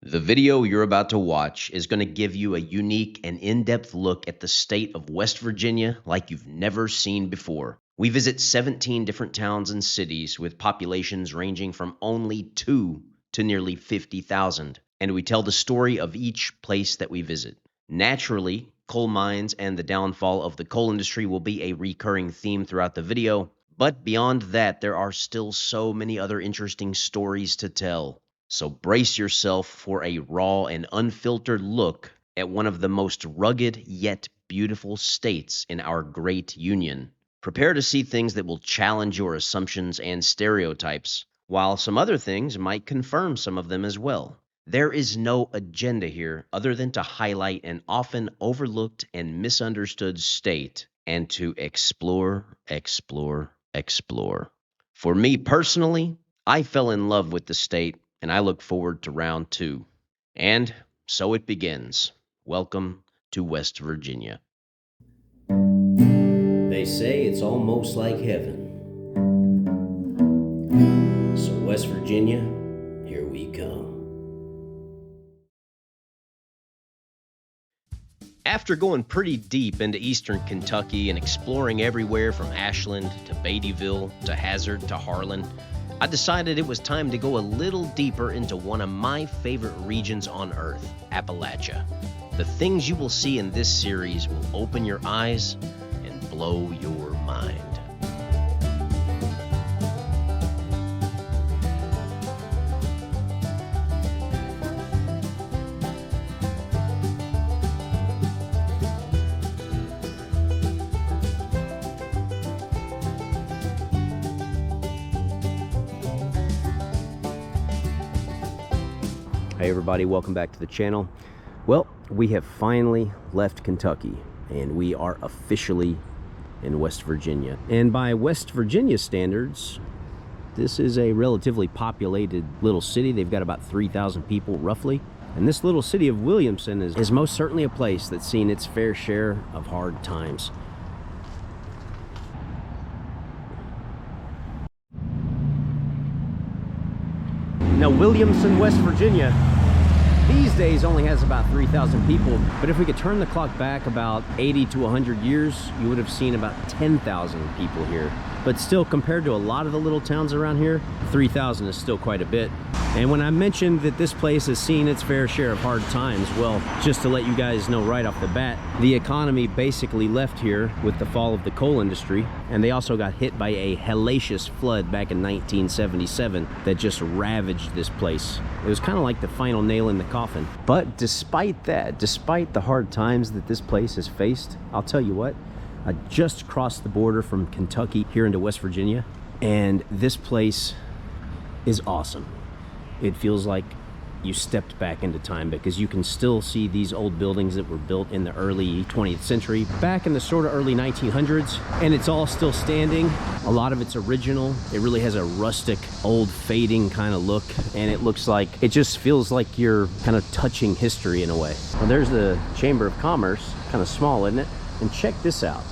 The video you're about to watch is going to give you a unique and in-depth look at the state of West Virginia like you've never seen before. We visit 17 different towns and cities with populations ranging from only 2 to nearly 50,000, and we tell the story of each place that we visit. Naturally, coal mines and the downfall of the coal industry will be a recurring theme throughout the video, but beyond that, there are still so many other interesting stories to tell. So brace yourself for a raw and unfiltered look at one of the most rugged yet beautiful states in our great union. Prepare to see things that will challenge your assumptions and stereotypes, while some other things might confirm some of them as well. There is no agenda here other than to highlight an often overlooked and misunderstood state and to explore. For me personally, I fell in love with the state, and I look forward to round 2. And so it begins. Welcome to West Virginia. They say it's almost like heaven. So West Virginia, here we come. After going pretty deep into eastern Kentucky and exploring everywhere from Ashland to Beattyville to Hazard to Harlan, I decided it was time to go a little deeper into one of my favorite regions on Earth, Appalachia. The things you will see in this series will open your eyes and blow your mind. Hey everybody, welcome back to the channel. Well, we have finally left Kentucky and we are officially in West Virginia. And by West Virginia standards, this is a relatively populated little city. They've got about 3,000 people roughly. And this little city of Williamson is most certainly a place that's seen its fair share of hard times. Now, Williamson, West Virginia, these days only has about 3,000 people, but if we could turn the clock back about 80 to 100 years, you would have seen about 10,000 people here. But still, compared to a lot of the little towns around here, 3,000 is still quite a bit. And when I mentioned that this place has seen its fair share of hard times, well, just to let you guys know right off the bat, the economy basically left here with the fall of the coal industry, and they also got hit by a hellacious flood back in 1977 that just ravaged this place. It was kind of like the final nail in the coffin. But despite that, despite the hard times that this place has faced, I'll tell you what, I just crossed the border from Kentucky here into West Virginia, and this place is awesome. It feels like you stepped back into time because you can still see these old buildings that were built in the early 20th century, back in the sort of early 1900s, and it's all still standing. A lot of it's original. It really has a rustic, old, fading kind of look, and it looks like, it just feels like you're kind of touching history in a way. Well, there's the Chamber of Commerce, kind of small, isn't it? And check this out.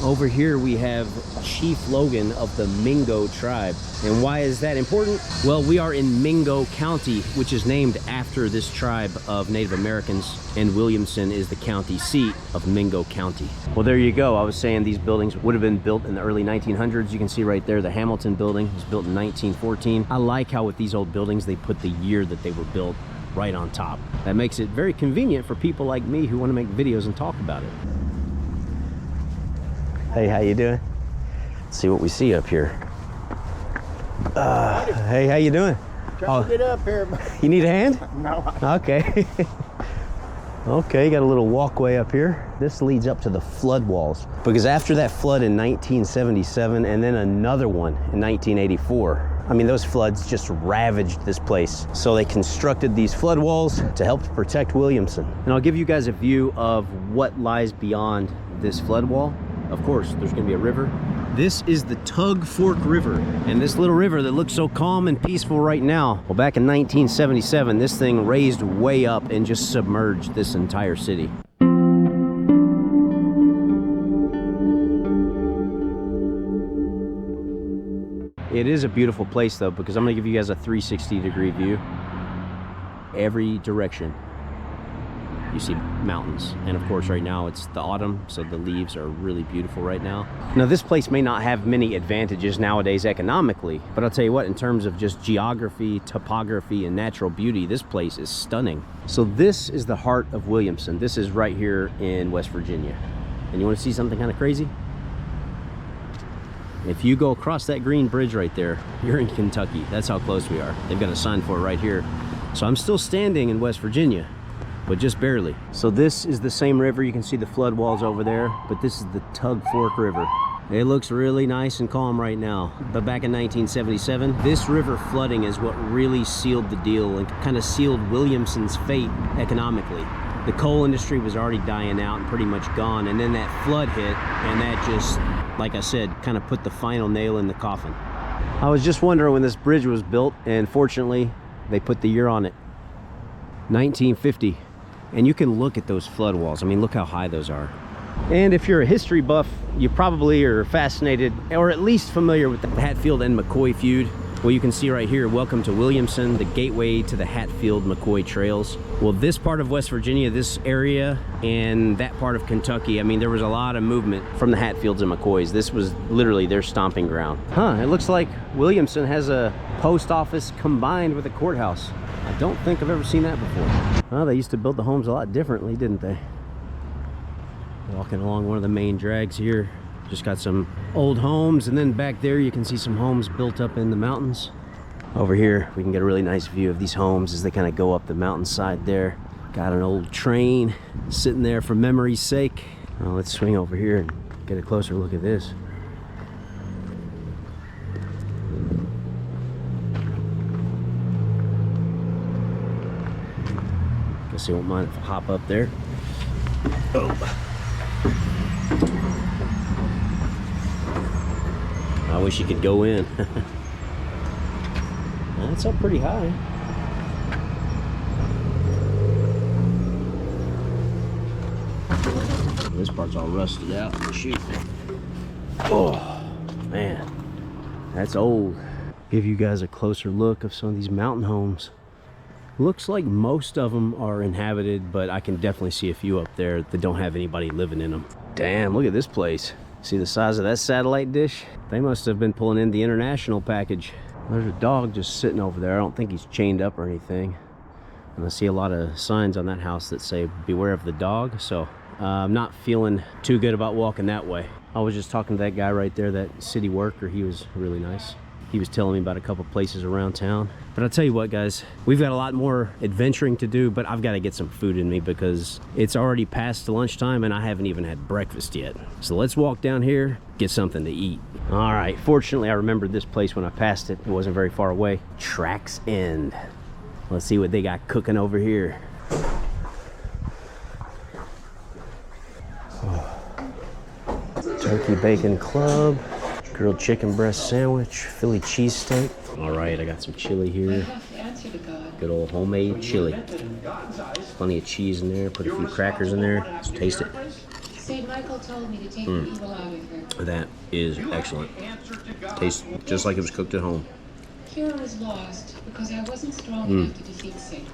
Over here we have Chief Logan of the Mingo tribe. And why is that important? Well, we are in Mingo County, which is named after this tribe of Native Americans, and Williamson is the county seat of Mingo County. Well, there you go. I was saying these buildings would have been built in the early 1900s. You can see right there the Hamilton building was built in 1914. I like how with these old buildings they put the year that they were built right on top. That makes it very convenient for people like me who want to make videos and talk about it. Hey, how you doing? Let's see what we see up here. Hey, how you doing? Trying to get up here. You need a hand? No. Okay. Okay, got a little walkway up here. This leads up to the flood walls. Because after that flood in 1977 and then another one in 1984, I mean, those floods just ravaged this place. So they constructed these flood walls to help protect Williamson. And I'll give you guys a view of what lies beyond this flood wall. Of course, there's gonna be a river. This is the Tug Fork River, and this little river that looks so calm and peaceful right now, well, back in 1977, this thing raised way up and just submerged this entire city. It is a beautiful place though, because I'm gonna give you guys a 360-degree view. every direction you see mountains. And of course right now it's the autumn, so the leaves are really beautiful right now. Now this place may not have many advantages nowadays economically, but I'll tell you what, in terms of just geography, topography, and natural beauty, this place is stunning. So this is the heart of Williamson. This is right here in West Virginia. And you want to see something kind of crazy? If you go across that green bridge right there, you're in Kentucky. That's how close we are. They've got a sign for it right here. So I'm still standing in West Virginia, but just barely. So this is the same river. You can see the flood walls over there, but this is the Tug Fork River. It looks really nice and calm right now. But back in 1977, this river flooding is what really sealed the deal and kind of sealed Williamson's fate economically. The coal industry was already dying out and pretty much gone, and then that flood hit, and that just, like I said, kind of put the final nail in the coffin. I was just wondering when this bridge was built, and fortunately they put the year on it, 1950. And you can look at those flood walls. I mean, look how high those are. And if you're a history buff, you probably are fascinated, or at least familiar with the Hatfield and McCoy feud. Well, you can see right here, welcome to Williamson, the gateway to the Hatfield-McCoy trails. Well, this part of West Virginia, this area, and that part of Kentucky, I mean, there was a lot of movement from the Hatfields and McCoys. This was literally their stomping ground. Huh, it looks like Williamson has a post office combined with a courthouse. I don't think I've ever seen that before. Well, they used to build the homes a lot differently, didn't they? Walking along one of the main drags here. Just got some old homes, and then back there you can see some homes built up in the mountains. Over here we can get a really nice view of these homes as they kind of go up the mountainside there. Got an old train sitting there for memory's sake. Well, let's swing over here and get a closer look at this. Guess you won't mind if I hop up there. Oh. I wish you could go in. That's up pretty high. This part's all rusted out. Shoot. Oh, man. That's old. Give you guys a closer look of some of these mountain homes. Looks like most of them are inhabited, but I can definitely see a few up there that don't have anybody living in them. Damn, look at this place. See the size of that satellite dish? They must have been pulling in the international package. There's a dog just sitting over there. I don't think he's chained up or anything. And I see a lot of signs on that house that say, beware of the dog. So I'm not feeling too good about walking that way. I was just talking to that guy right there, that city worker. He was really nice. He was telling me about a couple places around town. But I'll tell you what, guys, we've got a lot more adventuring to do, but I've got to get some food in me because it's already past lunchtime and I haven't even had breakfast yet. So let's walk down here, get something to eat. All right, fortunately, I remembered this place when I passed it. It wasn't very far away. Track's End. Let's see what they got cooking over here. Turkey Bacon Club. Grilled chicken breast sandwich, Philly cheesesteak. All right, I got some chili here. Good old homemade chili. Plenty of cheese in there. Put a few crackers in there. Let's taste it. That is excellent. Tastes just like it was cooked at home. Cure was lost because I wasn't strong enough to defeat Satan.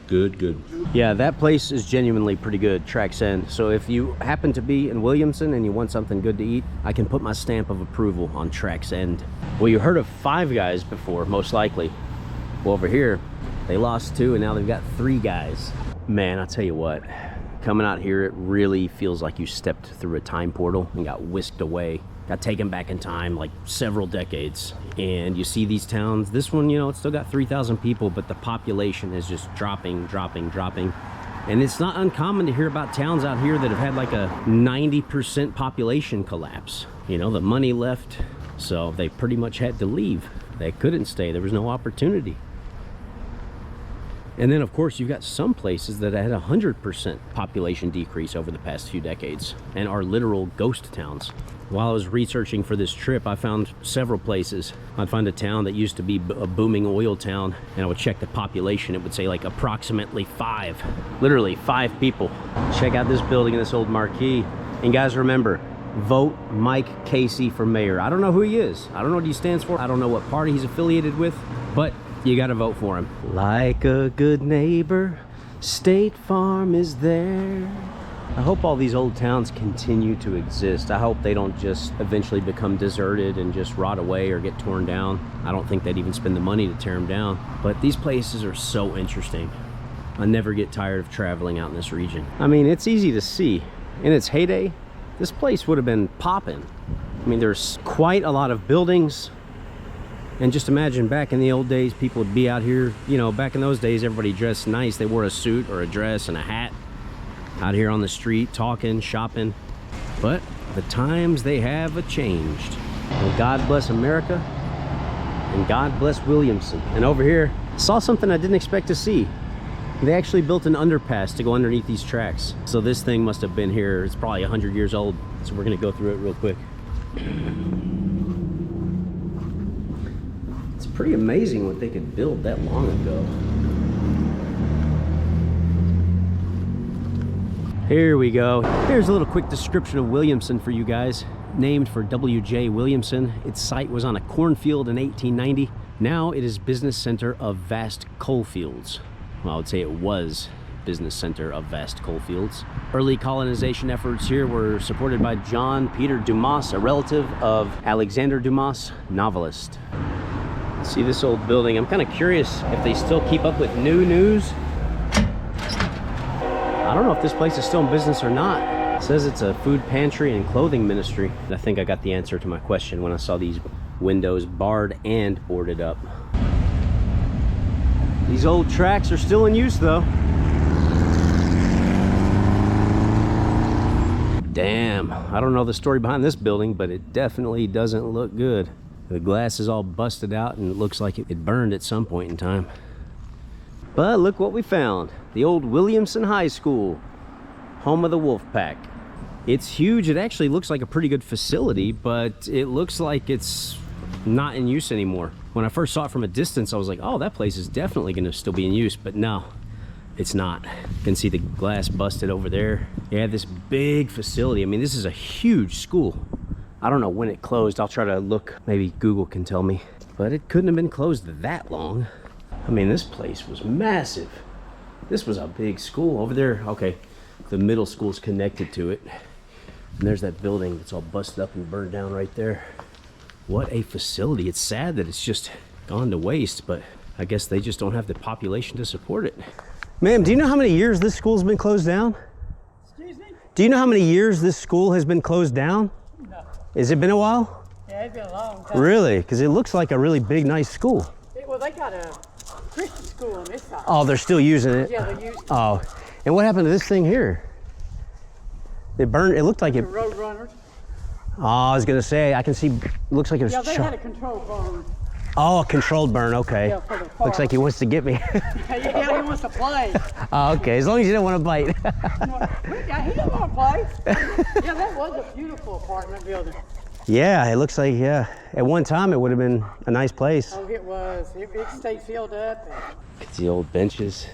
Good, good. Yeah, that place is genuinely pretty good, Track's End. So if you happen to be in Williamson and you want something good to eat, I can put my stamp of approval on Track's End. Well, you heard of Five Guys before, most likely. Well, over here, they lost 2 and now they've got 3 guys. Man, I'll tell you what, coming out here, it really feels like you stepped through a time portal and got whisked away. Got taken back in time like several decades. And you see these towns, this one, you know, it's still got 3,000 people, but the population is just dropping. And it's not uncommon to hear about towns out here that have had like a 90% population collapse. You know, the money left, so they pretty much had to leave. They couldn't stay, there was no opportunity. And then of course you've got some places that had 100% population decrease over the past few decades and are literal ghost towns. While I was researching for this trip, I found several places. I'd find a town that used to be a booming oil town, and I would check the population. It would say like approximately 5, literally 5 people. Check out this building and this old marquee. And guys, remember, vote Mike Casey for mayor. I don't know who he is. I don't know what he stands for. I don't know what party he's affiliated with, but You gotta vote for him. Like a good neighbor, State Farm is there. I hope all these old towns continue to exist. I hope they don't just eventually become deserted and just rot away or get torn down. I don't think they'd even spend the money to tear them down. But these places are so interesting. I never get tired of traveling out in this region. I mean, it's easy to see. In its heyday, this place would have been popping. I mean, there's quite a lot of buildings. And just imagine back in the old days, people would be out here, you know, back in those days, everybody dressed nice. They wore a suit or a dress and a hat out here on the street, talking, shopping. But the times, they have changed. And God bless America, and God bless Williamson. And over here, I saw something I didn't expect to see. They actually built an underpass to go underneath these tracks. So this thing must have been here. It's probably 100 years old. So we're gonna go through it real quick. It's pretty amazing what they could build that long ago. Here we go. Here's a little quick description of Williamson for you guys. Named for W.J. Williamson. Its site was on a cornfield in 1890. Now it is business center of vast coal fields. Well, I would say it was business center of vast coal fields. Early colonization efforts here were supported by John Peter Dumas, a relative of Alexander Dumas, novelist. See this old building. I'm kind of curious if they still keep up with new news. I don't know if this place is still in business or not. It says it's a food pantry and clothing ministry. I think I got the answer to my question when I saw these windows barred and boarded up. These old tracks are still in use though. Damn, I don't know the story behind this building, but it definitely doesn't look good. The glass is all busted out and it looks like it burned at some point in time. But look what we found. The old Williamson High School, home of the Wolf Pack. It's huge. It actually looks like a pretty good facility, but it looks like it's not in use anymore. When I first saw it from a distance, I was like, oh, that place is definitely going to still be in use, but no, it's not. You can see the glass busted over there. Yeah, this big facility. I mean, this is a huge school. I don't know when it closed. I'll try to look. Maybe Google can tell me. But it couldn't have been closed that long. I mean, this place was massive. This was a big school over there. Okay, the middle school's connected to it. And there's that building that's all busted up and burned down right there. What a facility. It's sad that it's just gone to waste, but I guess they just don't have the population to support it. Ma'am, do you know how many years this school's been closed down? Excuse me? Do you know how many years this school has been closed down? No. Has it been a while? Yeah, it's been a long time. Really? Because it looks like a really big, nice school. Well, they got a Christian school on this side. Oh, they're still using it? Yeah, they used it. Oh, and what happened to this thing here? It burned, it looked like it. The road runners. Oh, I was gonna say, I can see, it looks like it was. Yeah, they had a controlled burn. Oh, a controlled burn, okay. Yeah, for the farm. Looks like he wants to get me. Yeah, he wants to play. Oh, okay, as long as you don't want to bite. Yeah, he don't want to play. Yeah, that was a beautiful apartment building. Yeah, it looks like, yeah. At one time, it would have been a nice place. Oh, it was. It stayed filled up. It's the old benches.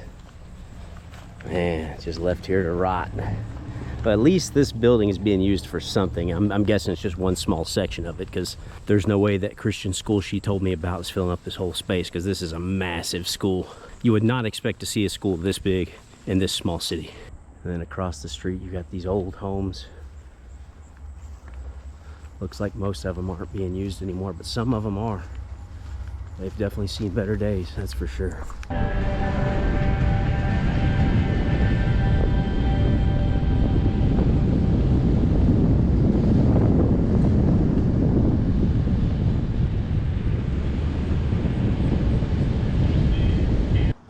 Man, just left here to rot. But at least this building is being used for something. I'm guessing it's just one small section of it, because there's no way that Christian school she told me about is filling up this whole space, because this is a massive school. You would not expect to see a school this big in this small city. And then across the street, you got these old homes. Looks like most of them aren't being used anymore, but some of them are. They've definitely seen better days, that's for sure.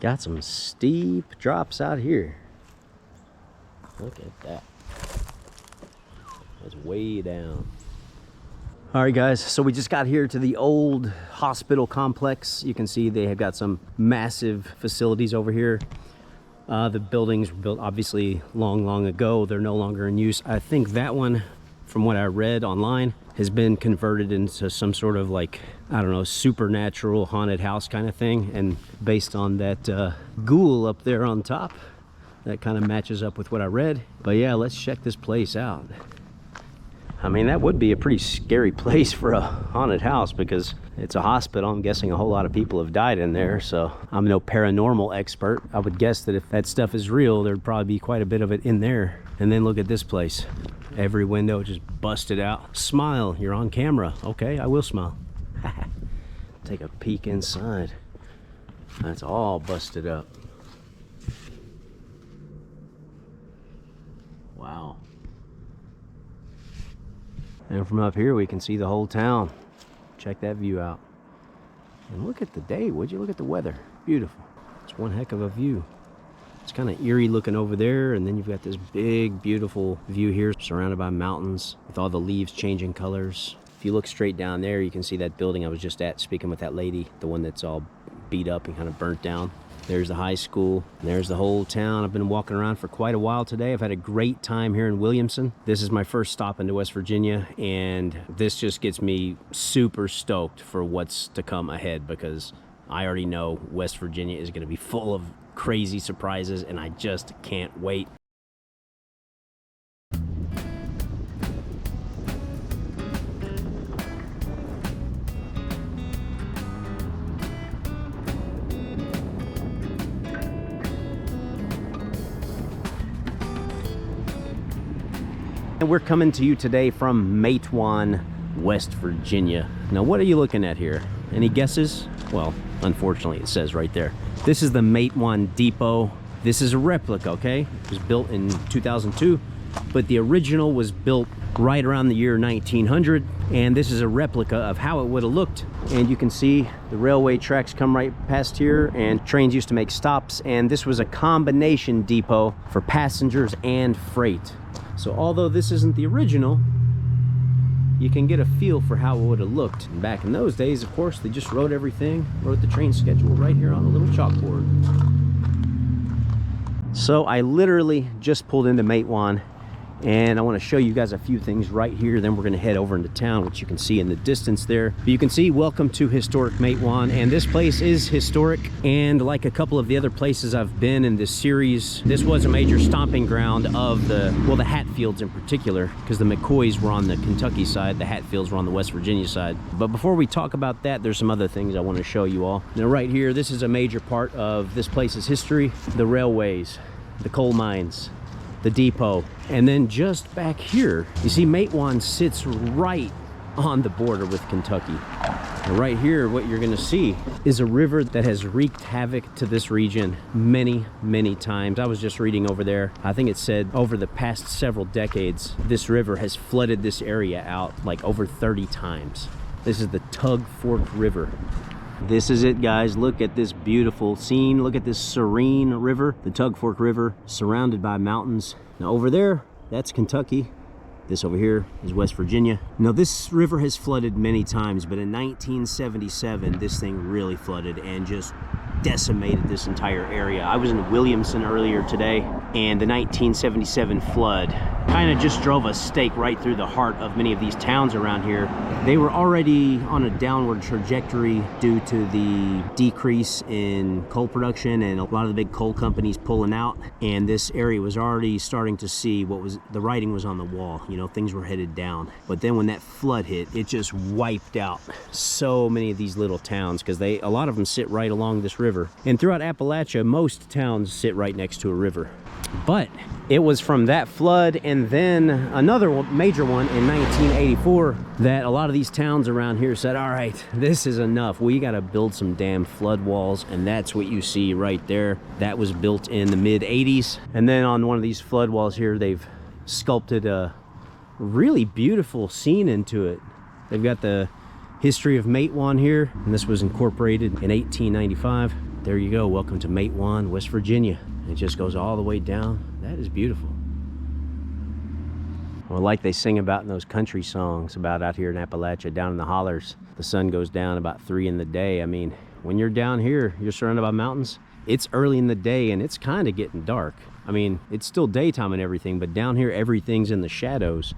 Got some steep drops out here. Look at that. That's way down. All right, guys, so we just got here to the old hospital complex. You can see they have got some massive facilities over here. The buildings were built obviously long ago. They're no longer in use. I think that one, from what I read online, has been converted into some sort of, like, I don't know, supernatural haunted house kind of thing. And based on that ghoul up there on top, that kind of matches up with what I read. But yeah, let's check this place out. I mean, that would be a pretty scary place for a haunted house because it's a hospital. I'm guessing a whole lot of people have died in there, so I'm no paranormal expert. I would guess that if that stuff is real, there'd probably be quite a bit of it in there. And then look at this place. Every window just busted out. Smile, you're on camera. Okay, I will smile. Take a peek inside. That's all busted up. Wow. And from up here we can see the whole town. Check that view out. And look at the day, would you? Look at the weather. Beautiful. It's one heck of a view. It's kind of eerie looking over there, and then you've got this big, beautiful view here surrounded by mountains with all the leaves changing colors. If you look straight down there, you can see that building I was just at speaking with that lady, the one that's all beat up and kind of burnt down. There's the high school, and there's the whole town. I've been walking around for quite a while today. I've had a great time here in Williamson. This is my first stop into West Virginia, and this just gets me super stoked for what's to come ahead because I already know West Virginia is going to be full of crazy surprises, and I just can't wait. And we're coming to you today from Matewan, West Virginia. Now, what are you looking at here? Any guesses? Well, unfortunately, it says right there. This is the Matewan Depot. This is a replica, okay? It was built in 2002, but the original was built right around the year 1900, and this is a replica of how it would have looked. And you can see the railway tracks come right past here, and trains used to make stops, and this was a combination depot for passengers and freight. So although this isn't the original, you can get a feel for how it would have looked. And back in those days, of course, they just wrote everything, wrote the train schedule right here on a little chalkboard. So I literally just pulled into Matewan, and I want to show you guys a few things right here. Then we're going to head over into town, which you can see in the distance there. But you can see, welcome to historic Matewan, and this place is historic. And like a couple of the other places I've been in this series, this was a major stomping ground of the Hatfields in particular, because the McCoys were on the Kentucky side, the Hatfields were on the West Virginia side. But before we talk about that, there's some other things I want to show you all. Now right here, this is a major part of this place's history: the railways, the coal mines, the depot. And then just back here, you see Matewan sits right on the border with Kentucky. And right here, what you're gonna see is a river that has wreaked havoc to this region many, many times. I was just reading over there, I think it said over the past several decades, this river has flooded this area out like over 30 times. This is the Tug Fork River. This is it, guys. Look at this beautiful scene. Look at this serene river, the Tug Fork River, surrounded by mountains. Now over there, that's Kentucky. This over here is West Virginia. Now this river has flooded many times, but in 1977, this thing really flooded and just decimated this entire area. I was in Williamson earlier today, and the 1977 flood kind of just drove a stake right through the heart of many of these towns around here. They were already on a downward trajectory due to the decrease in coal production and a lot of the big coal companies pulling out, and this area was already starting to see what was, the writing was on the wall. You know, things were headed down. But then when that flood hit, it just wiped out so many of these little towns, because a lot of them sit right along this river. And throughout Appalachia, most towns sit right next to a river. But it was from that flood and then another major one in 1984 that a lot of these towns around here said, all right, this is enough. We got to build some damn flood walls. And that's what you see right there. That was built in the mid 80s. And then on one of these flood walls here, they've sculpted a really beautiful scene into it. They've got the history of Matewan here, and this was incorporated in 1895. There you go. Welcome to Matewan, West Virginia. It just goes all the way down. That is beautiful. Well, like they sing about in those country songs about out here in Appalachia, down in the hollers, the sun goes down about 3 in the day. I mean, when you're down here, you're surrounded by mountains. It's early in the day and it's kind of getting dark. I mean, it's still daytime and everything, but down here everything's in the shadows.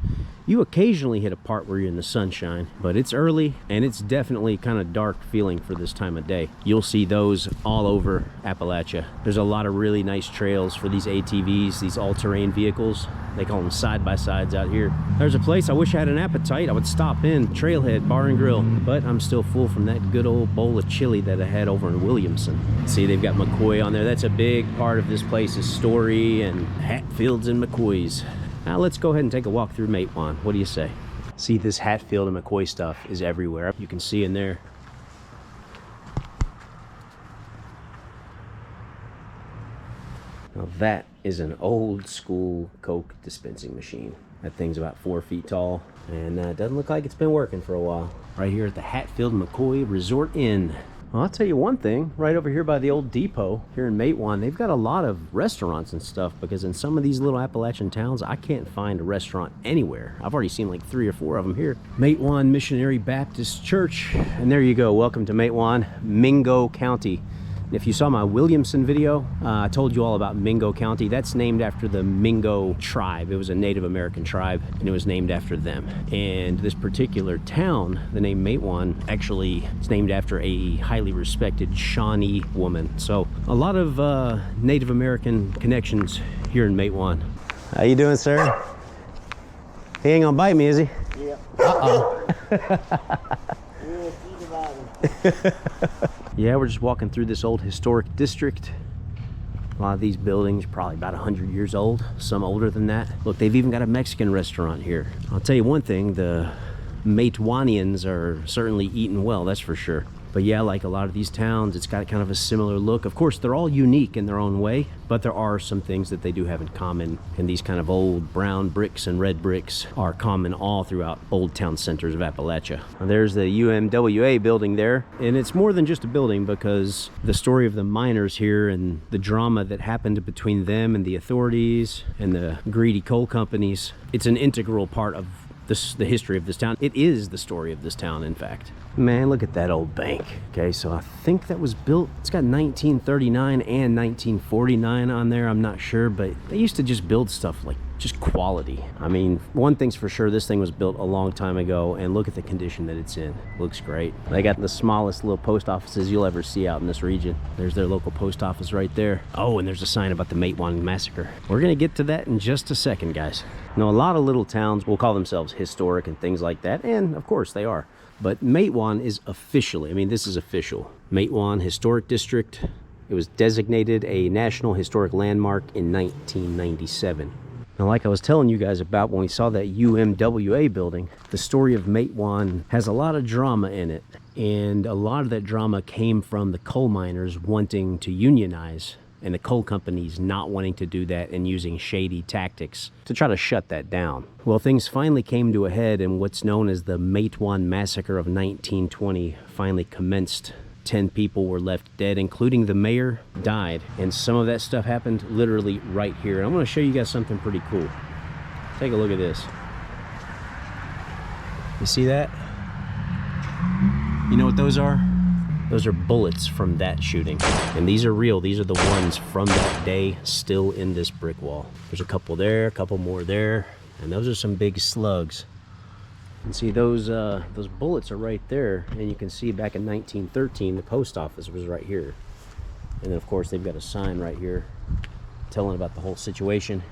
You occasionally hit a part where you're in the sunshine, but it's early and it's definitely kind of dark feeling for this time of day. You'll see those all over Appalachia. There's a lot of really nice trails for these ATVs, these all-terrain vehicles. They call them side-by-sides out here. There's a place I wish I had an appetite. I would stop in, Trailhead Bar and Grill, but I'm still full from that good old bowl of chili that I had over in Williamson. See, they've got McCoy on there. That's a big part of this place's story, and Hatfields and McCoys. Now let's go ahead and take a walk through Matewan. What do you say? See, this Hatfield and McCoy stuff is everywhere. You can see in there. Now that is an old school Coke dispensing machine. That thing's about 4 feet tall, and it doesn't look like it's been working for a while. Right here at the Hatfield McCoy Resort Inn. Well, I'll tell you one thing, right over here by the old depot here in Matewan, they've got a lot of restaurants and stuff, because in some of these little Appalachian towns, I can't find a restaurant anywhere. I've already seen like 3 or 4 of them here. Matewan Missionary Baptist Church, and there you go. Welcome to Matewan, Mingo County. If you saw my Williamson video, I told you all about Mingo County. That's named after the Mingo tribe. It was a Native American tribe, and it was named after them. And this particular town, the name Matewan, actually is named after a highly respected Shawnee woman. So a lot of Native American connections here in Matewan. How you doing, sir? He ain't gonna bite me, is he? Yeah. Uh-oh. Yeah, Yeah, we're just walking through this old historic district. A lot of these buildings are probably about 100 years old, some older than that. Look, they've even got a Mexican restaurant here. I'll tell you one thing, the Matewanians are certainly eating well, that's for sure. But yeah, like a lot of these towns, it's got kind of a similar look. Of course, they're all unique in their own way, but there are some things that they do have in common. And these kind of old brown bricks and red bricks are common all throughout old town centers of Appalachia. Now, there's the UMWA building there. And it's more than just a building, because the story of the miners here and the drama that happened between them and the authorities and the greedy coal companies, it's an integral part of the history of this town. It is the story of this town, in fact. Man, look at that old bank. Okay, so I think that was built, it's got 1939 and 1949 on there, I'm not sure, but they used to just build stuff like just quality. I mean, one thing's for sure, this thing was built a long time ago, and look at the condition that it's in. Looks great. They got the smallest little post offices you'll ever see out in this region. There's their local post office right there. Oh, and there's a sign about the Matewan massacre. We're gonna get to that in just a second, guys. Now, a lot of little towns will call themselves historic and things like that, and of course they are. But Matewan is officially, I mean, this is official. Matewan Historic District. It was designated a National Historic Landmark in 1997. Now, like I was telling you guys about when we saw that UMWA building, the story of Matewan has a lot of drama in it. And a lot of that drama came from the coal miners wanting to unionize, and the coal companies not wanting to do that and using shady tactics to try to shut that down. Well, things finally came to a head, and what's known as the Matewan Massacre of 1920 finally commenced. 10 people were left dead, including the mayor died. And some of that stuff happened literally right here. And I'm gonna show you guys something pretty cool. Take a look at this. You see that? You know what those are? Those are bullets from that shooting. And these are real. These are the ones from that day still in this brick wall. There's a couple there, a couple more there, and those are some big slugs. And see, those bullets are right there, and you can see back in 1913 the post office was right here. And then of course they've got a sign right here telling about the whole situation.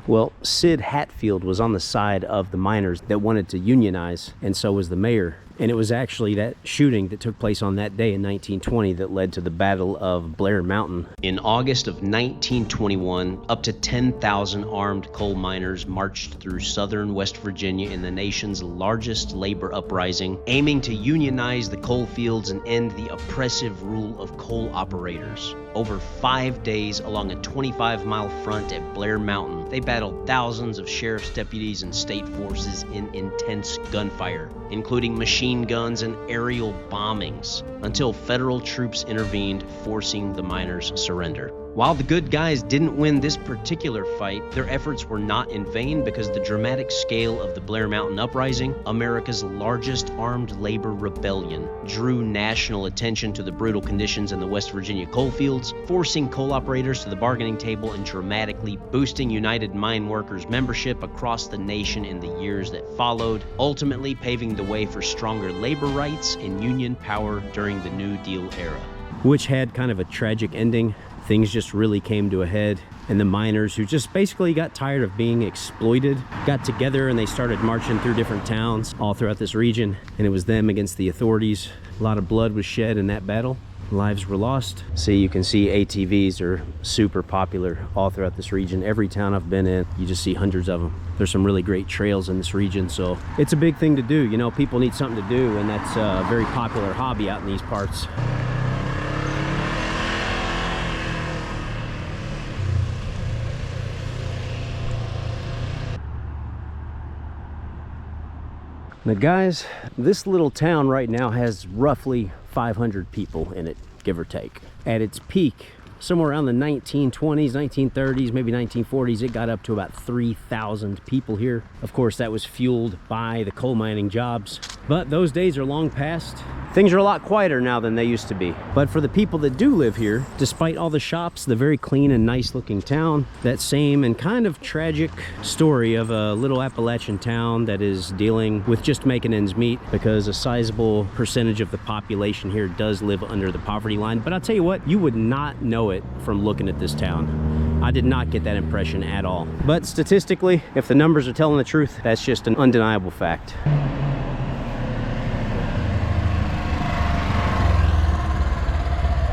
Well, Sid Hatfield was on the side of the miners that wanted to unionize, and so was the mayor. And it was actually that shooting that took place on that day in 1920 that led to the Battle of Blair Mountain. In August of 1921, up to 10,000 armed coal miners marched through southern West Virginia in the nation's largest labor uprising, aiming to unionize the coal fields and end the oppressive rule of coal operators. Over 5 days along a 25-mile front at Blair Mountain, they battled thousands of sheriff's deputies and state forces in intense gunfire, including machine guns and aerial bombings, until federal troops intervened, forcing the miners' surrender. While the good guys didn't win this particular fight, their efforts were not in vain because the dramatic scale of the Blair Mountain Uprising, America's largest armed labor rebellion, drew national attention to the brutal conditions in the West Virginia coal fields, forcing coal operators to the bargaining table and dramatically boosting United Mine Workers membership across the nation in the years that followed, ultimately paving the way for stronger labor rights and union power during the New Deal era. Which had kind of a tragic ending. Things just really came to a head, and the miners, who just basically got tired of being exploited, got together and they started marching through different towns all throughout this region, and it was them against the authorities. A lot of blood was shed in that battle. Lives were lost. See, you can see ATVs are super popular all throughout this region. Every town I've been in, you just see hundreds of them. There's some really great trails in this region, so it's a big thing to do. You know, people need something to do, and that's a very popular hobby out in these parts. Now guys, this little town right now has roughly 500 people in it, give or take. At its peak, somewhere around the 1920s, 1930s, maybe 1940s, it got up to about 3,000 people here. Of course, that was fueled by the coal mining jobs, but those days are long past. Things are a lot quieter now than they used to be. But for the people that do live here, despite all the shops, the very clean and nice looking town, that same and kind of tragic story of a little Appalachian town that is dealing with just making ends meet, because a sizable percentage of the population here does live under the poverty line. But I'll tell you what, you would not know it from looking at this town. I did not get that impression at all. But statistically, if the numbers are telling the truth, that's just an undeniable fact.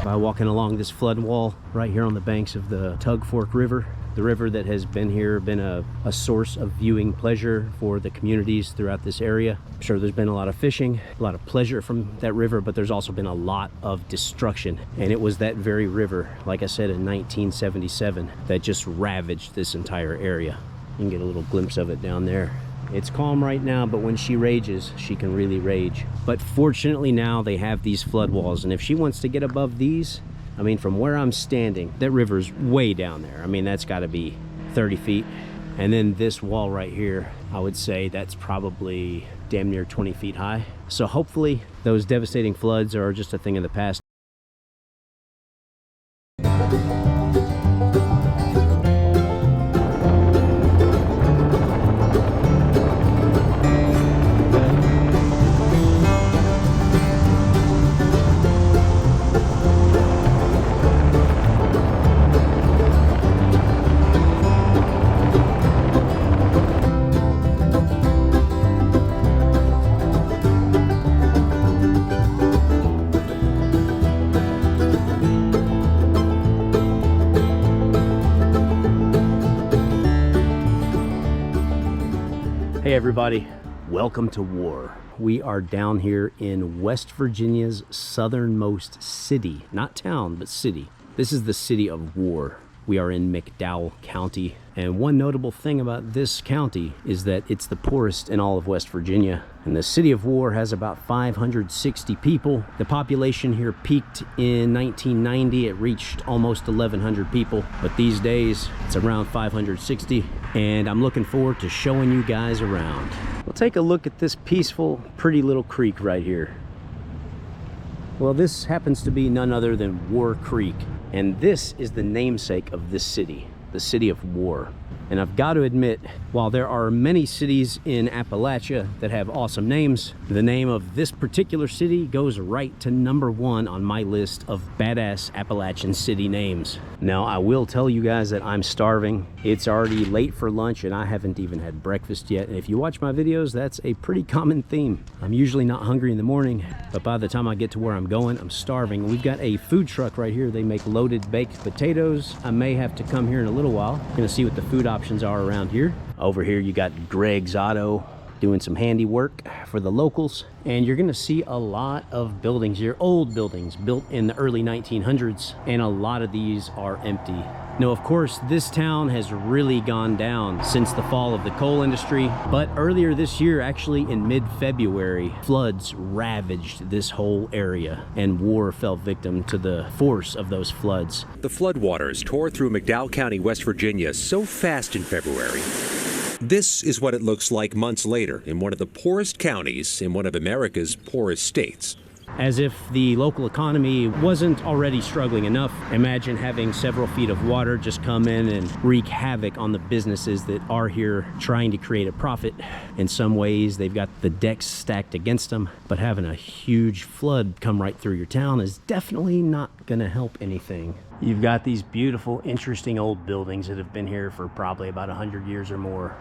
By walking along this flood wall right here on the banks of the Tug Fork River, the river that has been here, been a source of viewing pleasure for the communities throughout this area. I'm sure there's been a lot of fishing, a lot of pleasure from that river, but there's also been a lot of destruction. And it was that very river, like I said, in 1977, that just ravaged this entire area. You can get a little glimpse of it down there. It's calm right now, but when she rages, she can really rage. But fortunately now they have these flood walls, and if she wants to get above these, I mean, from where I'm standing, that river's way down there. I mean, that's got to be 30 feet. And then this wall right here, I would say that's probably damn near 20 feet high. So hopefully those devastating floods are just a thing of the past. Hey everybody, welcome to war. We are down here in West Virginia's southernmost city, not town, but city. This is the city of War. We are in McDowell County, and one notable thing about this county is that it's the poorest in all of West Virginia. And the city of War has about 560 people. The population here peaked in 1990. It reached almost 1,100 people, but these days it's around 560. And I'm looking forward to showing you guys around. We'll take a look at this peaceful, pretty little creek right here. Well, this happens to be none other than War Creek, and this is the namesake of this city, the city of War. And I've got to admit, while there are many cities in Appalachia that have awesome names, the name of this particular city goes right to #1 on my list of badass Appalachian city names. Now, I will tell you guys that I'm starving. It's already late for lunch and I haven't even had breakfast yet. And if you watch my videos, that's a pretty common theme. I'm usually not hungry in the morning, but by the time I get to where I'm going, I'm starving. We've got a food truck right here. They make loaded baked potatoes. I may have to come here in a little while. I'm gonna see what the food options are around here. Over here you got Greg's Auto. doing some handiwork for the locals. And you're gonna see a lot of buildings here, old buildings built in the early 1900s, and a lot of these are empty. Now, of course, this town has really gone down since the fall of the coal industry, but earlier this year, actually in mid-February, floods ravaged this whole area, and War fell victim to the force of those floods. The floodwaters tore through McDowell County, West Virginia, so fast in February. This is what it looks like months later in one of the poorest counties in one of America's poorest states. As if the local economy wasn't already struggling enough, imagine having several feet of water just come in and wreak havoc on the businesses that are here trying to create a profit. In some ways, they've got the decks stacked against them, but having a huge flood come right through your town is definitely not gonna help anything. You've got these beautiful, interesting old buildings that have been here for probably about 100 years or more.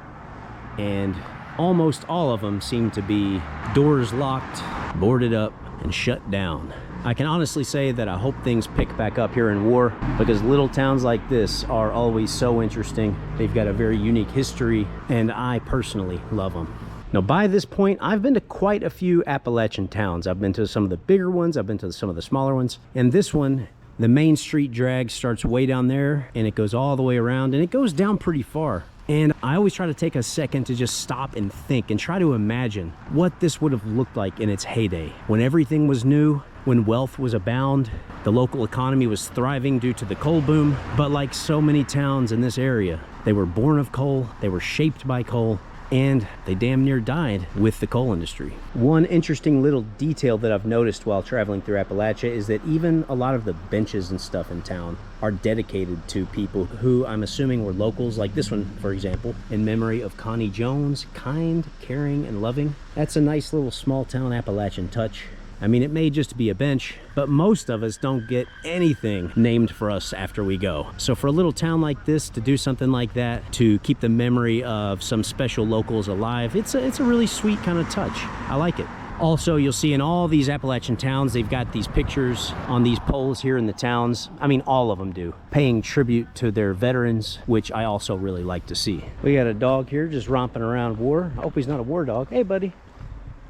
And almost all of them seem to be doors locked, boarded up, and shut down. I can honestly say that I hope things pick back up here in War, because little towns like this are always so interesting. They've got a very unique history, and I personally love them. Now, by this point, I've been to quite a few Appalachian towns. I've been to some of the bigger ones, I've been to some of the smaller ones, and this one, the main street drag starts way down there, and it goes all the way around, and it goes down pretty far. And I always try to take a second to just stop and think and try to imagine what this would have looked like in its heyday, when everything was new, when wealth was abound, the local economy was thriving due to the coal boom. But like so many towns in this area, they were born of coal, they were shaped by coal, and they damn near died with the coal industry. One interesting little detail that I've noticed while traveling through Appalachia is that even a lot of the benches and stuff in town are dedicated to people who I'm assuming were locals, like this one, for example, in memory of Connie Jones, kind, caring, and loving. That's a nice little small town Appalachian touch. I mean, it may just be a bench, but most of us don't get anything named for us after we go. So for a little town like this to do something like that, to keep the memory of some special locals alive, it's a really sweet kind of touch. I like it. Also, you'll see in all these Appalachian towns, they've got these pictures on these poles here in the towns. I mean, all of them do, paying tribute to their veterans, which I also really like to see. We got a dog here just romping around War. I hope he's not a war dog. Hey, buddy.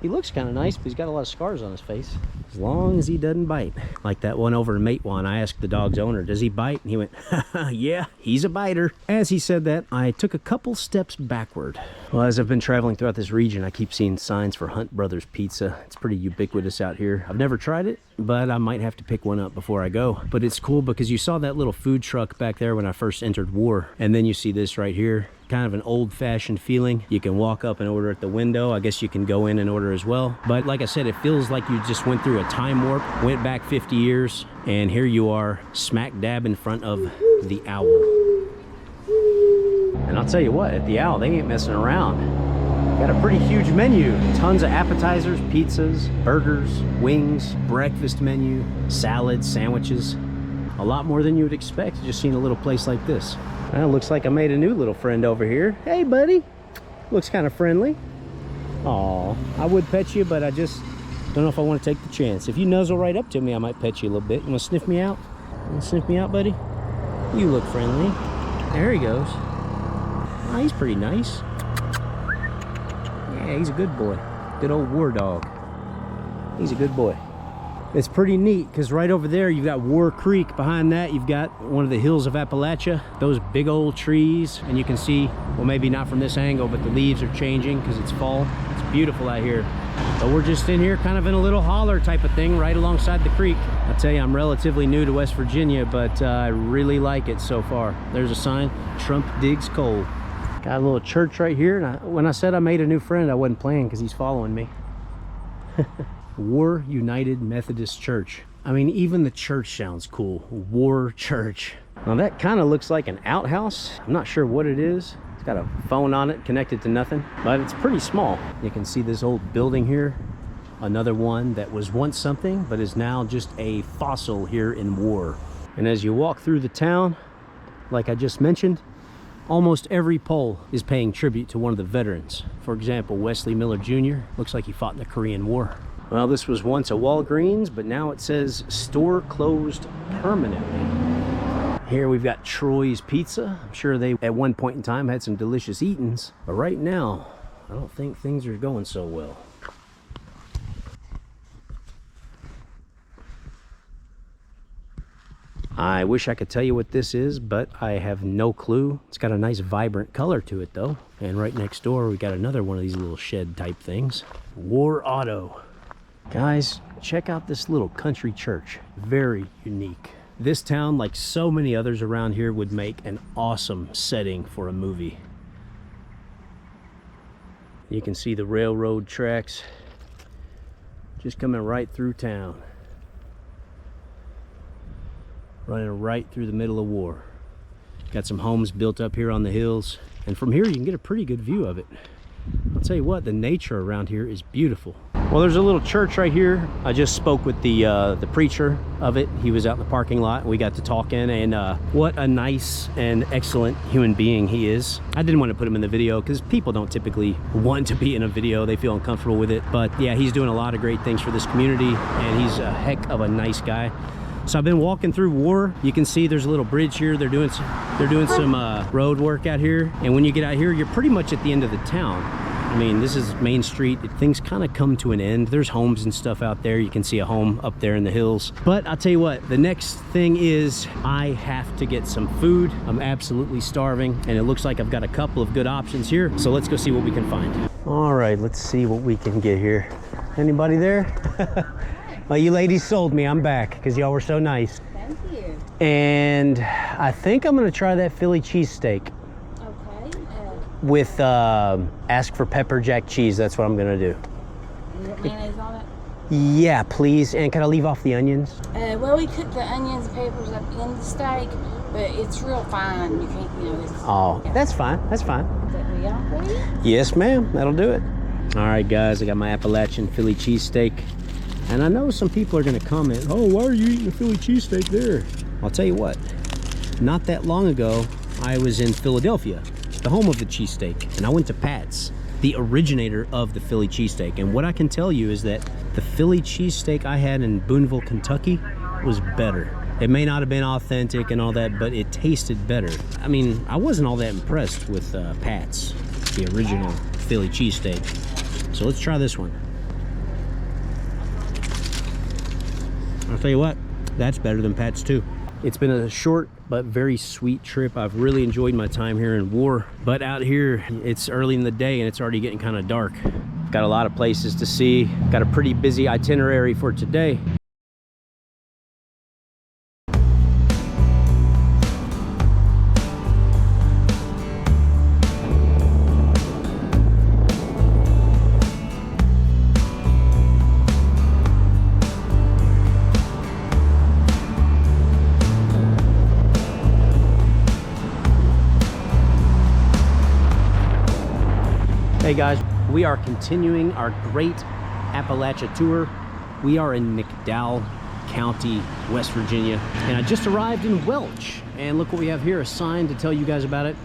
He looks kind of nice, but he's got a lot of scars on his face. As long as he doesn't bite. Like that one over in Matewan, I asked the dog's owner, does he bite? And he went, yeah, he's a biter. As he said that, I took a couple steps backward. Well, as I've been traveling throughout this region, I keep seeing signs for Hunt Brothers Pizza. It's pretty ubiquitous out here. I've never tried it, but I might have to pick one up before I go. But it's cool because you saw that little food truck back there when I first entered War. And then you see this right here. Kind of an old-fashioned feeling. You can walk up and order at the window. I guess you can go in and order as well. But like I said, it feels like you just went through a time warp, went back 50 years, and here you are smack dab in front of the Owl. And I'll tell you what, at the Owl, they ain't messing around. Got a pretty huge menu. Tons of appetizers, pizzas, burgers, wings, breakfast menu, salads, sandwiches. A lot more than you would expect just seeing a little place like this. Well, looks like I made a new little friend over here. Hey, buddy. Looks kind of friendly. Aw, I would pet you, but I just don't know if I want to take the chance. If you nuzzle right up to me, I might pet you a little bit. You want to sniff me out? You want to sniff me out, buddy? You look friendly. There he goes. Oh, he's pretty nice. Yeah, he's a good boy. Good old war dog. He's a good boy. It's pretty neat because right over there you've got War Creek. Behind that you've got one of the hills of Appalachia, those big old trees, and you can see, well, maybe not from this angle, but the leaves are changing because it's fall. It's beautiful out here. But we're just in here kind of in a little holler type of thing right alongside the creek. I'll tell you, I'm relatively new to West Virginia, but I really like it so far. There's a sign, Trump digs coal. Got a little church right here, and when I said I made a new friend, I wasn't playing because he's following me. War United Methodist Church. I mean, even the church sounds cool. War Church. Now that kind of looks like an outhouse. I'm not sure what it is. It's got a phone on it connected to nothing, but it's pretty small. You can see this old building here. Another one that was once something, but is now just a fossil here in War. And as you walk through the town, like I just mentioned, almost every pole is paying tribute to one of the veterans. For example, Wesley Miller Jr. looks like he fought in the Korean War. Well, this was once a Walgreens, but now it says store closed permanently. Here we've got Troy's Pizza. I'm sure they, at one point in time, had some delicious eatings. But right now, I don't think things are going so well. I wish I could tell you what this is, but I have no clue. It's got a nice vibrant color to it though. And right next door, we got another one of these little shed type things. War Auto. Guys, check out this little country church. Very unique. This town, like so many others around here, would make an awesome setting for a movie. You can see the railroad tracks just coming right through town. Running right through the middle of war. Got some homes built up here on the hills, and from here you can get a pretty good view of it. I'll tell you what, the nature around here is beautiful. Well, there's a little church right here. I just spoke with the preacher of it. He was out in the parking lot, and we got to talking, and what a nice and excellent human being he is. I didn't want to put him in the video because people don't typically want to be in a video. They feel uncomfortable with it, but yeah, he's doing a lot of great things for this community, and he's a heck of a nice guy. So I've been walking through War. You can see there's a little bridge here. They're doing some road work out here. And when you get out here, you're pretty much at the end of the town. I mean, this is Main Street. Things kind of come to an end. There's homes and stuff out there. You can see a home up there in the hills. But I'll tell you what, the next thing is I have to get some food. I'm absolutely starving, and it looks like I've got a couple of good options here. So let's go see what we can find. All right, let's see what we can get here. Anybody there? Well, you ladies sold me. I'm back because y'all were so nice. Thank you. And I think I'm gonna try that Philly cheesesteak. Okay. With ask for pepper jack cheese. That's what I'm gonna do. Mayonnaise on it? Yeah, please. And can I leave off the onions? Well, we cook the onions and peppers up in the steak, but it's real fine. You can't, you know. Oh, yeah. That's fine. That's fine. Is that be all for you? Yes, ma'am. That'll do it. All right, guys. I got my Appalachian Philly cheesesteak. And I know some people are going to comment, oh, why are you eating a Philly cheesesteak there? I'll tell you what, not that long ago, I was in Philadelphia, the home of the cheesesteak, and I went to Pat's, the originator of the Philly cheesesteak. And what I can tell you is that the Philly cheesesteak I had in Booneville, Kentucky was better. It may not have been authentic and all that, but it tasted better. I mean, I wasn't all that impressed with Pat's, the original Philly cheesesteak. So let's try this one. I'll tell you what, that's better than Pat's too. It's been a short but very sweet trip. I've really enjoyed my time here in War, but out here it's early in the day and it's already getting kind of dark. Got a lot of places to see. Got a pretty busy itinerary for today. Hey guys, we are continuing our great Appalachia tour. We are in McDowell County, West Virginia, and I just arrived in Welch. And look what we have here, a sign to tell you guys about it.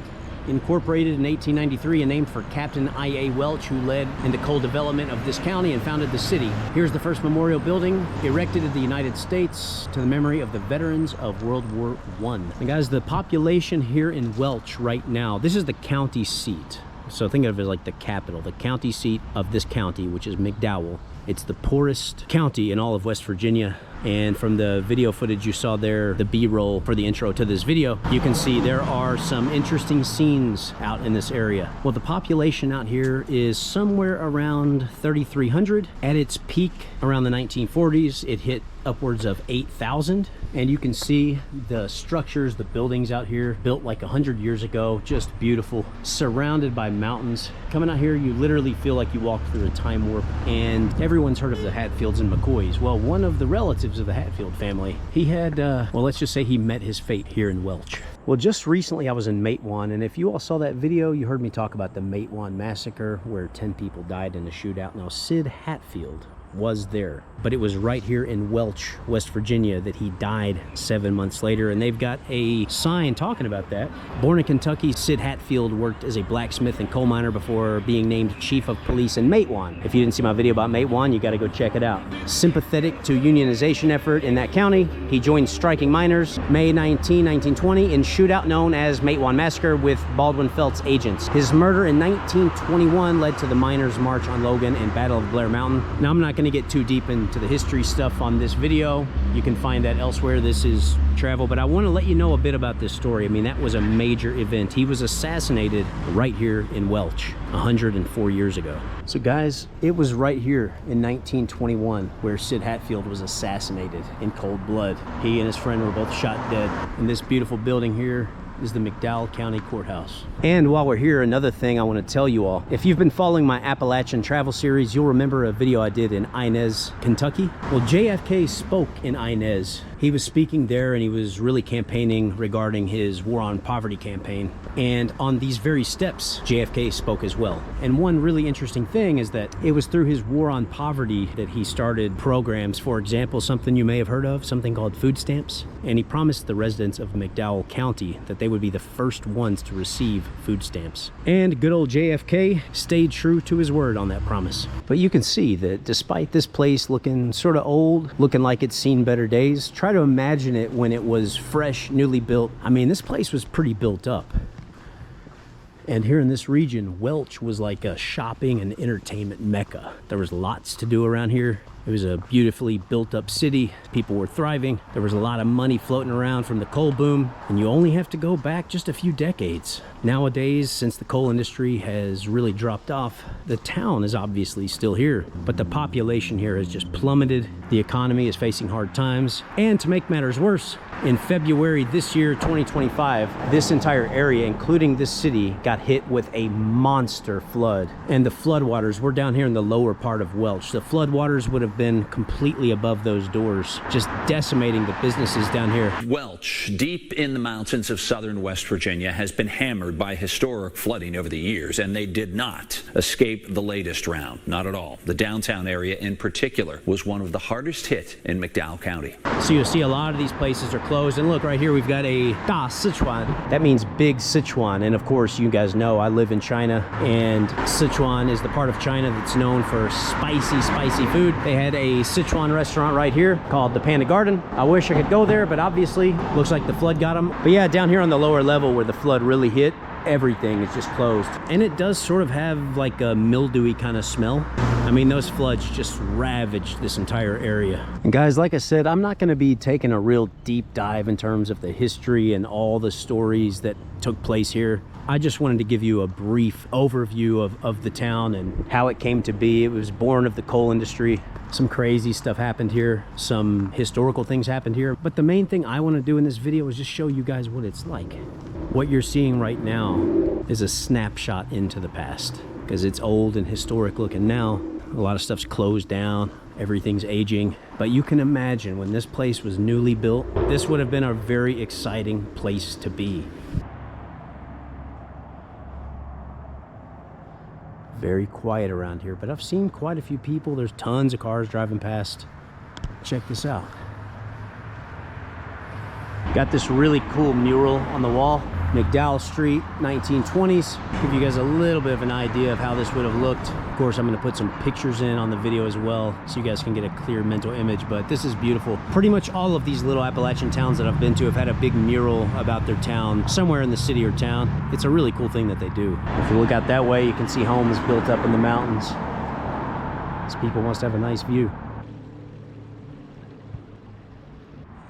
Incorporated in 1893 and named for Captain I.A. Welch, who led in the coal development of this county and founded the city. Here's the first memorial building erected in the United States to the memory of the veterans of World War I. And guys, the population here in Welch right now, this is the county seat. So think of it as like the capital, the county seat of this county, which is McDowell. It's the poorest county in all of West Virginia. And from the video footage you saw there, the B-roll for the intro to this video, you can see there are some interesting scenes out in this area. Well, the population out here is somewhere around 3,300. At its peak around the 1940s, it hit upwards of 8,000. And you can see the structures, the buildings out here built like 100 years ago, just beautiful, surrounded by mountains. Coming out here, you literally feel like you walked through a time warp. And everyone's heard of the Hatfields and McCoys. Well, one of the relatives of the Hatfield family, he had, well, let's just say he met his fate here in Welch. Well, just recently I was in Matewan, and if you all saw that video, you heard me talk about the Matewan massacre where 10 people died in a shootout. Now, Sid Hatfield was there. But it was right here in Welch, West Virginia, that he died 7 months later. And they've got a sign talking about that. Born in Kentucky, Sid Hatfield worked as a blacksmith and coal miner before being named chief of police in Matewan. If you didn't see my video about Matewan, you got to go check it out. Sympathetic to unionization effort in that county, he joined striking miners May 19, 1920 in shootout known as Matewan Massacre with Baldwin Felt's agents. His murder in 1921 led to the Miners' March on Logan and Battle of Blair Mountain. Now, I'm not going to get too deep into the history stuff on this video. You can find that elsewhere. This is travel, but I want to let you know a bit about this story. I mean, that was a major event. He was assassinated right here in Welch 104 years ago. So guys, it was right here in 1921 where Sid Hatfield was assassinated in cold blood. He and his friend were both shot dead. In this beautiful building here is the McDowell County Courthouse. And while we're here, another thing I want to tell you all. If you've been following my Appalachian travel series, you'll remember a video I did in Inez, Kentucky. Well, JFK spoke in Inez. He was speaking there and he was really campaigning regarding his War on Poverty campaign. And on these very steps, JFK spoke as well. And one really interesting thing is that it was through his War on Poverty that he started programs. For example, something you may have heard of, something called food stamps. And he promised the residents of McDowell County that they would be the first ones to receive food stamps. And good old JFK stayed true to his word on that promise. But you can see that despite this place looking sort of old, looking like it's seen better days, try to imagine it when it was fresh, newly built. I mean, this place was pretty built up. And here in this region, Welch was like a shopping and entertainment mecca. There was lots to do around here. It was a beautifully built up city. People were thriving. There was a lot of money floating around from the coal boom. And you only have to go back just a few decades. Nowadays, since the coal industry has really dropped off, the town is obviously still here. But the population here has just plummeted. The economy is facing hard times. And to make matters worse, in February this year, 2025, this entire area, including this city, got hit with a monster flood. And the floodwaters were down here in the lower part of Welch. The floodwaters would have been completely above those doors, just decimating the businesses down here. Welch, deep in the mountains of southern West Virginia, has been hammered by historic flooding over the years, and they did not escape the latest round. Not at all. The downtown area in particular was one of the hardest hit in McDowell County. So you'll see a lot of these places are closed. And look, right here we've got a Da Sichuan. That means big Sichuan. And of course, you guys know I live in China, and Sichuan is the part of China that's known for spicy food. They had a Sichuan restaurant right here called the Panda Garden. I wish I could go there, but obviously looks like the flood got them. But yeah, down here on the lower level where the flood really hit, everything is just closed. And it does sort of have like a mildewy kind of smell. I mean, those floods just ravaged this entire area. And guys, like I said, I'm not going to be taking a real deep dive in terms of the history and all the stories that took place here. I just wanted to give you a brief overview of the town and how it came to be. It was born of the coal industry. Some crazy stuff happened here. Some historical things happened here. But the main thing I want to do in this video is just show you guys what it's like. What you're seeing right now is a snapshot into the past, because it's old and historic looking now. A lot of stuff's closed down. Everything's aging. But you can imagine when this place was newly built, this would have been a very exciting place to be. Very quiet around here, but I've seen quite a few people. There's tons of cars driving past. Check this out. Got this really cool mural on the wall. McDowell Street, 1920s. Give you guys a little bit of an idea of how this would have looked. Of course, I'm going to put some pictures in on the video as well, so you guys can get a clear mental image, but this is beautiful. Pretty much all of these little Appalachian towns that I've been to have had a big mural about their town, somewhere in the city or town. It's a really cool thing that they do. If you look out that way, you can see homes built up in the mountains. These people must have a nice view.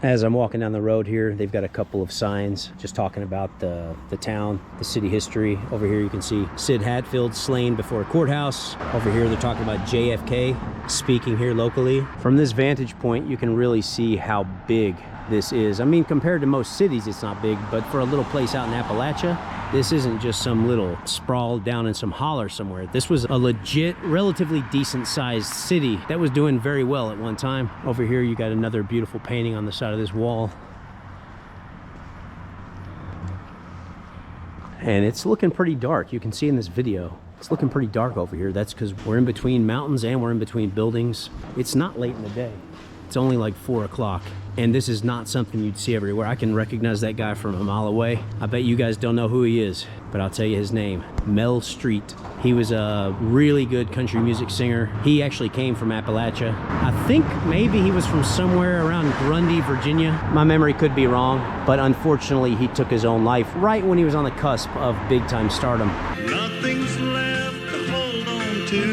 As I'm walking down the road here, they've got a couple of signs just talking about the town, the city history. Over here you can see Sid Hatfield slain before a courthouse. Over here they're talking about JFK speaking here locally. From this vantage point, you can really see how big this is. I mean, compared to most cities, it's not big, but for a little place out in Appalachia, this isn't just some little sprawl down in some holler somewhere. This was a legit, relatively decent sized city that was doing very well at one time. Over here, you got another beautiful painting on the side of this wall. And it's looking pretty dark. You can see in this video, It's looking pretty dark over here. That's because we're in between mountains and we're in between buildings. It's not late in the day. It's only like 4 o'clock. And this is not something you'd see everywhere. I can recognize that guy from a mile away. I bet you guys don't know who he is, but I'll tell you his name. Mel Street. He was a really good country music singer. He actually came from Appalachia. I think maybe he was from somewhere around Grundy, Virginia. My memory could be wrong, but unfortunately he took his own life right when he was on the cusp of big time stardom. Nothing's left to hold on to.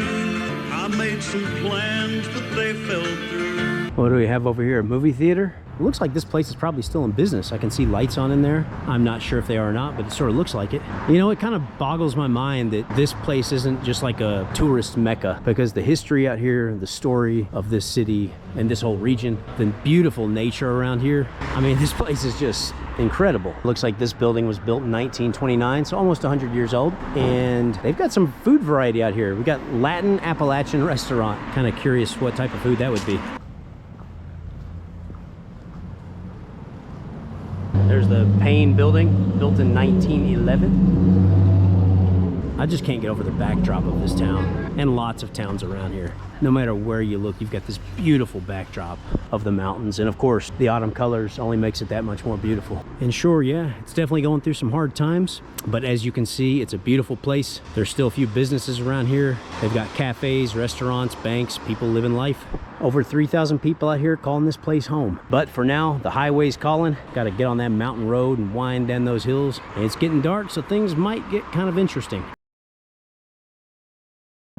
I made some plans, but they fell through. What do we have over here? A movie theater? It looks like this place is probably still in business. I can see lights on in there. I'm not sure if they are or not, but it sort of looks like it. You know, it kind of boggles my mind that this place isn't just like a tourist mecca, because the history out here, the story of this city and this whole region, the beautiful nature around here. I mean, this place is just incredible. Looks like this building was built in 1929, so almost 100 years old. And they've got some food variety out here. We got Latin Appalachian restaurant. Kind of curious what type of food that would be. There's the Payne building, built in 1911. I just can't get over the backdrop of this town, and lots of towns around here. No matter where you look, you've got this beautiful backdrop of the mountains, and of course the autumn colors only makes it that much more beautiful. And sure, yeah, it's definitely going through some hard times, but as you can see, it's a beautiful place. There's still a few businesses around here. They've got cafes, restaurants, banks, people living life. Over 3,000 people out here calling this place home. But for now, the highway's calling. Got to get on that mountain road and wind down those hills. And it's getting dark, so things might get kind of interesting.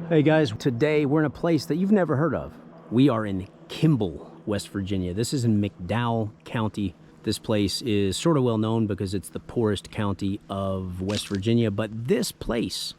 Hey guys, today we're in a place that you've never heard of. We are in Kimball, West Virginia. This is in McDowell County. This place is sort of well known because it's the poorest county of West Virginia. But this place,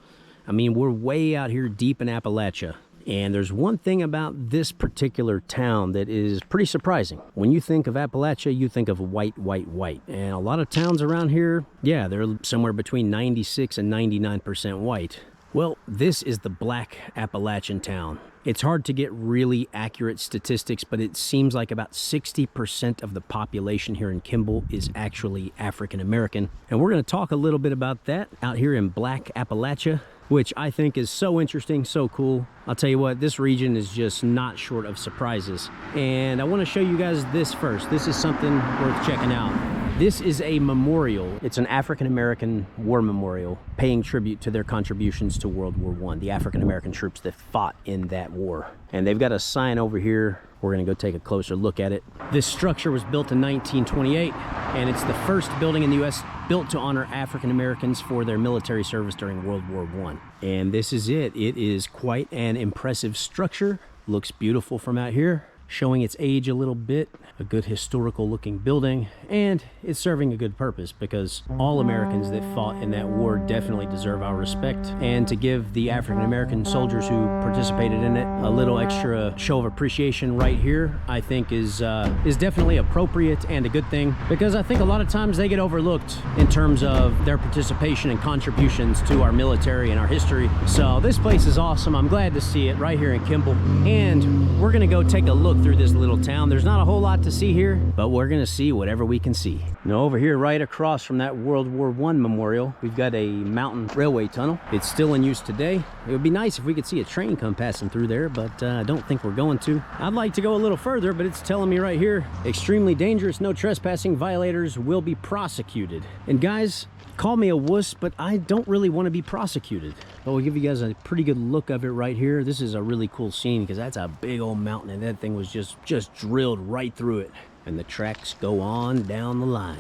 I mean, we're way out here deep in Appalachia. And there's one thing about this particular town that is pretty surprising. When you think of Appalachia, you think of white, white, white. And a lot of towns around here, yeah, they're somewhere between 96 and 99% white. Well, this is the black Appalachian town. It's hard to get really accurate statistics, but it seems like about 60% of the population here in Kimball is actually African American. And we're going to talk a little bit about that out here in black Appalachia, which I think is so interesting, so cool. I'll tell you what, this region is just not short of surprises. And I want to show you guys this first. This is something worth checking out. This is a memorial. It's an African-American war memorial paying tribute to their contributions to World War I, the African-American troops that fought in that war. And they've got a sign over here. We're gonna go take a closer look at it. This structure was built in 1928, and it's the first building in the U.S. built to honor African Americans for their military service during World War I. And this is it. It is quite an impressive structure. Looks beautiful from out here, showing its age a little bit. A good historical looking building, and it's serving a good purpose because all Americans that fought in that war definitely deserve our respect. And to give the African American soldiers who participated in it a little extra show of appreciation right here, I think is definitely appropriate and a good thing, because I think a lot of times they get overlooked in terms of their participation and contributions to our military and our history. So this place is awesome. I'm glad to see it right here in Kimball, and we're gonna go take a look through this little town. There's not a whole lot to see here, but we're gonna see whatever we can see. Now over here, right across from that World War I memorial, we've got a mountain railway tunnel. It's still in use today. It would be nice if we could see a train come passing through there, but I don't think we're going to. I'd like to go a little further, but it's telling me right here, extremely dangerous, no trespassing, violators will be prosecuted. And guys, call me a wuss, but I don't really want to be prosecuted. But we'll give you guys a pretty good look of it right here. This is a really cool scene because that's a big old mountain, and that thing was just drilled right through it. And the tracks go on down the line.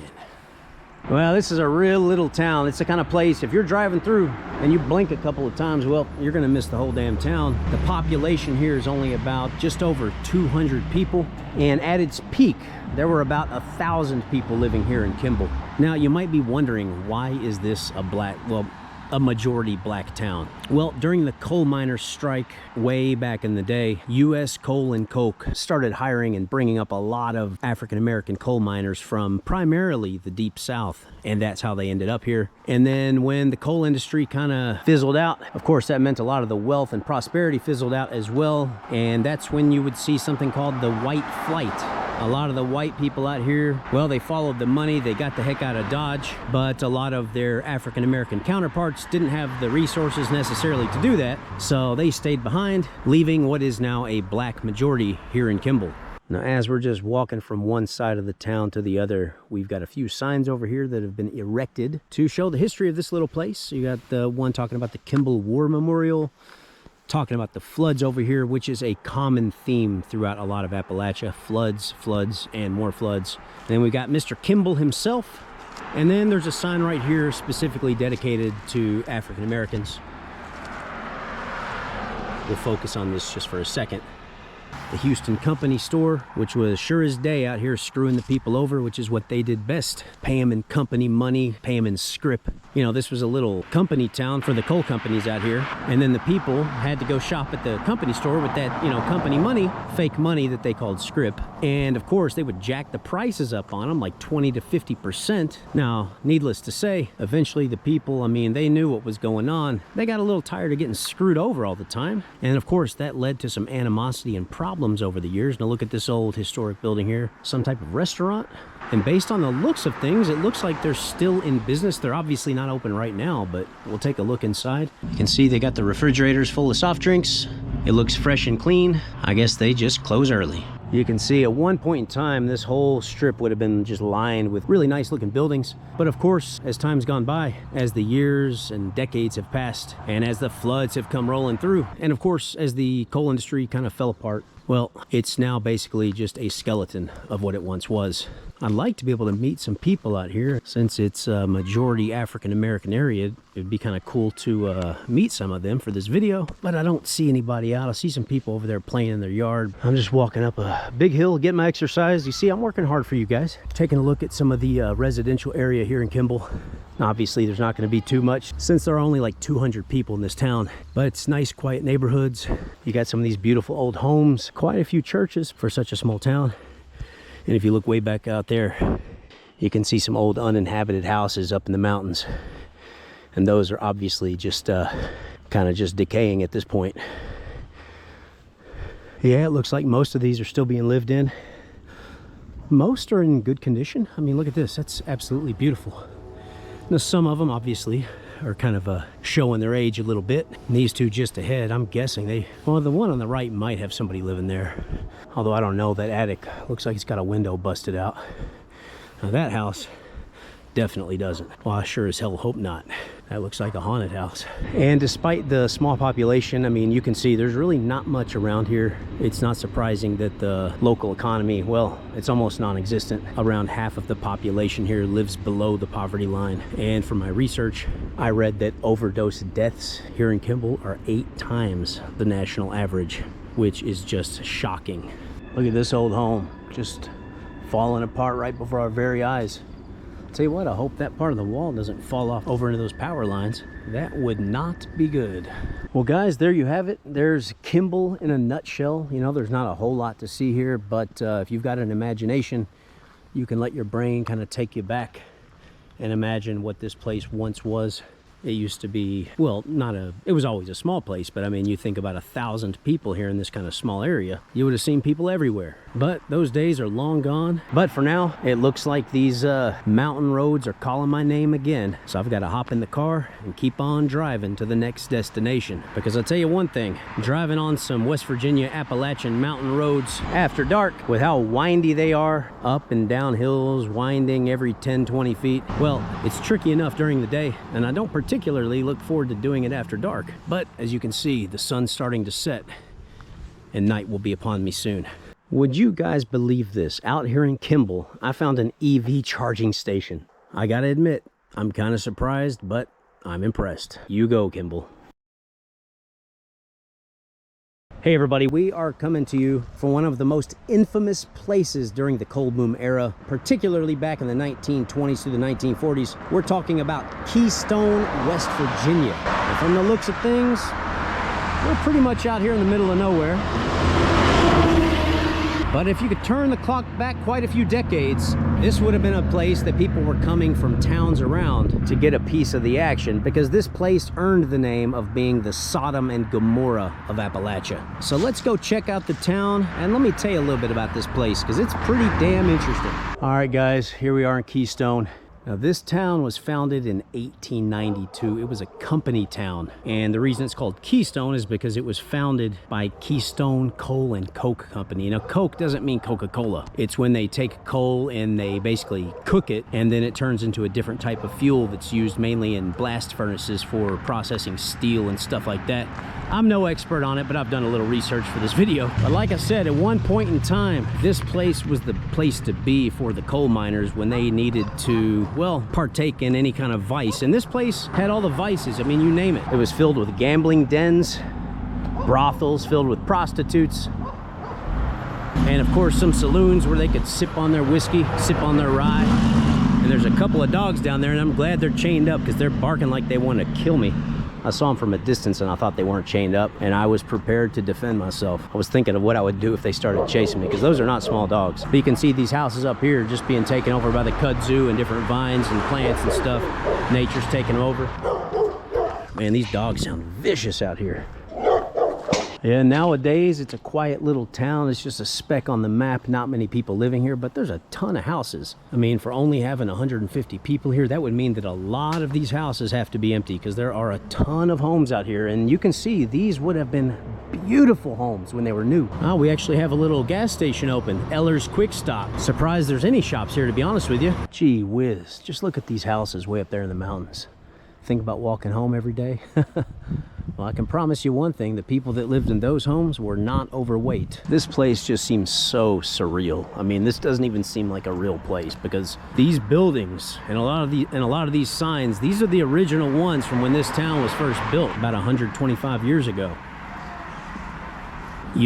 Well, this is a real little town. It's the kind of place, if you're driving through and you blink a couple of times, well, you're gonna miss the whole damn town. The population here is only about just over 200 people. And at its peak, there were about 1,000 people living here in Kimball. Now, you might be wondering, why is this a majority black town? Well, during the coal miners' strike way back in the day, U.S. Coal and Coke started hiring and bringing up a lot of African-American coal miners from primarily the Deep South, and that's how they ended up here. And then when the coal industry kind of fizzled out, of course that meant a lot of the wealth and prosperity fizzled out as well, and that's when you would see something called the White Flight. A lot of the white people out here, well, they followed the money, they got the heck out of Dodge, but a lot of their African-American counterparts didn't have the resources necessarily to do that, so they stayed behind, leaving what is now a black majority here in Kimball. Now, as we're just walking from one side of the town to the other, we've got a few signs over here that have been erected to show the history of this little place. So you got the one talking about the Kimball War Memorial, talking about the floods over here, which is a common theme throughout a lot of Appalachia. Floods, floods, and more floods. Then we got Mr. Kimball himself. And then there's a sign right here specifically dedicated to African Americans. We'll focus on this just for a second. The Houston Company store, which was sure as day out here screwing the people over, which is what they did best. Pay them in company money, pay them in scrip. You know, this was a little company town for the coal companies out here. And then the people had to go shop at the company store with that, you know, company money, fake money that they called scrip. And of course, they would jack the prices up on them like 20 to 50%. Now, needless to say, eventually the people, I mean, they knew what was going on. They got a little tired of getting screwed over all the time. And of course, that led to some animosity and problems over the years. Now look at this old historic building here, some type of restaurant, and based on the looks of things, it looks like they're still in business. They're obviously not open right now, but we'll take a look inside. You can see they got the refrigerators full of soft drinks. It looks fresh and clean. I guess they just close early. You can see at one point in time, this whole strip would have been just lined with really nice looking buildings. But of course, as time's gone by, as the years and decades have passed, and as the floods have come rolling through, and of course, as the coal industry kind of fell apart, well, it's now basically just a skeleton of what it once was. I'd like to be able to meet some people out here. Since it's a majority African-American area, it'd be kind of cool to meet some of them for this video, but I don't see anybody out. I see some people over there playing in their yard. I'm just walking up a big hill, getting my exercise. You see, I'm working hard for you guys. Taking a look at some of the residential area here in Kimball. Obviously, there's not going to be too much since there are only like 200 people in this town, but it's nice, quiet neighborhoods. You got some of these beautiful old homes, quite a few churches for such a small town. And if you look way back out there, you can see some old uninhabited houses up in the mountains. And those are obviously just kind of just decaying at this point. Yeah, it looks like most of these are still being lived in. Most are in good condition. I mean, look at this. That's absolutely beautiful. Now, some of them obviously are kind of showing their age a little bit. And these two just ahead, I'm guessing well, the one on the right might have somebody living there. Although I don't know, that attic looks like it's got a window busted out. Now that house definitely doesn't. Well, I sure as hell hope not. That looks like a haunted house. And despite the small population, I mean, you can see there's really not much around here. It's not surprising that the local economy, well, it's almost non-existent. Around half of the population here lives below the poverty line. And from my research, I read that overdose deaths here in Kimball are 8 times the national average, which is just shocking. Look at this old home, just falling apart right before our very eyes. Tell you what, I hope that part of the wall doesn't fall off over into those power lines. That would not be good. Well guys, there you have it. There's Kimball in a nutshell. You know, there's not a whole lot to see here, but if you've got an imagination, you can let your brain kind of take you back and imagine what this place once was. It used to be, well, it was always a small place, but I mean, you think about 1,000 people here in this kind of small area, you would have seen people everywhere. But those days are long gone. But for now, it looks like these mountain roads are calling my name again. So I've got to hop in the car and keep on driving to the next destination. Because I'll tell you one thing, driving on some West Virginia Appalachian mountain roads after dark, with how windy they are, up and down hills, winding every 10, 20 feet, well, it's tricky enough during the day, and I don't particularly look forward to doing it after dark. But as you can see, the sun's starting to set and night will be upon me soon. Would you guys believe this? Out here in Kimball, I found an EV charging station. I gotta admit, I'm kind of surprised, but I'm impressed. You go, Kimball. Hey everybody, we are coming to you from one of the most infamous places during the coal boom era, particularly back in the 1920s through the 1940s. We're talking about Keystone, West Virginia. And from the looks of things, we're pretty much out here in the middle of nowhere. But if you could turn the clock back quite a few decades, this would have been a place that people were coming from towns around to get a piece of the action, because this place earned the name of being the Sodom and Gomorrah of Appalachia. So let's go check out the town, and let me tell you a little bit about this place, because it's pretty damn interesting. All right, guys, here we are in Keystone. Now, this town was founded in 1892. It was a company town. And the reason it's called Keystone is because it was founded by Keystone Coal and Coke Company. Now, Coke doesn't mean Coca-Cola. It's when they take coal and they basically cook it, and then it turns into a different type of fuel that's used mainly in blast furnaces for processing steel and stuff like that. I'm no expert on it, but I've done a little research for this video. But like I said, at one point in time, this place was the place to be for the coal miners when they needed to, well, partake in any kind of vice. And this place had all the vices. I mean, you name it. It was filled with gambling dens, brothels filled with prostitutes, and of course some saloons where they could sip on their whiskey, sip on their rye. And there's a couple of dogs down there, and I'm glad they're chained up because they're barking like they want to kill me. I saw them from a distance and I thought they weren't chained up, and I was prepared to defend myself. I was thinking of what I would do if they started chasing me, because those are not small dogs. But you can see these houses up here just being taken over by the kudzu and different vines and plants and stuff. Nature's taking them over. Man, these dogs sound vicious out here. Yeah, nowadays it's a quiet little town. It's just a speck on the map. Not many people living here, but there's a ton of houses. I mean, for only having 150 people here, that would mean that a lot of these houses have to be empty, because there are a ton of homes out here. And you can see these would have been beautiful homes when they were new. Oh, we actually have a little gas station open, Eller's Quick Stop. Surprised there's any shops here, to be honest with you. Gee whiz, just look at these houses way up there in the mountains. Think about walking home every day. Well, I can promise you one thing, the people that lived in those homes were not overweight. This place just seems so surreal. I mean, this doesn't even seem like a real place, because these buildings and a lot of these signs, these are the original ones from when this town was first built about 125 years ago.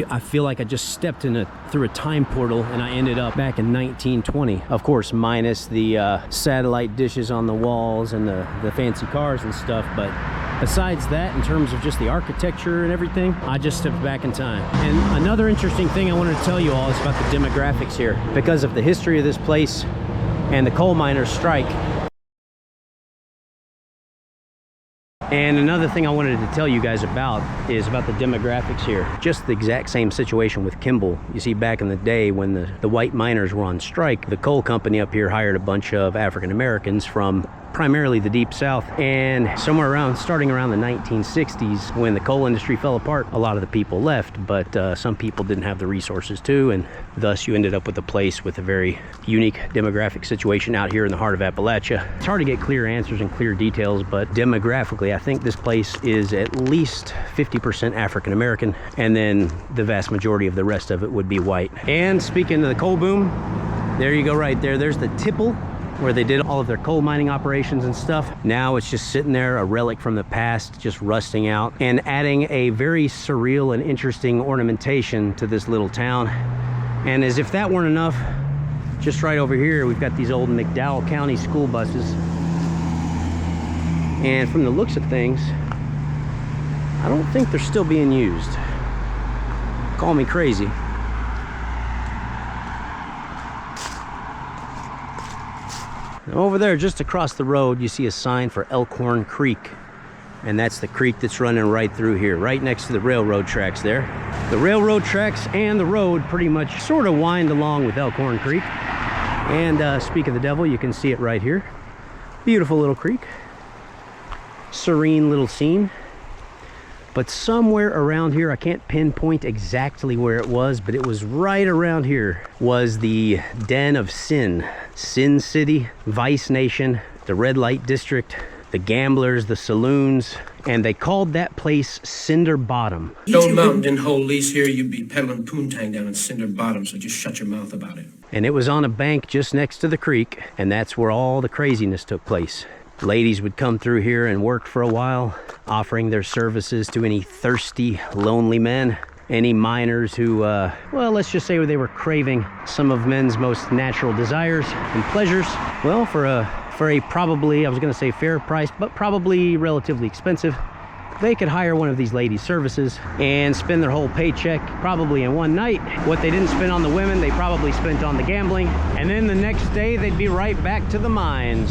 I feel like I just stepped through a time portal and I ended up back in 1920. Of course, minus the satellite dishes on the walls and the fancy cars and stuff. But besides that, in terms of just the architecture and everything, I just stepped back in time. And another interesting thing I wanted to tell you all is about the demographics here. Because of the history of this place and the coal miners' strike. And another thing I wanted to tell you guys about is about the demographics here. Just the exact same situation with Kimball. You see, back in the day when the white miners were on strike, the coal company up here hired a bunch of African Americans from primarily the Deep South, and starting around the 1960s, when the coal industry fell apart, a lot of the people left, but some people didn't have the resources to, and thus you ended up with a place with a very unique demographic situation out here in the heart of Appalachia. It's hard to get clear answers and clear details, but demographically, I think this place is at least 50% African American, and then the vast majority of the rest of it would be white. And speaking of the coal boom, there you go right there. There's the tipple, where they did all of their coal mining operations and stuff. Now it's just sitting there, a relic from the past, just rusting out, and adding a very surreal and interesting ornamentation to this little town. And as if that weren't enough, just right over here, we've got these old McDowell County school buses. And from the looks of things, I don't think they're still being used. Call me crazy. Over there, just across the road, you see a sign for Elkhorn Creek. And that's the creek that's running right through here, right next to the railroad tracks there. The railroad tracks and the road pretty much sort of wind along with Elkhorn Creek. And speak of the devil, you can see it right here. Beautiful little creek. Serene little scene. But somewhere around here, I can't pinpoint exactly where it was, but it was right around here, was the den of sin. Sin City, Vice Nation, the Red Light District, the gamblers, the saloons, and they called that place Cinder Bottom. Stone Mountain didn't hold lease here, you'd be peddling poontang down in Cinder Bottom, so just shut your mouth about it. And it was on a bank just next to the creek, and that's where all the craziness took place. Ladies would come through here and work for a while, offering their services to any thirsty, lonely men, any miners who, well, let's just say they were craving some of men's most natural desires and pleasures. Well, for a probably, I was going to say fair price, but probably relatively expensive, they could hire one of these ladies' services and spend their whole paycheck probably in one night. What they didn't spend on the women, they probably spent on the gambling. And then the next day, they'd be right back to the mines.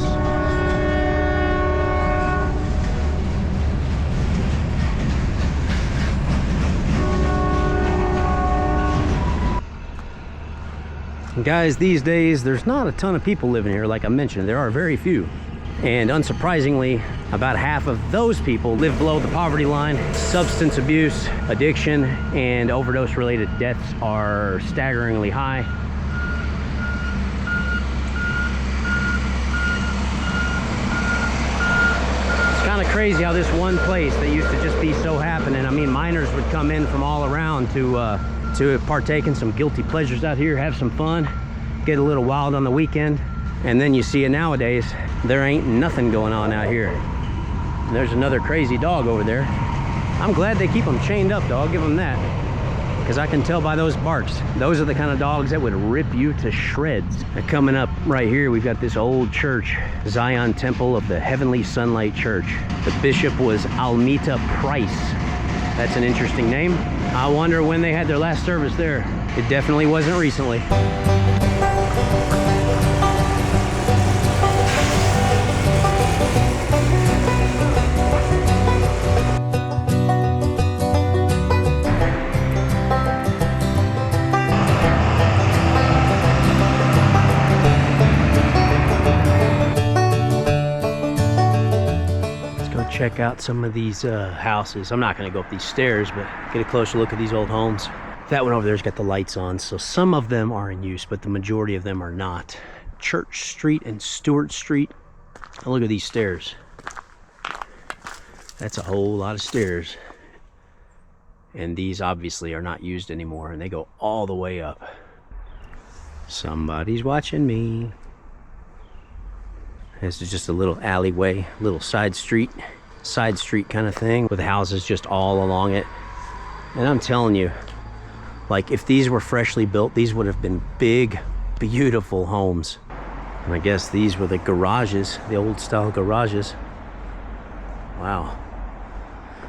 Guys, these days there's not a ton of people living here. Like I mentioned, there are very few, and unsurprisingly, about half of those people live below the poverty line. Substance abuse, addiction, and overdose related deaths are staggeringly high. It's kind of crazy how this one place that used to just be so happening, I mean, miners would come in from all around to partake in some guilty pleasures out here, have some fun, get a little wild on the weekend. And then you see it nowadays, there ain't nothing going on out here. And there's another crazy dog over there. I'm glad they keep them chained up, though, I'll give them that, because I can tell by those barks, those are the kind of dogs that would rip you to shreds. And coming up right here, we've got this old church, Zion Temple of the Heavenly Sunlight Church. The bishop was Almeta Price. That's an interesting name. I wonder when they had their last service there. It definitely wasn't recently. Check out some of these houses. I'm not going to go up these stairs, but get a closer look at these old homes. That one over there's got the lights on, so some of them are in use, but the majority of them are not. Church Street and Stewart Street. Oh, look at these stairs. That's a whole lot of stairs. And these obviously are not used anymore, and they go all the way up. Somebody's watching me. This is just a little alleyway, little side street kind of thing with houses just all along it. And I'm telling you, like, if these were freshly built, these would have been big, beautiful homes. And I guess these were the garages, the old style garages. Wow.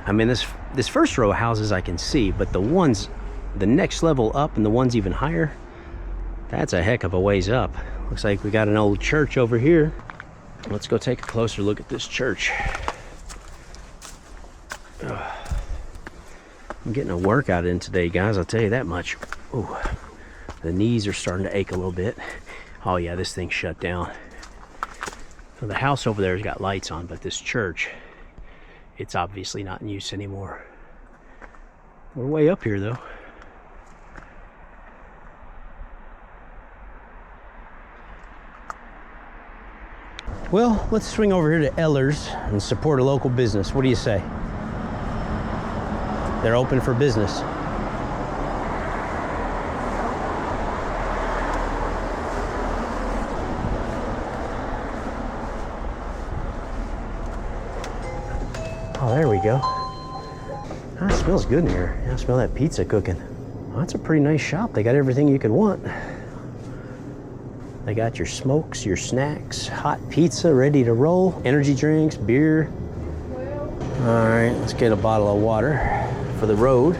I mean, this first row of houses I can see, but the ones, the next level up and the ones even higher, that's a heck of a ways up. Looks like we got an old church over here. Let's go take a closer look at this church. I'm getting a workout in today, guys, I'll tell you that much. Ooh, the knees are starting to ache a little bit. Oh yeah, this thing's shut down. So the house over there has got lights on, but this church, it's obviously not in use anymore. We're way up here though. Well, let's swing over here to Eller's and support a local business. What do you say? They're open for business. Oh, there we go. Oh, it smells good in here. I smell that pizza cooking. Oh, that's a pretty nice shop. They got everything you could want. They got your smokes, your snacks, hot pizza ready to roll, energy drinks, beer. All right, let's get a bottle of water for the road.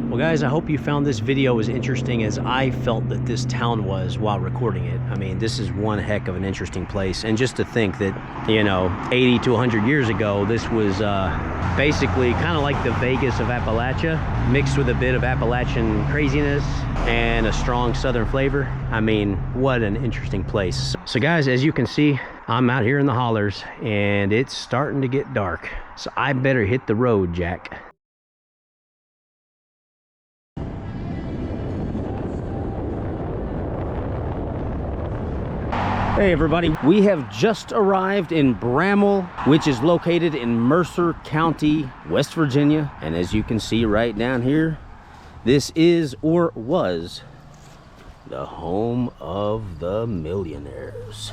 Well, guys, I hope you found this video as interesting as I felt that this town was while recording it. I mean, this is one heck of an interesting place. And just to think that, you know, 80 to 100 years ago, this was basically kind of like the Vegas of Appalachia, mixed with a bit of Appalachian craziness and a strong southern flavor. I mean, what an interesting place. So guys, as you can see, I'm out here in the hollers and it's starting to get dark. So I better hit the road, Jack. Hey everybody, we have just arrived in Bramwell, which is located in Mercer County, West Virginia. And as you can see right down here, this is, or was, the home of the millionaires.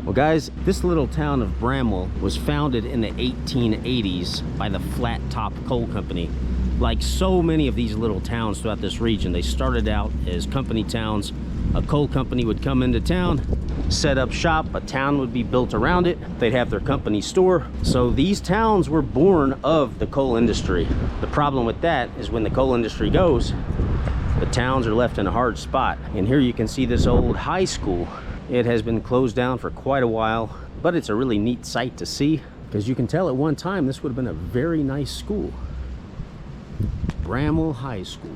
Well guys, this little town of Bramwell was founded in the 1880s by the Flat Top Coal Company. Like so many of these little towns throughout this region, they started out as company towns. A coal company would come into town, set up shop, a town would be built around it, they'd have their company store. So these towns were born of the coal industry. The problem with that is when the coal industry goes, the towns are left in a hard spot. And here you can see this old high school. It has been closed down for quite a while, but it's a really neat sight to see, because you can tell at one time this would have been a very nice school. Bramwell High School.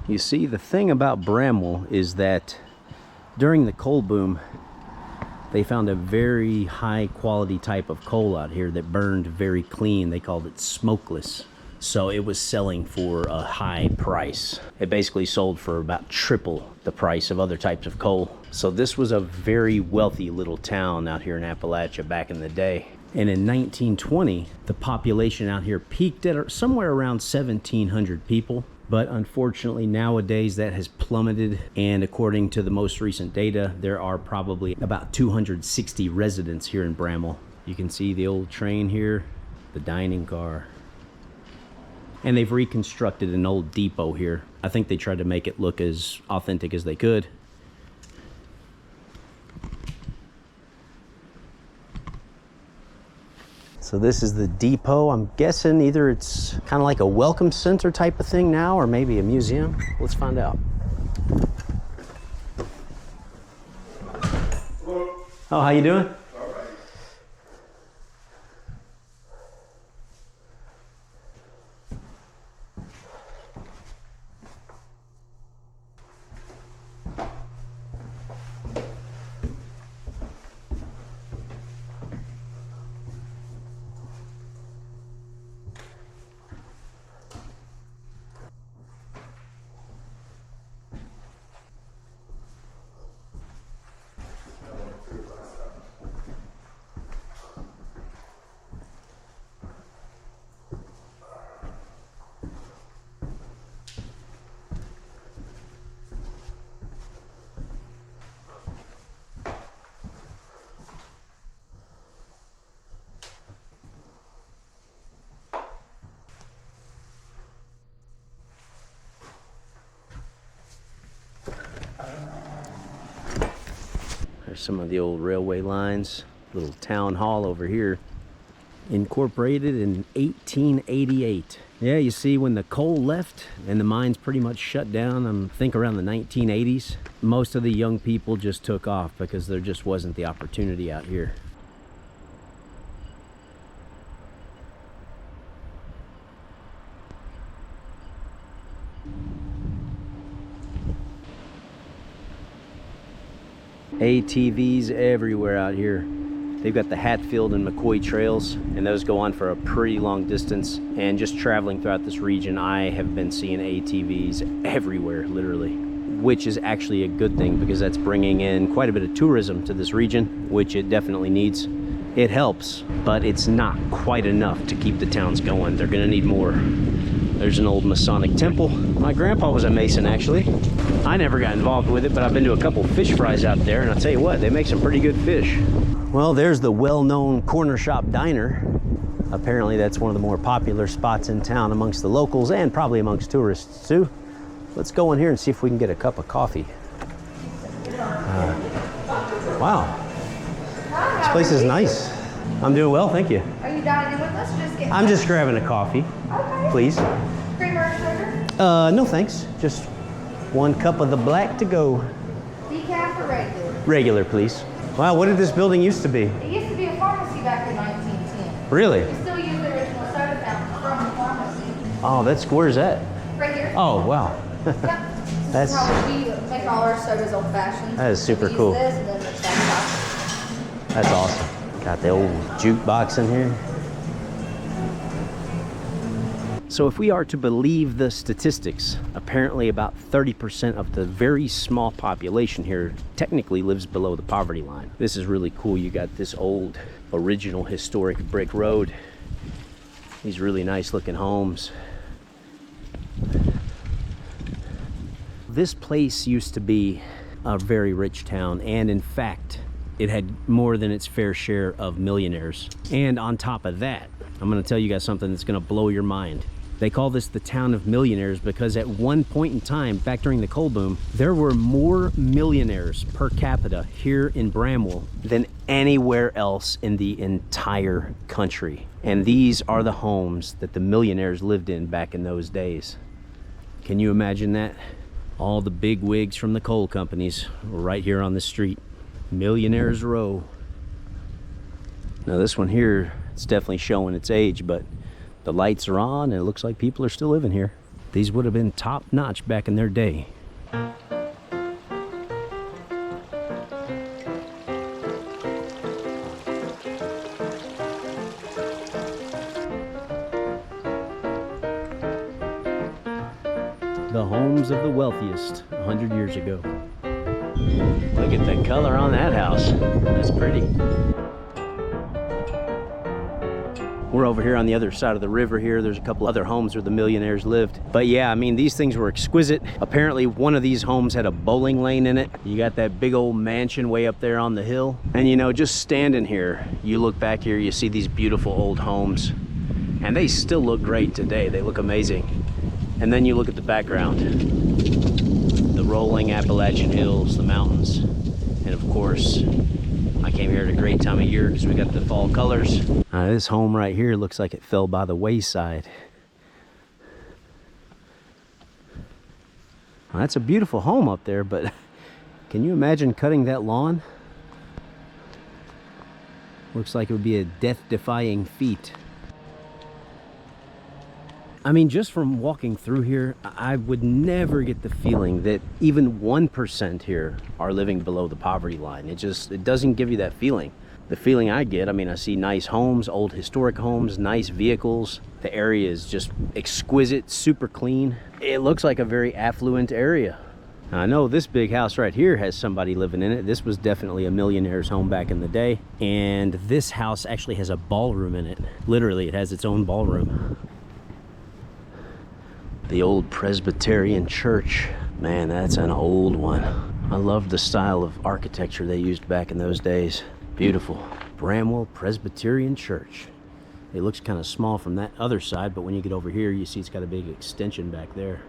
You see, the thing about Bramwell is that during the coal boom, they found a very high quality type of coal out here that burned very clean. They called it smokeless. So it was selling for a high price. It basically sold for about triple the price of other types of coal. So this was a very wealthy little town out here in Appalachia back in the day. And in 1920, the population out here peaked at somewhere around 1,700 people. But unfortunately nowadays that has plummeted, and according to the most recent data, there are probably about 260 residents here in Bramwell. You can see the old train here, the dining car. And they've reconstructed an old depot here. I think they tried to make it look as authentic as they could. So this is the depot. I'm guessing either it's kind of like a welcome center type of thing now, or maybe a museum. Let's find out. Hello. Oh, how you doing? All right. There's some of the old railway lines. Little town hall over here. Incorporated in 1888. Yeah, you see, when the coal left and the mines pretty much shut down, I think around the 1980s, most of the young people just took off because there just wasn't the opportunity out here. ATVs everywhere out here. They've got the Hatfield and McCoy trails, and those go on for a pretty long distance. And just traveling throughout this region, I have been seeing ATVs everywhere, literally, which is actually a good thing because that's bringing in quite a bit of tourism to this region, which it definitely needs. It helps, but it's not quite enough to keep the towns going. They're gonna need more. There's an old Masonic temple. My grandpa was a Mason, actually. I never got involved with it, but I've been to a couple fish fries out there, and I'll tell you what, they make some pretty good fish. Well, there's the well-known Corner Shop Diner. Apparently that's one of the more popular spots in town amongst the locals and probably amongst tourists too. Let's go in here and see if we can get a cup of coffee. Wow, this place is nice. I'm doing well, thank you. Are you dining in with us? I'm just grabbing a coffee, Okay. please. Creamer or sugar? No thanks, just one cup of the black to go. Decaf or regular? Regular, please. Wow, what did this building used to be? It used to be a pharmacy back in 1910. Really? We still use the original soda fountain from the pharmacy. Oh, where's that? Right here. Oh, wow. Yep. That's- How we make all our sodas old fashioned. That is super we cool. Use this and then mix that That's awesome. Got the old jukebox in here. So if we are to believe the statistics, apparently about 30% of the very small population here technically lives below the poverty line. This is really cool. You got this old, original historic brick road. These really nice looking homes. this place used to be a very rich town, and in fact, it had more than its fair share of millionaires. And on top of that, I'm gonna tell you guys something that's gonna blow your mind. They call this the town of millionaires because at one point in time, back during the coal boom, there were more millionaires per capita here in Bramwell than anywhere else in the entire country. And these are the homes that the millionaires lived in back in those days. Can you imagine that? All the big wigs from the coal companies were right here on the street. Millionaires Row. Now this one here, it's definitely showing its age, but the lights are on and it looks like people are still living here. These would have been top notch back in their day. The homes of the wealthiest 100 years ago. Look at the color on that house. That's pretty. We're over here on the other side of the river here. There's a couple other homes where the millionaires lived. But yeah, I mean, these things were exquisite. Apparently one of these homes had a bowling lane in it. You got that big old mansion way up there on the hill. And you know, just standing here, you look back here, you see these beautiful old homes. And they still look great today. They look amazing. And then you look at the background. The rolling Appalachian hills, the mountains. And of course, I came here at a great time of year because we got the fall colors. This home right here looks like it fell by the wayside. That's a beautiful home up there, but can you imagine cutting that lawn? Looks like it would be a death-defying feat. I mean, just from walking through here, I would never get the feeling that even 1% here are living below the poverty line. It doesn't give you that feeling. The feeling I get, I mean, I see nice homes, old historic homes, nice vehicles. The area is just exquisite, super clean. It looks like a very affluent area. Now, I know this big house right here has somebody living in it. This was definitely a millionaire's home back in the day. And this house actually has a ballroom in it. Literally, it has its own ballroom. The old Presbyterian church. Man, that's an old one. I love the style of architecture they used back in those days. Beautiful. Bramwell Presbyterian Church. It looks kind of small from that other side, but when you get over here, you see it's got a big extension back there.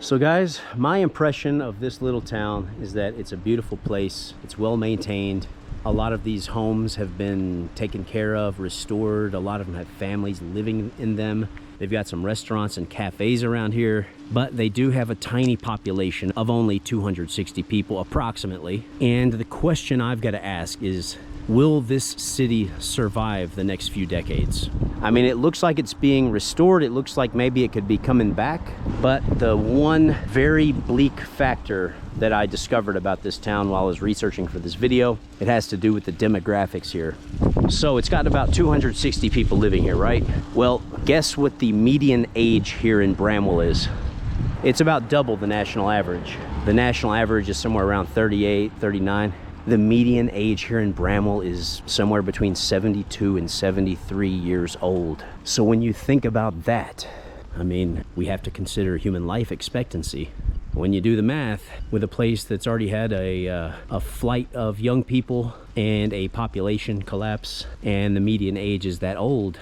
So guys, my impression of this little town is that it's a beautiful place. It's well maintained. A lot of these homes have been taken care of, restored. A lot of them have families living in them. They've got some restaurants and cafes around here, but they do have a tiny population of only 260 people approximately. And the question I've got to ask is, will this city survive the next few decades? I mean, it looks like it's being restored. It looks like maybe it could be coming back. But the one very bleak factor that I discovered about this town while I was researching for this video, it has to do with the demographics here. So it's got about 260 people living here, right? Well, guess what the median age here in Bramwell is? It's about double the national average. The national average is somewhere around 38, 39. The median age here in Bramwell is somewhere between 72 and 73 years old. So when you think about that, I mean, we have to consider human life expectancy. When you do the math, with a place that's already had a flight of young people and a population collapse, and the median age is that old,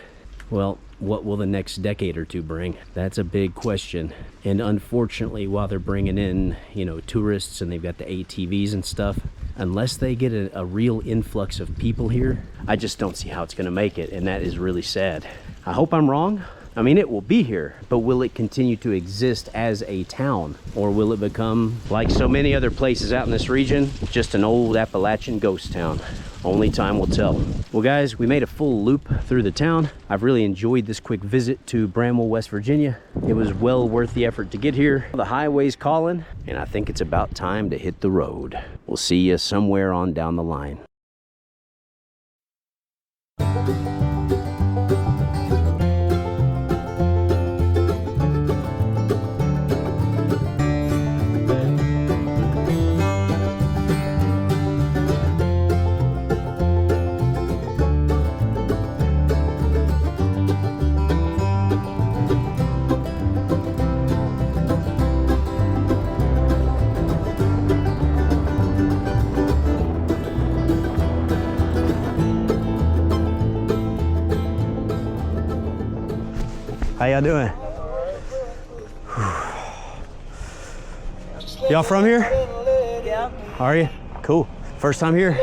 well, what will the next decade or two bring? That's a big question. And unfortunately, while they're bringing in, you know, tourists and they've got the ATVs and stuff, unless they get a real influx of people here, I just don't see how it's gonna make it, and that is really sad. I hope I'm wrong. I mean, it will be here, but will it continue to exist as a town? Or will it become, like so many other places out in this region, just an old Appalachian ghost town? Only time will tell. Well guys, we made a full loop through the town. I've really enjoyed this quick visit to Bramwell, West Virginia. It was well worth the effort to get here. The highway's calling, and I think it's about time to hit the road. We'll see you somewhere on down the line. y'all doing? Y'all from here? Yeah. Are you? Cool. First time here?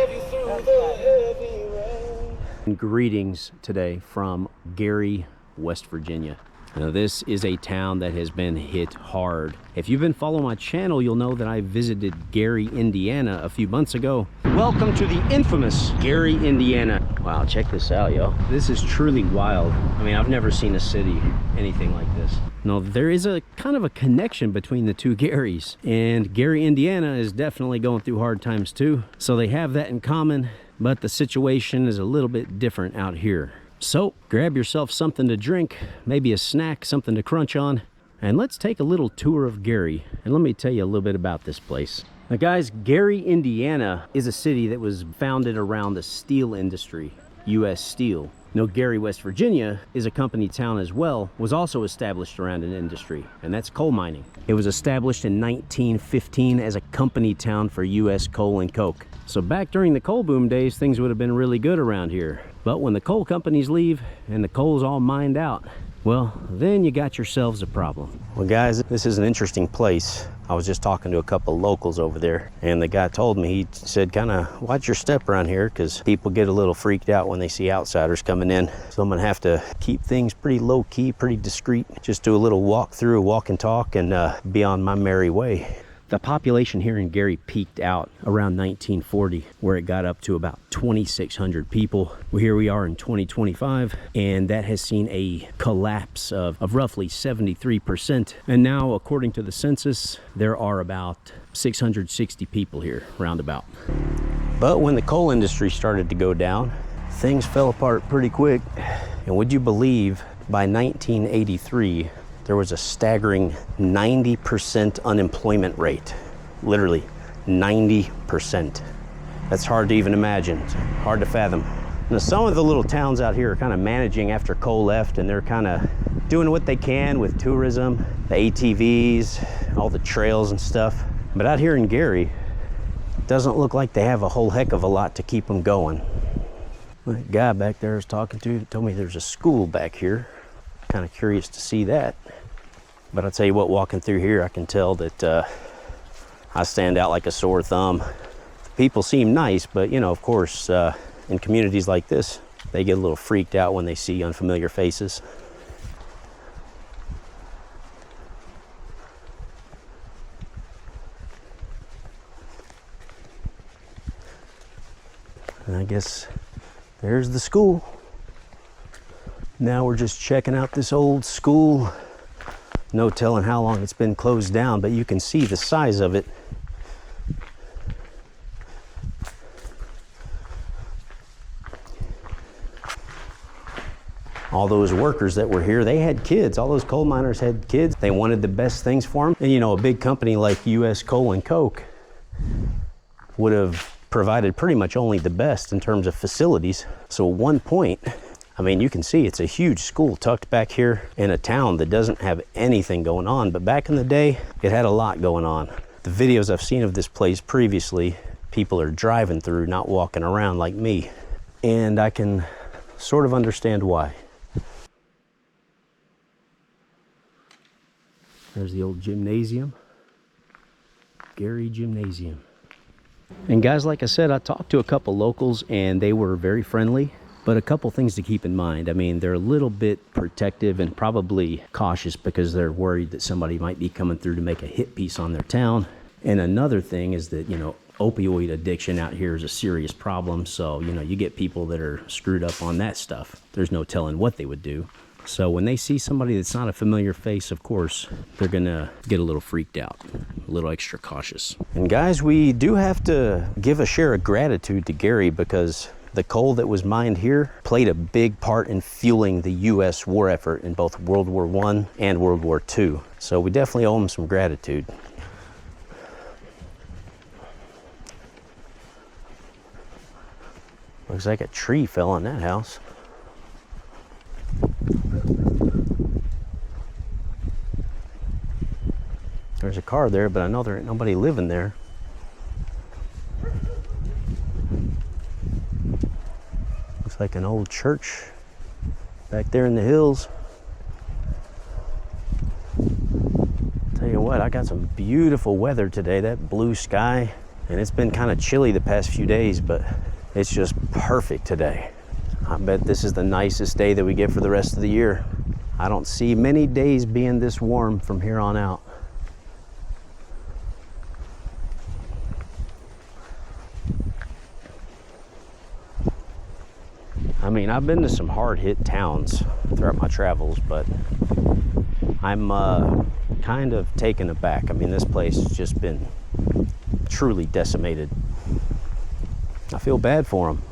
Greetings today from Gary, West Virginia. Now, this is a town that has been hit hard. If you've been following my channel, you'll know that I visited Gary, Indiana a few months ago. Welcome to the infamous Gary, Indiana. Wow, check this out, y'all. This is truly wild. I mean, I've never seen a city anything like this. Now, there is a kind of a connection between the two Garys, and Gary, Indiana is definitely going through hard times too. So they have that in common, but the situation is a little bit different out here. So grab yourself something to drink, maybe a snack, something to crunch on, and let's take a little tour of Gary. And let me tell you a little bit about this place. Now guys, Gary, Indiana is a city that was founded around the steel industry, U.S. Steel. Now Gary, West Virginia is a company town as well, was also established around an industry, and that's coal mining. It was established in 1915 as a company town for U.S. coal and coke. So back during the coal boom days, things would have been really good around here. But when the coal companies leave and the coal's all mined out, well, then you got yourselves a problem. Well guys, this is an interesting place. I was just talking to a couple locals over there, and the guy told me, he said, kind of watch your step around here because people get a little freaked out when they see outsiders coming in. So I'm gonna have to keep things pretty low key, pretty discreet. Just do a little walk through, walk and talk, and be on my merry way. The population here in Gary peaked out around 1940, where it got up to about 2,600 people. Well, here we are in 2025, and that has seen a collapse of roughly 73%. And now, according to the census, there are about 660 people here, roundabout. But when the coal industry started to go down, things fell apart pretty quick. And would you believe, by 1983, there was a staggering 90% unemployment rate. Literally 90%. That's hard to even imagine. It's hard to fathom. Now, some of the little towns out here are kind of managing after coal left, and they're kind of doing what they can with tourism, the ATVs, all the trails and stuff. But out here in Gary, it doesn't look like they have a whole heck of a lot to keep them going. The guy back there I was talking to told me there's a school back here. Kind of curious to see that. But I'll tell you what, walking through here, I can tell that I stand out like a sore thumb. People seem nice, but you know, of course, in communities like this, they get a little freaked out when they see unfamiliar faces. And I guess there's the school. Now we're just checking out this old school. No telling how long it's been closed down, but you can see the size of it. All those workers that were here, they had kids. All those coal miners had kids. They wanted the best things for them. And you know, a big company like U.S. Coal and Coke would have provided pretty much only the best in terms of facilities. So at one point, I mean, you can see it's a huge school tucked back here in a town that doesn't have anything going on. But back in the day, it had a lot going on. The videos I've seen of this place previously, people are driving through, not walking around like me. And I can sort of understand why. There's the old gymnasium. Gary Gymnasium. And guys, like I said, I talked to a couple locals and they were very friendly. But a couple things to keep in mind. I mean, they're a little bit protective and probably cautious because they're worried that somebody might be coming through to make a hit piece on their town. And another thing is that, you know, opioid addiction out here is a serious problem. So, you know, you get people that are screwed up on that stuff. There's no telling what they would do. So when they see somebody that's not a familiar face, of course, they're gonna get a little freaked out, a little extra cautious. And guys, we do have to give a share of gratitude to Gary because the coal that was mined here played a big part in fueling the U.S. war effort in both World War I and World War II. So we definitely owe him some gratitude. Looks like a tree fell on that house. There's a car there, but I know there ain't nobody living there. Looks like an old church back there in the hills. what, I got some beautiful weather today, that blue sky, and it's been kind of chilly the past few days, but it's just perfect today. I bet this is the nicest day that we get for the rest of the year. I don't see many days being this warm from here on out. I mean, I've been to some hard-hit towns throughout my travels, but I'm kind of taken aback. I mean, this place has just been truly decimated. I feel bad for them.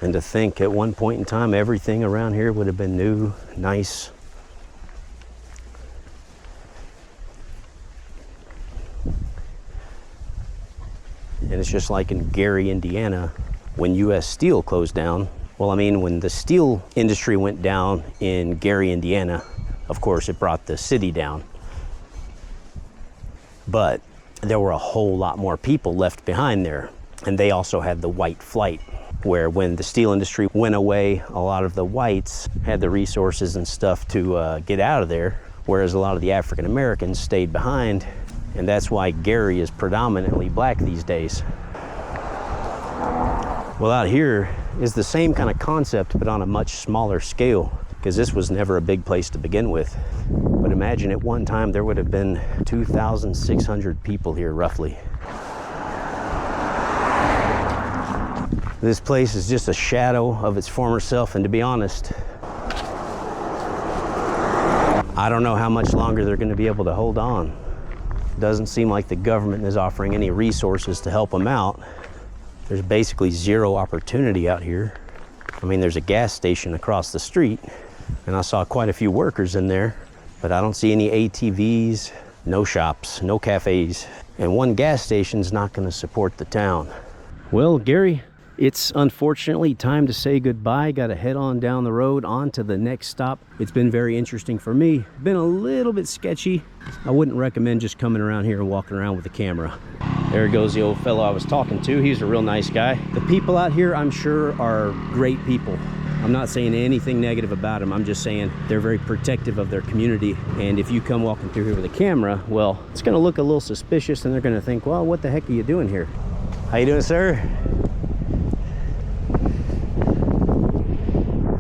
And to think at one point in time, everything around here would have been new, nice. And it's just like in Gary, Indiana, when U.S. Steel closed down. Well, I mean, when the steel industry went down in Gary, Indiana, of course, it brought the city down. But there were a whole lot more people left behind there. And they also had the white flight, where when the steel industry went away, a lot of the whites had the resources and stuff to get out of there, whereas a lot of the African Americans stayed behind, and that's why Gary is predominantly black these days. Well, out here is the same kind of concept, but on a much smaller scale, because this was never a big place to begin with. But imagine at one time there would have been 2,600 people here, roughly. This place is just a shadow of its former self, and to be honest, I don't know how much longer they're going to be able to hold on. It doesn't seem like the government is offering any resources to help them out. There's basically zero opportunity out here. I mean, there's a gas station across the street, and I saw quite a few workers in there, but I don't see any ATVs, no shops, no cafes, and one gas station's not going to support the town. Well, Gary, it's unfortunately time to say goodbye. Got to head on down the road on to the next stop. It's been very interesting for me. Been a little bit sketchy. I wouldn't recommend just coming around here and walking around with a camera. There goes the old fellow I was talking to. He's a real nice guy. The people out here, I'm sure, are great people. I'm not saying anything negative about them. I'm just saying they're very protective of their community. And if you come walking through here with a camera, well, it's going to look a little suspicious, and they're going to think, well, what the heck are you doing here? How you doing, sir?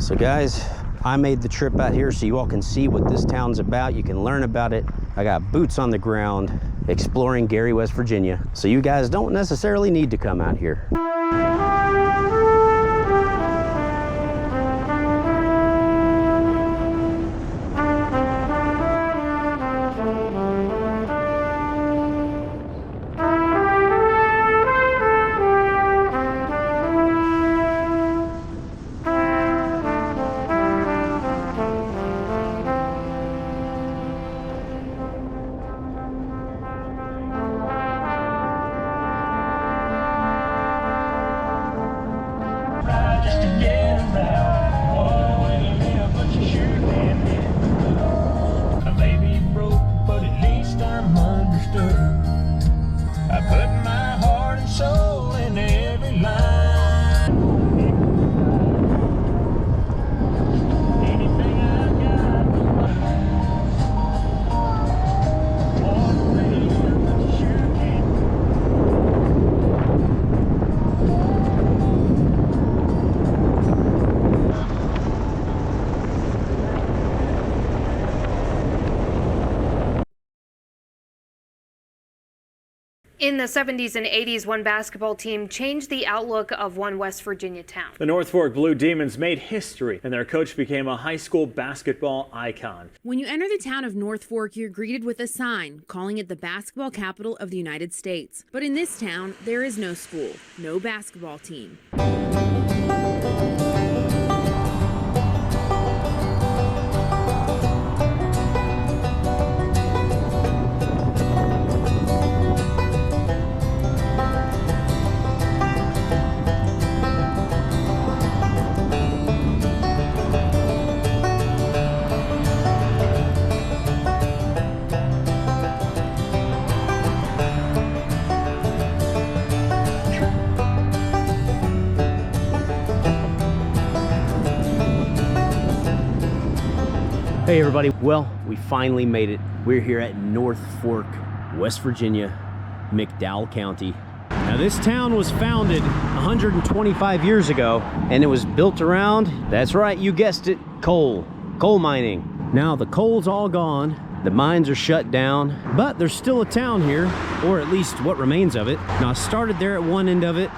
So guys, I made the trip out here so you all can see what this town's about. You can learn about it. I got boots on the ground exploring Gary, West Virginia. So you guys don't necessarily need to come out here. In the 70s and 80s, one basketball team changed the outlook of one West Virginia town. The North Fork Blue Demons made history, and their coach became a high school basketball icon. When you enter the town of North Fork, you're greeted with a sign calling it the basketball capital of the United States. But in this town, there is no school, no basketball team. Hey everybody, well, we finally made it. We're here at North Fork, West Virginia, McDowell County. Now this town was founded 125 years ago, and it was built around, that's right, you guessed it, coal mining. Now the coal's all gone, the mines are shut down, but there's still a town here, or at least what remains of it. Now I started there at one end of it,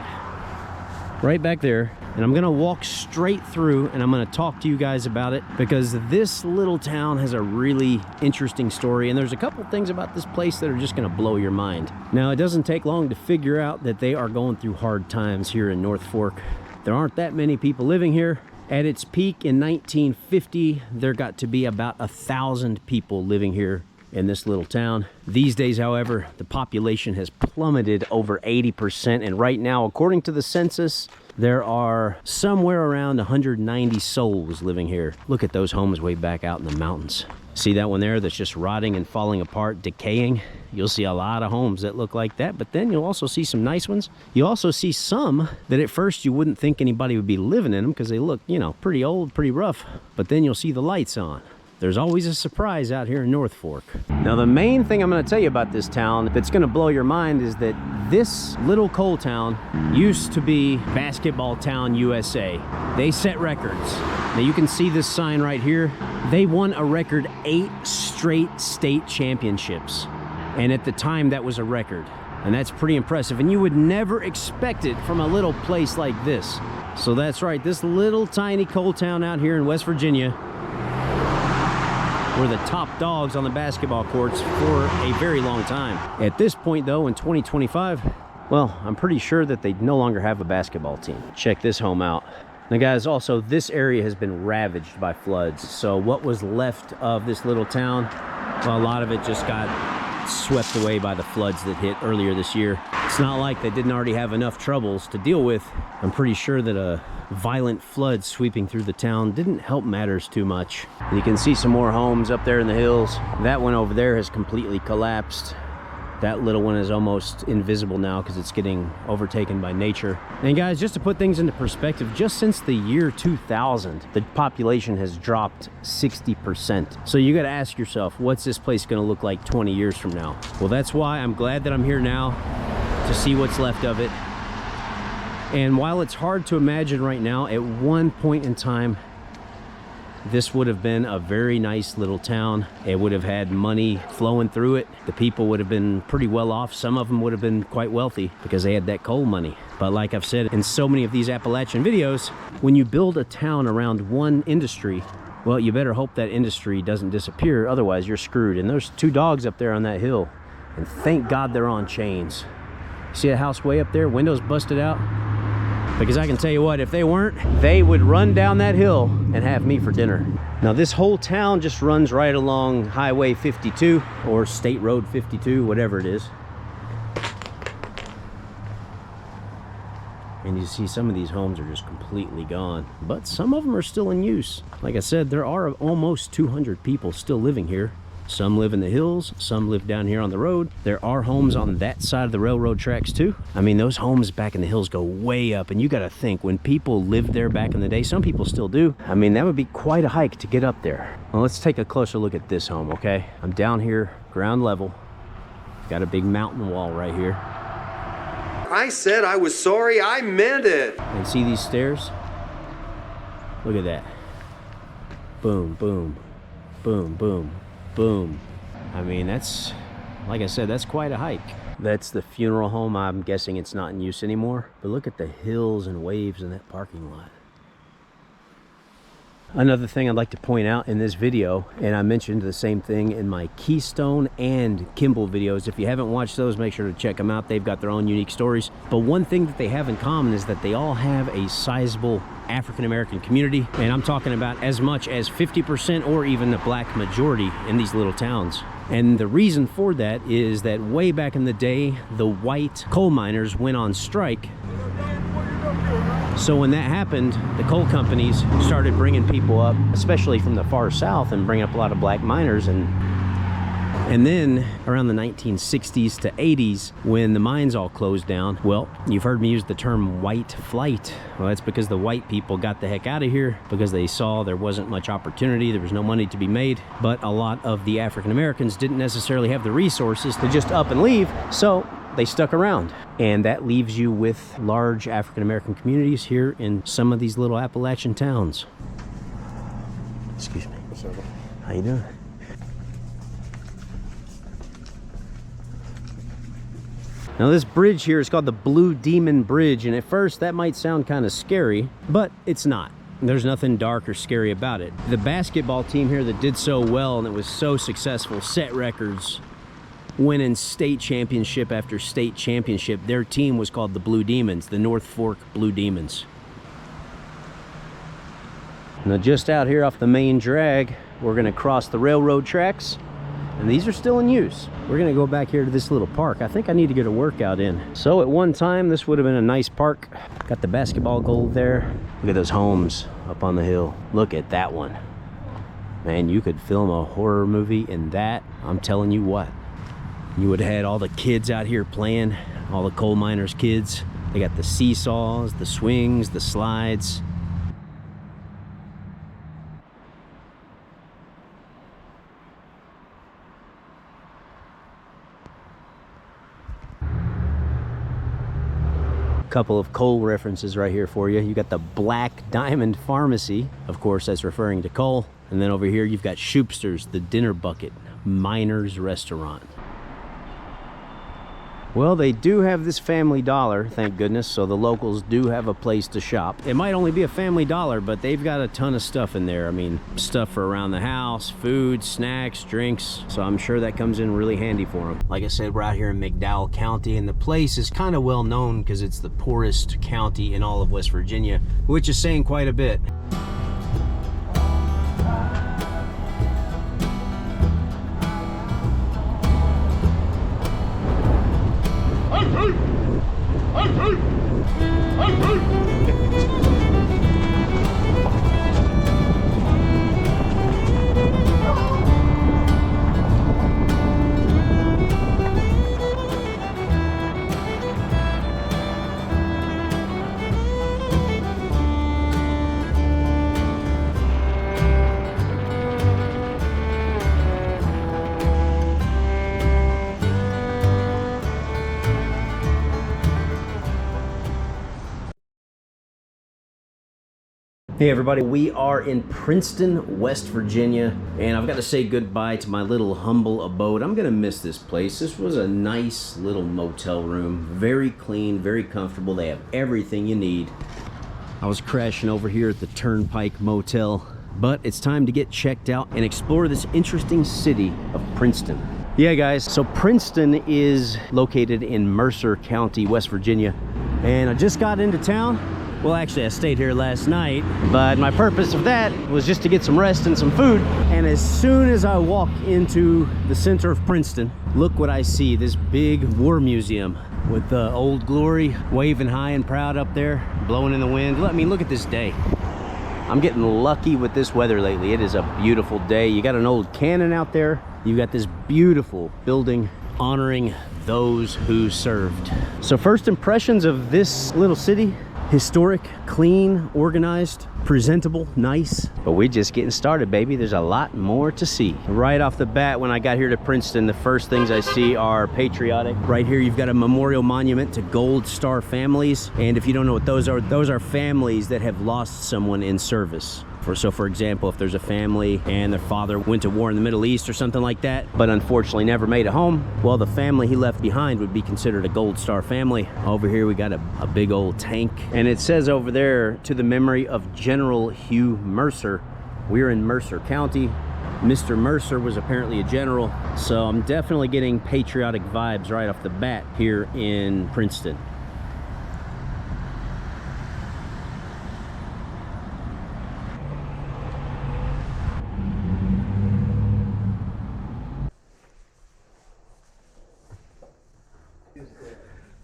right back there, and I'm gonna walk straight through and I'm gonna talk to you guys about it, because this little town has a really interesting story, and there's a couple things about this place that are just gonna blow your mind. Now it doesn't take long to figure out that they are going through hard times here in North Fork. There aren't that many people living here. At its peak in 1950, there got to be about 1,000 people living here in this little town. These days, however, the population has plummeted over 80%, and right now, according to the census, there are somewhere around 190 souls living here. Look at those homes way back out in the mountains. See that one there that's just rotting and falling apart, decaying? You'll see a lot of homes that look like that, but then you'll also see some nice ones. You also see some that at first you wouldn't think anybody would be living in them because they look, you know, pretty old, pretty rough. But then you'll see the lights on. There's always a surprise out here in North Fork. Now the main thing I'm going to tell you about this town that's going to blow your mind is that this little coal town used to be Basketball Town USA. They set records. Now you can see this sign right here. They won a record 8 straight state championships. And at the time that was a record. And that's pretty impressive. And you would never expect it from a little place like this. So that's right, this little tiny coal town out here in West Virginia were the top dogs on the basketball courts for a very long time. At this point though, in 2025, well, I'm pretty sure that they no longer have a basketball team. Check this home out. Now guys, also this area has been ravaged by floods. So what was left of this little town, well, a lot of it just got swept away by the floods that hit earlier this year. It's not like they didn't already have enough troubles to deal with. I'm pretty sure that a violent flood sweeping through the town didn't help matters too much. You can see some more homes up there in the hills. That one over there has completely collapsed. That little one is almost invisible now because it's getting overtaken by nature. And guys, just to put things into perspective, just since the year 2000, the population has dropped 60%. So you got to ask yourself, what's this place going to look like 20 years from now? Well, that's why I'm glad that I'm here now to see what's left of it. And while it's hard to imagine right now, at one point in time, this would have been a very nice little town. It would have had money flowing through it. The people would have been pretty well off. Some of them would have been quite wealthy because they had that coal money. But like I've said in so many of these Appalachian videos, when you build a town around one industry, well, you better hope that industry doesn't disappear. Otherwise, you're screwed. And there's 2 dogs up there on that hill. And thank God they're on chains. See a house way up there, windows busted out? Because I can tell you what, if they weren't, they would run down that hill and have me for dinner. Now this whole town just runs right along Highway 52 or State Road 52, whatever it is. And you see some of these homes are just completely gone, but some of them are still in use. Like I said, there are almost 200 people still living here. Some live in the hills, some live down here on the road. There are homes on that side of the railroad tracks too. I mean, those homes back in the hills go way up, and you gotta think, when people lived there back in the day, some people still do, I mean, that would be quite a hike to get up there. Well, let's take a closer look at this home, okay? I'm down here, ground level. Got a big mountain wall right here. I said I was sorry, I meant it. And see these stairs? Look at that. Boom, boom, boom, boom. Boom. I mean, that's, like I said, that's quite a hike. That's the funeral home. I'm guessing it's not in use anymore. But look at the hills and waves in that parking lot. Another thing I'd like to point out in this video, and I mentioned the same thing in my Keystone and Kimball videos. If you haven't watched those, make sure to check them out. They've got their own unique stories. But one thing that they have in common is that they all have a sizable African-American community. And I'm talking about as much as 50% or even a black majority in these little towns. And the reason for that is that way back in the day, the white coal miners went on strike. So when that happened, the coal companies started bringing people up, especially from the far south, and bringing up a lot of black miners. And And then around the 1960s to 80s, when the mines all closed down, well, you've heard me use the term white flight. Well, that's because the white people got the heck out of here because they saw there wasn't much opportunity, there was no money to be made, but a lot of the African Americans didn't necessarily have the resources to just up and leave, so they stuck around. And that leaves you with large African American communities here in some of these little Appalachian towns. Excuse me. How you doing? Now this bridge here is called the Blue Demon Bridge, and at first that might sound kind of scary, but it's not. There's nothing dark or scary about it. The basketball team here that did so well and that was so successful, set records, winning state championship after state championship, their team was called the Blue Demons, the North Fork Blue Demons. Now just out here off the main drag, we're gonna cross the railroad tracks, and these are still in use. We're gonna go back here to this little park. I think I need to get a workout in. So at one time, this would have been a nice park. Got the basketball goal there. Look at those homes up on the hill. Look at that one. Man, you could film a horror movie in that. I'm telling you what. You would have had all the kids out here playing, all the coal miners' kids. They got the seesaws, the swings, the slides. Couple of coal references right here for you. You got the Black Diamond Pharmacy, of course that's referring to coal, and then over here you've got Shoopster's, the dinner bucket miners restaurant. Well, they do have this Family Dollar, thank goodness, so the locals do have a place to shop. It might only be a Family Dollar, but they've got a ton of stuff in there. I mean, stuff for around the house, food, snacks, drinks, so I'm sure that comes in really handy for them. Like I said, we're out here in McDowell County, and the place is kind of well known because it's the poorest county in all of West Virginia, which is saying quite a bit. Hey everybody, we are in Princeton, West Virginia, and I've got to say goodbye to my little humble abode. I'm gonna miss this place. This was a nice little motel room, very clean, very comfortable. They have everything you need. I was crashing over here at the Turnpike Motel, but it's time to get checked out and explore this interesting city of Princeton. Yeah guys, so Princeton is located in Mercer County, West Virginia, and I just got into town. Well, actually, I stayed here last night, but my purpose of that was just to get some rest and some food. And as soon as I walk into the center of Princeton, look what I see, this big war museum with the Old Glory waving high and proud up there, blowing in the wind. I mean, look at this day. I'm getting lucky with this weather lately. It is a beautiful day. You got an old cannon out there. You got this beautiful building honoring those who served. So first impressions of this little city: historic, clean, organized, presentable, nice. But we're just getting started, baby. There's a lot more to see. Right off the bat, when I got here to Princeton, the first things I see are patriotic. Right here, you've got a memorial monument to Gold Star families. And if you don't know what those are families that have lost someone in service. So for example, if there's a family and their father went to war in the Middle East or something like that, but unfortunately never made it home, well, the family he left behind would be considered a Gold Star family. Over here, we got a big old tank. And it says over there, to the memory of General Hugh Mercer. We're in Mercer County. Mr. Mercer was apparently a general, so I'm definitely getting patriotic vibes right off the bat here in Princeton.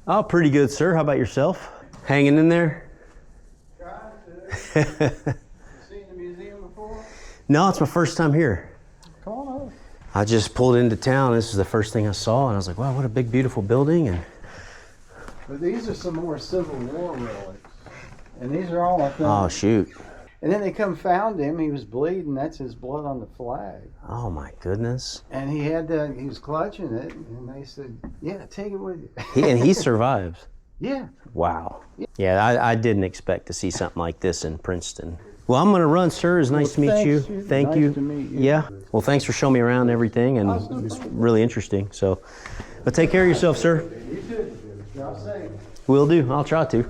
Oh, pretty good, sir. How about yourself? Hanging in there? Trying to. You seen the museum before? No, it's my first time here. Come on over. I just pulled into town. This is the first thing I saw, and I was like, wow, what a big, beautiful building. And but these are some more Civil War relics. And these are all, I think. oh, shoot. And then they come found him. He was bleeding. That's his blood on the flag. Oh, my goodness. And he was clutching it. And they said, yeah, take it with you. And he survives. Yeah. Wow. Yeah, I didn't expect to see something like this in Princeton. Well, I'm going to run, sir. It's nice to meet you. Thank you. Nice to meet you. Yeah. Well, thanks for showing me around everything, and it was really interesting. So, but take care of yourself, sir. You too. Drive safe. Will do. I'll try to.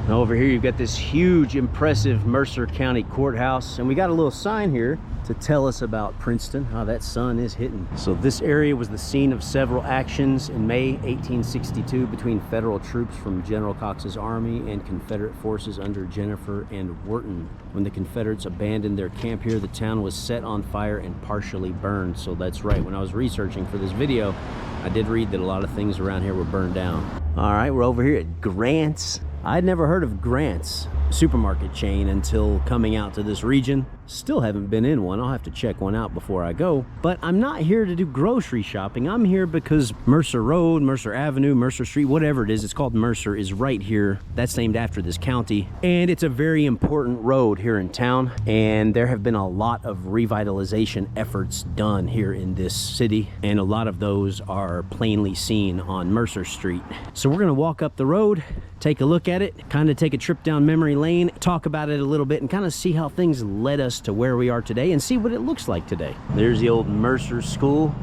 Now over here you've got this huge, impressive Mercer County Courthouse, and we got a little sign here to tell us about Princeton, how that sun is hitting. So this area was the scene of several actions in May 1862 between federal troops from General Cox's army and Confederate forces under Jennifer and Wharton. When the Confederates abandoned their camp here, the town was set on fire and partially burned. So that's right, when I was researching for this video, I did read that a lot of things around here were burned down. All right, we're over here at Grant's. I'd never heard of Grant's supermarket chain until coming out to this region. Still haven't been in one. I'll have to check one out before I go. But I'm not here to do grocery shopping. I'm here because Mercer Road, Mercer Avenue, Mercer Street, whatever it is, it's called Mercer, is right here. That's named after this county. And it's a very important road here in town. And there have been a lot of revitalization efforts done here in this city. And a lot of those are plainly seen on Mercer Street. So we're gonna walk up the road, take a look at it, kind of take a trip down memory lane, talk about it a little bit, and kind of see how things led us to where we are today and see what it looks like today. There's the old Mercer School.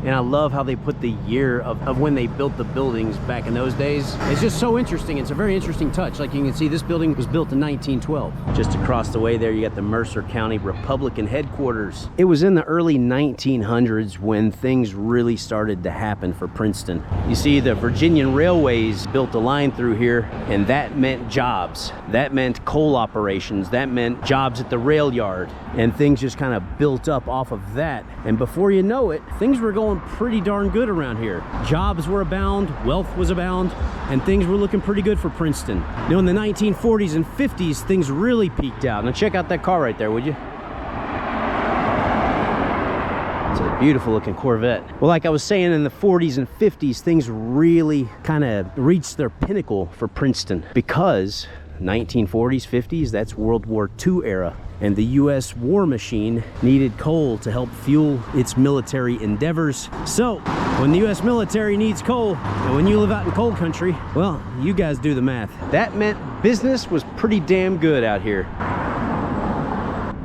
And I love how they put the year of when they built the buildings back in those days. It's just so interesting. It's a very interesting touch. Like you can see, this building was built in 1912. Just across the way there, you got the Mercer County Republican headquarters. It was in the early 1900s when things really started to happen for Princeton. You see, the Virginian Railways built a line through here, and that meant jobs. That meant coal operations. That meant jobs at the rail yard. And things just kind of built up off of that. And before you know it, things were going pretty darn good around here. Jobs were abound, wealth was abound, and things were looking pretty good for Princeton. Now in the 1940s and 50s, things really peaked out. Now check out that car right there, would you? It's a beautiful looking Corvette. Well, like I was saying, in the 40s and 50s, things really kind of reached their pinnacle for Princeton because 1940s, 50s, that's World War II era. And the U.S. war machine needed coal to help fuel its military endeavors. So, when the U.S. military needs coal, and when you live out in coal country, well, you guys do the math. That meant business was pretty damn good out here.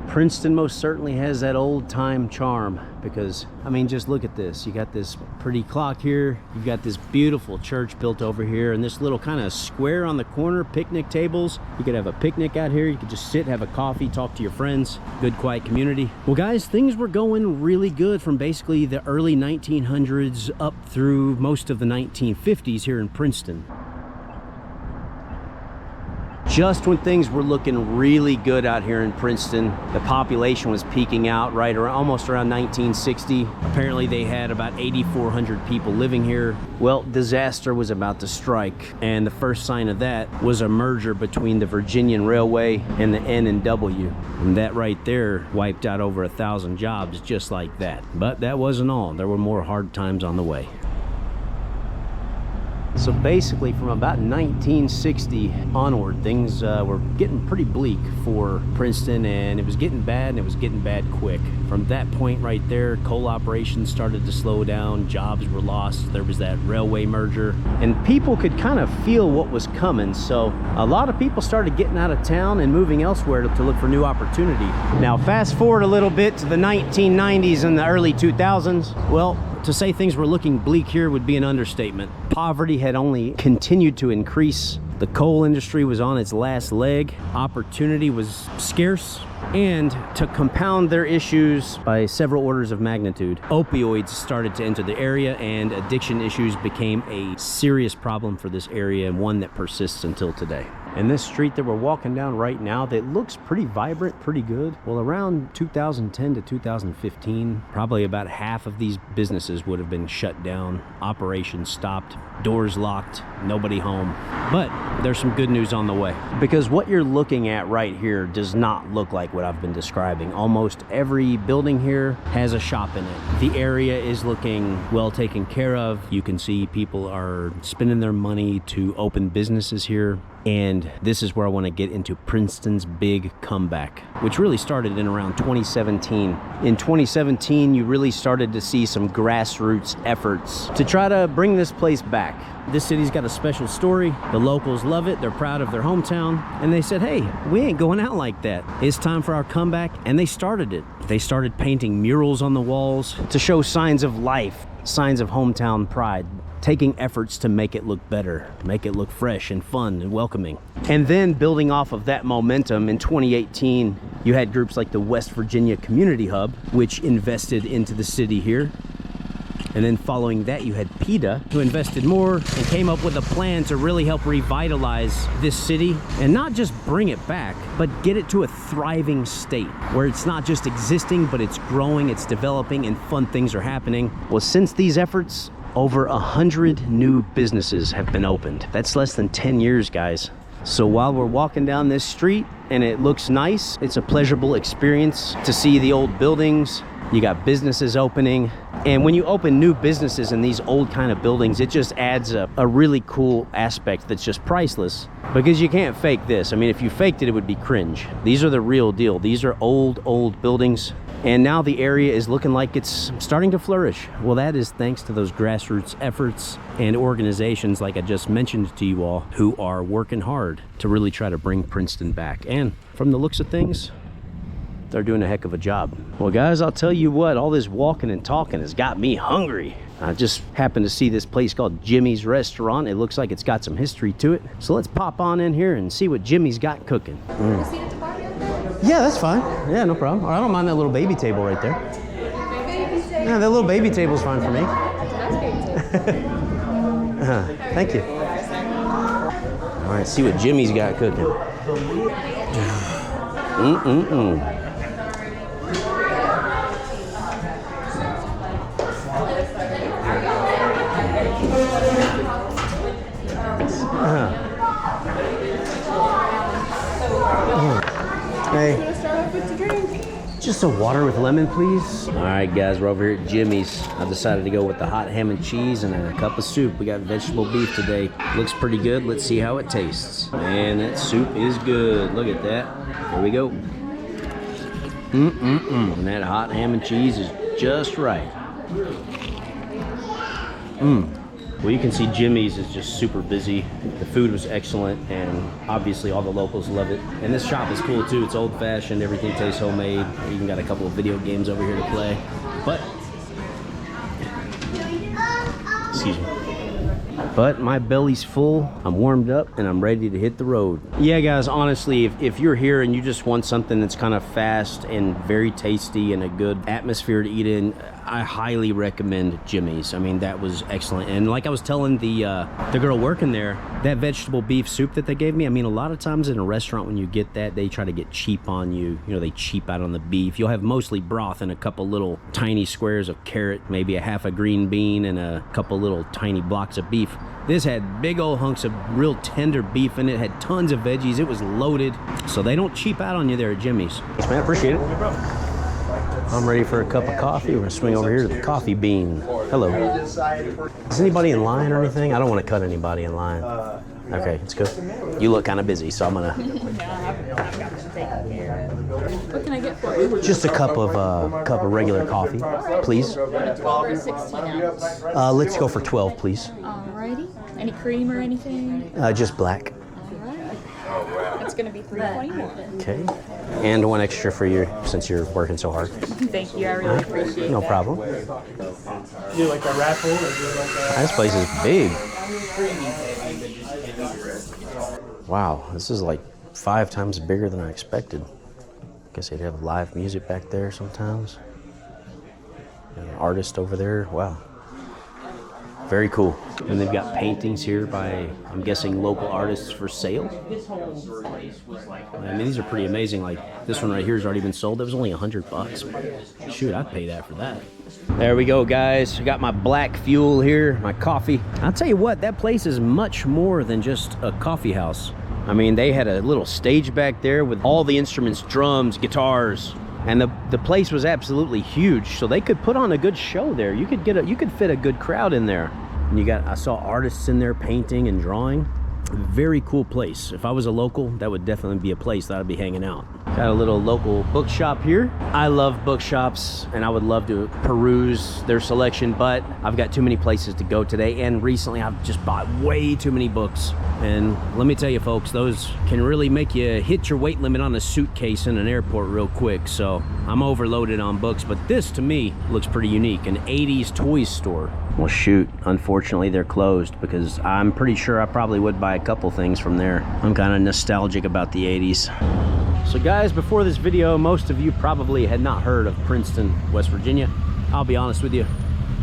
Princeton most certainly has that old time charm because, I mean, just look at this. You got this pretty clock here. You've got this beautiful church built over here and this little kind of square on the corner, picnic tables. You could have a picnic out here. You could just sit, have a coffee, talk to your friends. Good, quiet community. Well, guys, things were going really good from basically the early 1900s up through most of the 1950s here in Princeton. Just when things were looking really good out here in Princeton, the population was peaking out right around, almost around 1960. Apparently they had about 8,400 people living here. Well, disaster was about to strike, and the first sign of that was a merger between the Virginian Railway and the N&W. And that right there wiped out over 1,000 jobs just like that. But that wasn't all. There were more hard times on the way. So basically from about 1960 onward, things were getting pretty bleak for Princeton, and it was getting bad, and it was getting bad quick. From that point right there, coal operations started to slow down, jobs were lost, there was that railway merger, and people could kind of feel what was coming. So a lot of people started getting out of town and moving elsewhere to look for new opportunity. Now fast forward a little bit to the 1990s and the early 2000s. Well, to say things were looking bleak here would be an understatement. Poverty had only continued to increase. The coal industry was on its last leg. Opportunity was scarce. And to compound their issues by several orders of magnitude, opioids started to enter the area, and addiction issues became a serious problem for this area, and one that persists until today. And this street that we're walking down right now, that looks pretty vibrant, pretty good. Well, around 2010 to 2015, probably about half of these businesses would have been shut down, operations stopped, doors locked, nobody home. But there's some good news on the way, because what you're looking at right here does not look like what I've been describing. Almost every building here has a shop in it. The area is looking well taken care of. You can see people are spending their money to open businesses here. And this is where I want to get into Princeton's big comeback, which really started in around 2017. In 2017, you really started to see some grassroots efforts to try to bring this place back. This city's got a special story. The locals love it. They're proud of their hometown. And they said, hey, we ain't going out like that. It's time for our comeback. And they started it. They started painting murals on the walls to show signs of life, signs of hometown pride, taking efforts to make it look better, make it look fresh and fun and welcoming. And then building off of that momentum, in 2018, you had groups like the West Virginia Community Hub, which invested into the city here. And then following that, you had PETA, who invested more and came up with a plan to really help revitalize this city and not just bring it back, but get it to a thriving state where it's not just existing, but it's growing, it's developing, and fun things are happening. Well, since these efforts, over 100 new businesses have been opened. That's less than 10 years, guys. So while we're walking down this street and it looks nice, it's a pleasurable experience to see the old buildings. You got businesses opening. And when you open new businesses in these old kind of buildings, it just adds a really cool aspect that's just priceless, because you can't fake this. I mean, if you faked it, it would be cringe. These are the real deal. These are old buildings. And now the area is looking like it's starting to flourish. Well, that is thanks to those grassroots efforts and organizations like I just mentioned to you all, who are working hard to really try to bring Princeton back. And from the looks of things, they're doing a heck of a job. Well, guys, I'll tell you what, all this walking and talking has got me hungry. I just happened to see this place called Jimmy's Restaurant. It looks like it's got some history to it. So let's pop on in here and see what Jimmy's got cooking. Yeah, that's fine. Yeah, no problem. I don't mind that little baby table right there. Yeah, that little baby table's fine for me. Thank you. All right, see what Jimmy's got cooking. Hey, just a water with lemon, please. All right, guys, we're over here at Jimmy's. I decided to go with the hot ham and cheese and a cup of soup. We got vegetable beef today. Looks pretty good. Let's see how it tastes. Man, that soup is good. Look at that. Here we go. And that hot ham and cheese is just right. Well, you can see Jimmy's is just super busy. The food was excellent, and obviously all the locals love it. And this shop is cool too. It's old-fashioned. Everything tastes homemade. Even got a couple of video games over here to play. But, excuse me. But my belly's full, I'm warmed up, and I'm ready to hit the road. Yeah, guys, honestly, if you're here and you just want something that's kind of fast and very tasty and a good atmosphere to eat in, I highly recommend Jimmy's. I mean, that was excellent. And like I was telling the girl working there, that vegetable beef soup that they gave me, I mean, a lot of times in a restaurant when you get that, they try to get cheap on you. You know, they cheap out on the beef. You'll have mostly broth and a couple little tiny squares of carrot, maybe a half a green bean, and a couple little tiny blocks of beef. This had big old hunks of real tender beef in it, had tons of veggies. It was loaded. So they don't cheap out on you there at Jimmy's. Thanks, man. Appreciate it. I'm ready for a cup of coffee. We're gonna swing over here to the Coffee Bean. Hello. Is anybody in line or anything? I don't want to cut anybody in line. Okay, it's good. You look kind of busy, so I'm gonna. What can I get for you? Just a cup of regular coffee, please. 12 or 16 ounce? Let's go for 12, please. Alrighty. Any cream or anything? Just black. It's going to be $3.21. Okay. And one extra for you since you're working so hard. Thank you. I really appreciate it. No problem. Do you like a raffle? Or do you like a... This place is big. Wow, this is like 5 times bigger than I expected. Guess they'd have live music back there sometimes. And an artist over there. Wow. Very cool. And they've got paintings here by, I'm guessing, local artists for sale. I mean, these are pretty amazing. Like this one right here has already been sold. That was only $100. Shoot, I'd pay that for that. There we go, guys. I got my black fuel here, my coffee. I'll tell you what, that place is much more than just a coffee house. I mean, they had a little stage back there with all the instruments, drums, guitars, and the place was absolutely huge. So they could put on a good show there. You could fit a good crowd in there. And I saw artists in there painting and drawing. Very cool place. If I was a local, that would definitely be a place that I'd be hanging out. Got a little local bookshop here. I love bookshops and I would love to peruse their selection, but I've got too many places to go today, and recently I've just bought way too many books. And let me tell you folks, those can really make you hit your weight limit on a suitcase in an airport real quick. So I'm overloaded on books, but this to me looks pretty unique. An 80s toy store. Well, shoot, unfortunately they're closed, because I'm pretty sure I probably would buy a couple things from there. I'm kind of nostalgic about the 80s. So guys, before this video, most of you probably had not heard of Princeton, West Virginia. I'll be honest with you,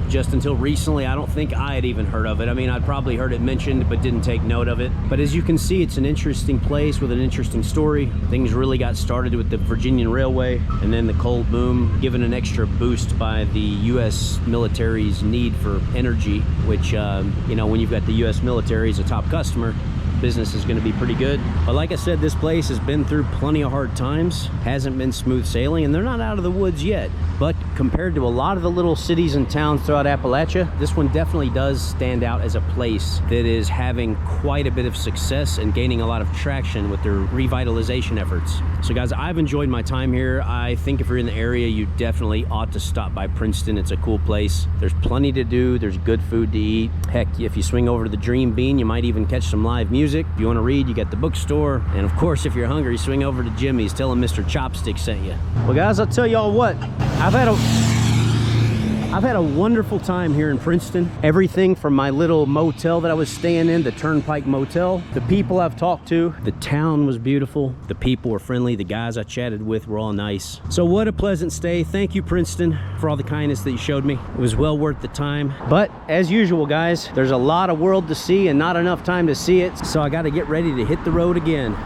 just until recently, I don't think I had even heard of it. I mean, I'd probably heard it mentioned, but didn't take note of it. But as you can see, it's an interesting place with an interesting story. Things really got started with the Virginian Railway, and then the coal boom, given an extra boost by the U.S. military's need for energy, which, you know, when you've got the U.S. military as a top customer, business is going to be pretty good. But like I said, this place has been through plenty of hard times, hasn't been smooth sailing, and they're not out of the woods yet. But compared to a lot of the little cities and towns throughout Appalachia, this one definitely does stand out as a place that is having quite a bit of success and gaining a lot of traction with their revitalization efforts. So guys, I've enjoyed my time here. I think if you're in the area, you definitely ought to stop by Princeton. It's a cool place. There's plenty to do. There's good food to eat. Heck, if you swing over to the Dream Bean, you might even catch some live music. If you want to read, you got the bookstore. And of course, if you're hungry, swing over to Jimmy's. Tell him Mr. Chopstick sent you. Well guys, I'll tell y'all what, I've had a wonderful time here in Princeton. Everything from my little motel that I was staying in, the Turnpike Motel, the people I've talked to, the town was beautiful, the people were friendly, the guys I chatted with were all nice. So what a pleasant stay. Thank you, Princeton, for all the kindness that you showed me. It was well worth the time. But as usual, guys, there's a lot of world to see and not enough time to see it, so I got to get ready to hit the road again.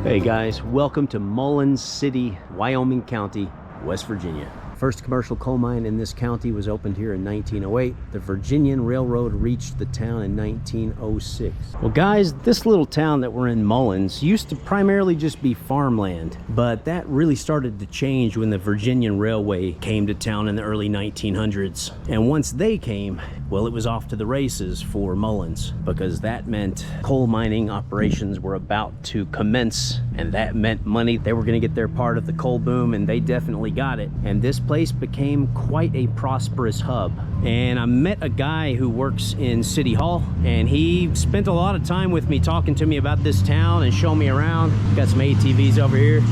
Hey guys, welcome to Mullins City, Wyoming County, West Virginia. First commercial coal mine in this county was opened here in 1908. The Virginian Railroad reached the town in 1906. Well guys, this little town that we're in, Mullins, used to primarily just be farmland, but that really started to change when the Virginian Railway came to town in the early 1900s. And once they came, well, it was off to the races for Mullins, because that meant coal mining operations were about to commence, and that meant money. They were going to get their part of the coal boom, and they definitely got it. And this place became quite a prosperous hub. And I met a guy who works in City Hall, and he spent a lot of time with me talking to me about this town and showing me around. Got some ATVs over here.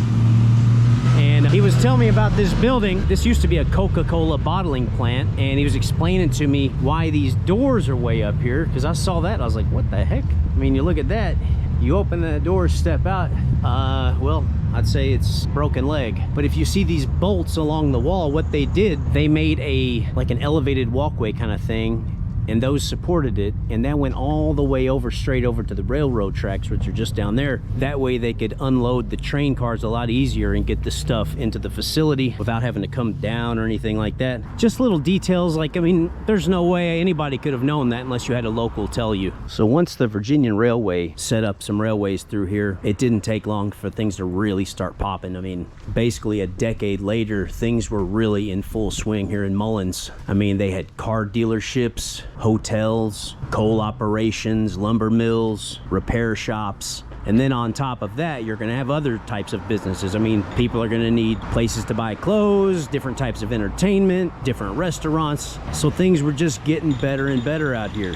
And he was telling me about this building. This used to be a Coca-Cola bottling plant, and he was explaining to me why these doors are way up here, because I saw that, I was like, what the heck? I mean, you look at that, you open the door, step out, well, I'd say it's broken leg. But if you see these bolts along the wall, what they did, they made like an elevated walkway kind of thing, and those supported it, and that went all the way over, straight over to the railroad tracks, which are just down there. That way they could unload the train cars a lot easier and get the stuff into the facility without having to come down or anything like that. Just little details, like, I mean, there's no way anybody could have known that unless you had a local tell you. So once the Virginian Railway set up some railways through here, it didn't take long for things to really start popping. I mean, basically a decade later, things were really in full swing here in Mullins. I mean, they had car dealerships, hotels, coal operations, lumber mills, repair shops. And then on top of that, you're going to have other types of businesses. I mean, people are going to need places to buy clothes, different types of entertainment, different restaurants. So things were just getting better and better out here.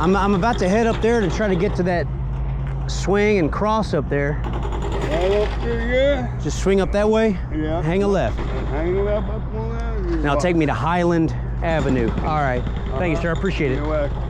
I'm about to head up there to try to get to that swing and cross up there. Right up there, yeah. Just swing up that way. Yeah. Hang a left. Hang a left up on that. Now take me to Highland Avenue. All right. Thank you, sir. I appreciate it. You're welcome.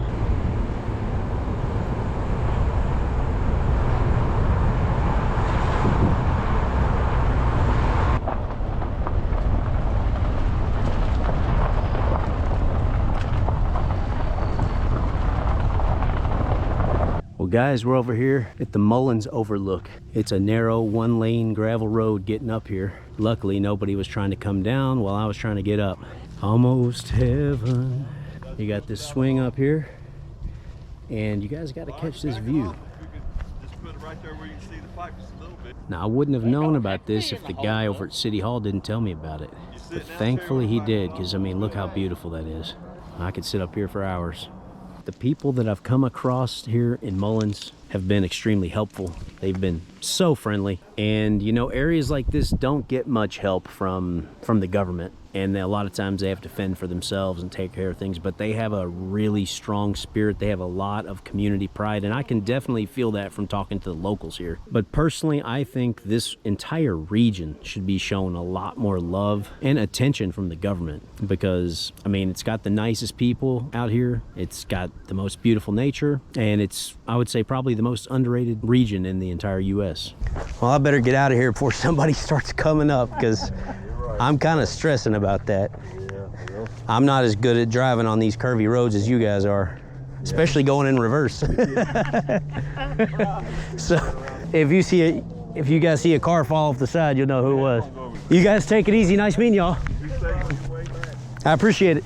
Well, guys, we're over here at the Mullins Overlook. It's a narrow one-lane gravel road getting up here. Luckily, nobody was trying to come down while I was trying to get up. Almost heaven. You got this swing up here, and you guys got to catch this view. Now, I wouldn't have known about this if the guy over at City Hall didn't tell me about it. But thankfully he did, because I mean, look how beautiful that is. I could sit up here for hours. The people that I've come across here in Mullins have been extremely helpful. They've been so friendly. And you know, areas like this don't get much help from the government. And a lot of times they have to fend for themselves and take care of things, but they have a really strong spirit. They have a lot of community pride, and I can definitely feel that from talking to the locals here. But personally, I think this entire region should be shown a lot more love and attention from the government, because I mean, it's got the nicest people out here, it's got the most beautiful nature, and it's, I would say, probably the most underrated region in the entire US. Well, I better get out of here before somebody starts coming up, because I'm kind of stressing about that. I'm not as good at driving on these curvy roads as you guys are, especially going in reverse. So if you guys see a car fall off the side, you'll know who it was. You guys take it easy. Nice meeting y'all. I appreciate it.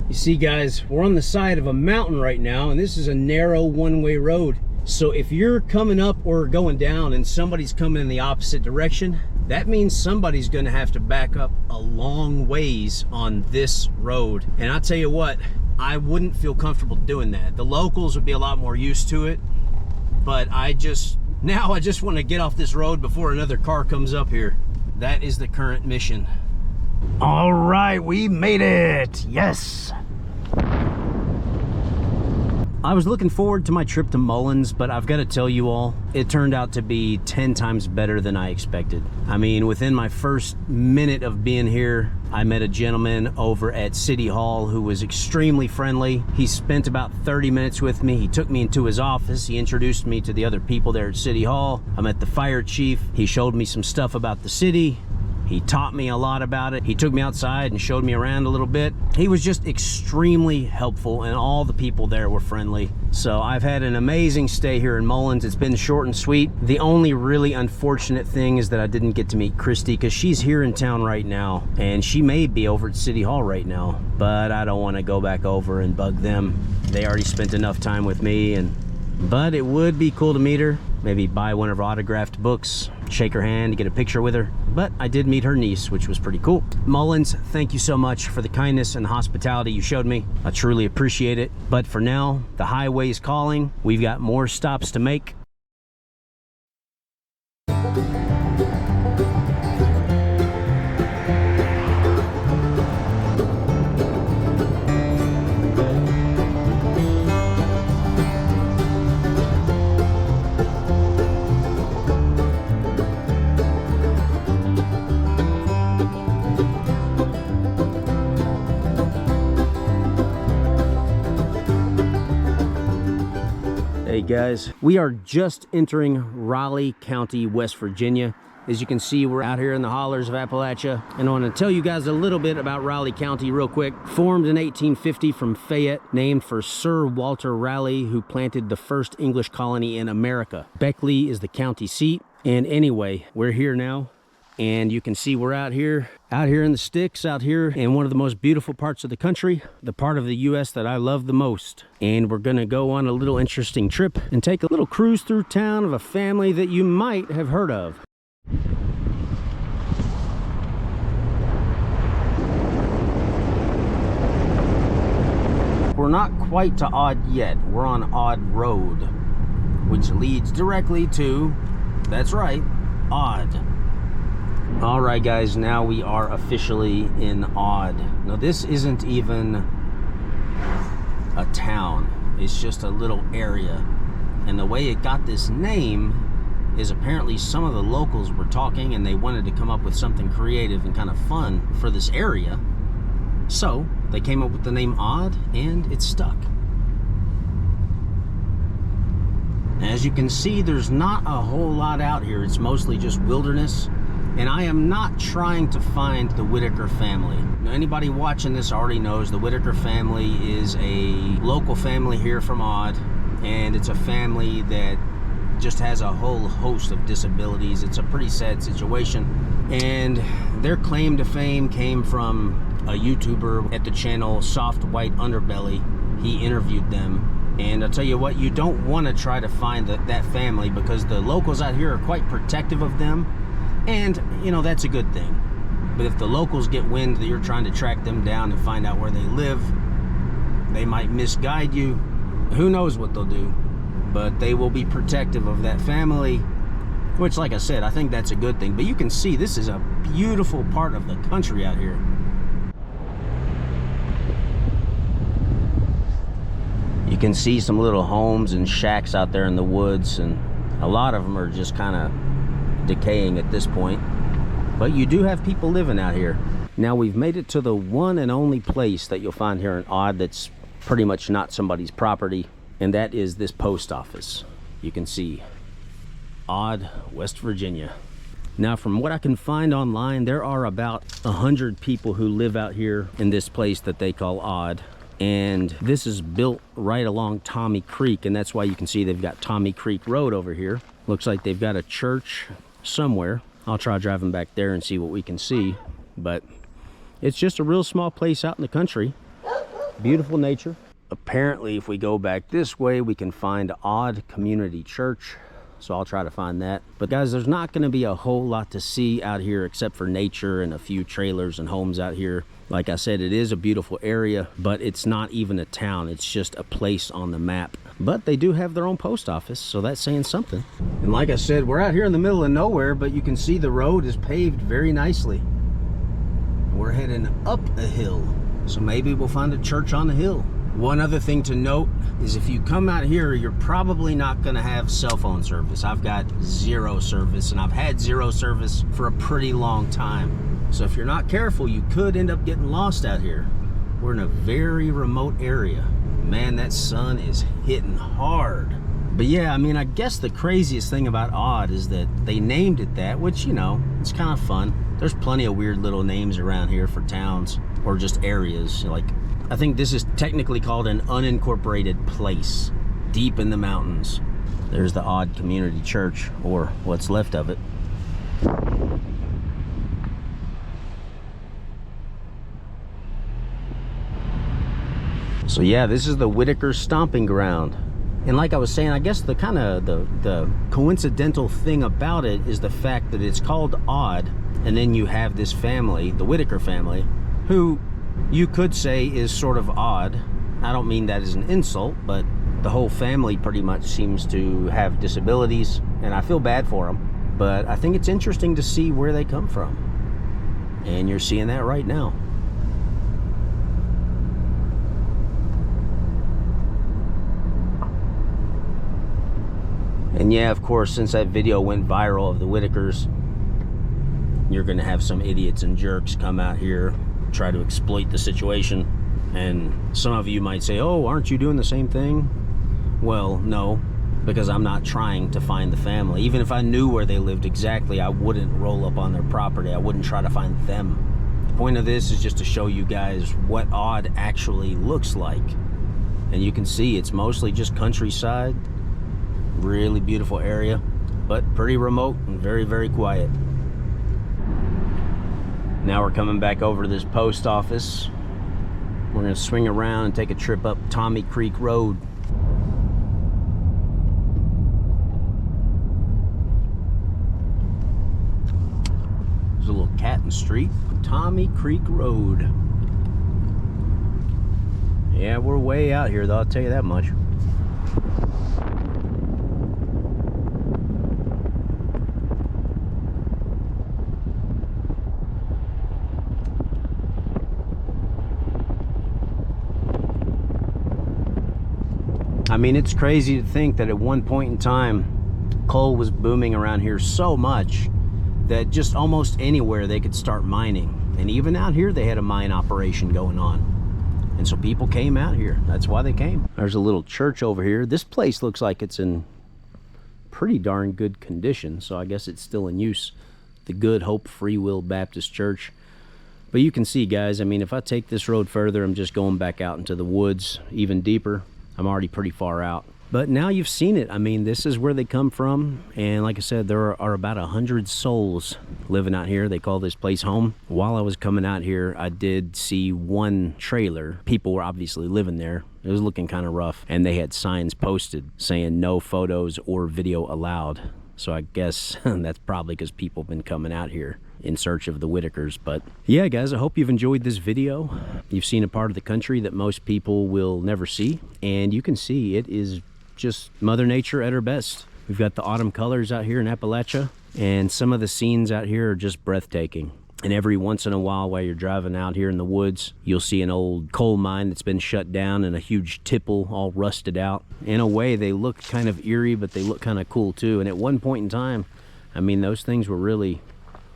You see, guys, we're on the side of a mountain right now, and this is a narrow one-way road. So if you're coming up or going down and somebody's coming in the opposite direction, that means somebody's gonna have to back up a long ways on this road. And I'll tell you what, I wouldn't feel comfortable doing that. The locals would be a lot more used to it, but I just want to get off this road before another car comes up here. That is the current mission. All right, we made it, yes. I was looking forward to my trip to Mullins, but I've got to tell you all, it turned out to be 10 times better than I expected. I mean, within my first minute of being here, I met a gentleman over at City Hall who was extremely friendly. He spent about 30 minutes with me. He took me into his office. He introduced me to the other people there at City Hall. I met the fire chief. He showed me some stuff about the city. He taught me a lot about it. He took me outside and showed me around a little bit. He was just extremely helpful, and all the people there were friendly. So I've had an amazing stay here in Mullins. It's been short and sweet. The only really unfortunate thing is that I didn't get to meet Christy, because she's here in town right now, and she may be over at City Hall right now, but I don't want to go back over and bug them. They already spent enough time with me, but it would be cool to meet her. Maybe buy one of her autographed books, shake her hand, get a picture with her. But I did meet her niece, which was pretty cool. Mullins, thank you so much for the kindness and the hospitality you showed me. I truly appreciate it. But for now, the highway is calling. We've got more stops to make. Hey guys, we are just entering Raleigh County, West Virginia. As you can see, we're out here in the hollers of Appalachia, and I want to tell you guys a little bit about Raleigh County real quick. Formed in 1850 from Fayette, named for Sir Walter Raleigh, who planted the first English colony in America. Beckley is the county seat, and anyway, we're here now. And you can see we're out here in the sticks, out here in one of the most beautiful parts of the country, the part of the US that I love the most. And we're gonna go on a little interesting trip and take a little cruise through town of a family that you might have heard of. We're not quite to Odd yet. We're on Odd Road, which leads directly to, that's right, Odd. All right, guys, now we are officially in Odd. Now, this isn't even a town. It's just a little area. And the way it got this name is apparently some of the locals were talking and they wanted to come up with something creative and kind of fun for this area. So they came up with the name Odd, and it stuck. As you can see, there's not a whole lot out here. It's mostly just wilderness. And I am not trying to find the Whitaker family. Now, anybody watching this already knows the Whitaker family is a local family here from Odd. And it's a family that just has a whole host of disabilities. It's a pretty sad situation. And their claim to fame came from a YouTuber at the channel Soft White Underbelly. He interviewed them. And I'll tell you what, you don't want to try to find that family because the locals out here are quite protective of them. And, you know, that's a good thing. But if the locals get wind that you're trying to track them down and find out where they live, they might misguide you. Who knows what they'll do. But they will be protective of that family, which, like I said, I think that's a good thing. But you can see this is a beautiful part of the country out here. You can see some little homes and shacks out there in the woods, and a lot of them are just kind of decaying at this point. But you do have people living out here. Now we've made it to the one and only place that you'll find here in Odd that's pretty much not somebody's property, and that is this post office. You can see Odd, West Virginia. Now from what I can find online, there are about 100 people who live out here in this place that they call Odd. And this is built right along Tommy Creek, and that's why you can see they've got Tommy Creek Road over here. Looks like they've got a church somewhere. I'll try driving back there and see what we can see. But it's just a real small place out in the country. Beautiful nature. Apparently, if we go back this way, we can find Odd Community Church. So I'll try to find that. But guys, there's not going to be a whole lot to see out here except for nature and a few trailers and homes out here. Like I said, it is a beautiful area, but it's not even a town. It's just a place on the map. But they do have their own post office, so that's saying something. And like I said, we're out here in the middle of nowhere, but you can see the road is paved very nicely. We're heading up a hill, so maybe we'll find a church on the hill. One other thing to note is if you come out here, you're probably not going to have cell phone service. I've got zero service, and I've had zero service for a pretty long time. So if you're not careful, you could end up getting lost out here. We're in a very remote area. Man, that sun is hitting hard. But yeah, I mean, I guess the craziest thing about Odd is that they named it that, which, you know, it's kind of fun. There's plenty of weird little names around here for towns or just areas. Like, I think this is technically called an unincorporated place deep in the mountains. There's the Odd Community Church, or what's left of it. So yeah, this is the Whitaker stomping ground. And like I was saying, I guess the kind of the coincidental thing about it is the fact that it's called Odd, and then you have this family, the Whitaker family, who you could say is sort of odd. I don't mean that as an insult, but the whole family pretty much seems to have disabilities, and I feel bad for them. But I think it's interesting to see where they come from. And you're seeing that right now. And yeah, of course, since that video went viral of the Whitakers, you're gonna have some idiots and jerks come out here, try to exploit the situation. And some of you might say, oh, aren't you doing the same thing? Well, no, because I'm not trying to find the family. Even if I knew where they lived exactly, I wouldn't roll up on their property. I wouldn't try to find them. The point of this is just to show you guys what Odd actually looks like. And you can see it's mostly just countryside. Really beautiful area, but pretty remote and very, very quiet. Now we're coming back over to this post office. We're gonna swing around and take a trip up Tommy Creek Road. There's a little cat in the street. Tommy Creek Road. Yeah, we're way out here though, I'll tell you that much. I mean, it's crazy to think that at one point in time, coal was booming around here so much that just almost anywhere they could start mining. And even out here, they had a mine operation going on. And so people came out here. That's why they came. There's a little church over here. This place looks like it's in pretty darn good condition, so I guess it's still in use. The Good Hope Free Will Baptist Church. But you can see, guys, I mean, if I take this road further, I'm just going back out into the woods even deeper. I'm already pretty far out. But now you've seen it. I mean, this is where they come from. And like I said, there are about 100 souls living out here. They call this place home. While I was coming out here, I did see one trailer. People were obviously living there. It was looking kind of rough. And they had signs posted saying no photos or video allowed. So I guess that's probably because people have been coming out here in search of the Whitakers. But yeah, guys, I hope you've enjoyed this video. You've seen a part of the country that most people will never see. And you can see it is just Mother Nature at her best. We've got the autumn colors out here in Appalachia, and some of the scenes out here are just breathtaking. And every once in a while, while you're driving out here in the woods, you'll see an old coal mine that's been shut down and a huge tipple all rusted out. In a way, they look kind of eerie, but they look kind of cool too. And at one point in time, I mean, those things were really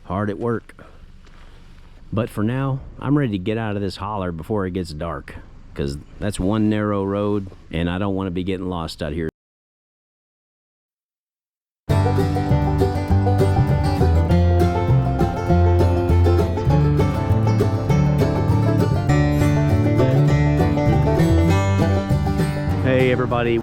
hard at work. But for now, I'm ready to get out of this holler before it gets dark, because that's one narrow road, and I don't want to be getting lost out here. Hey everybody.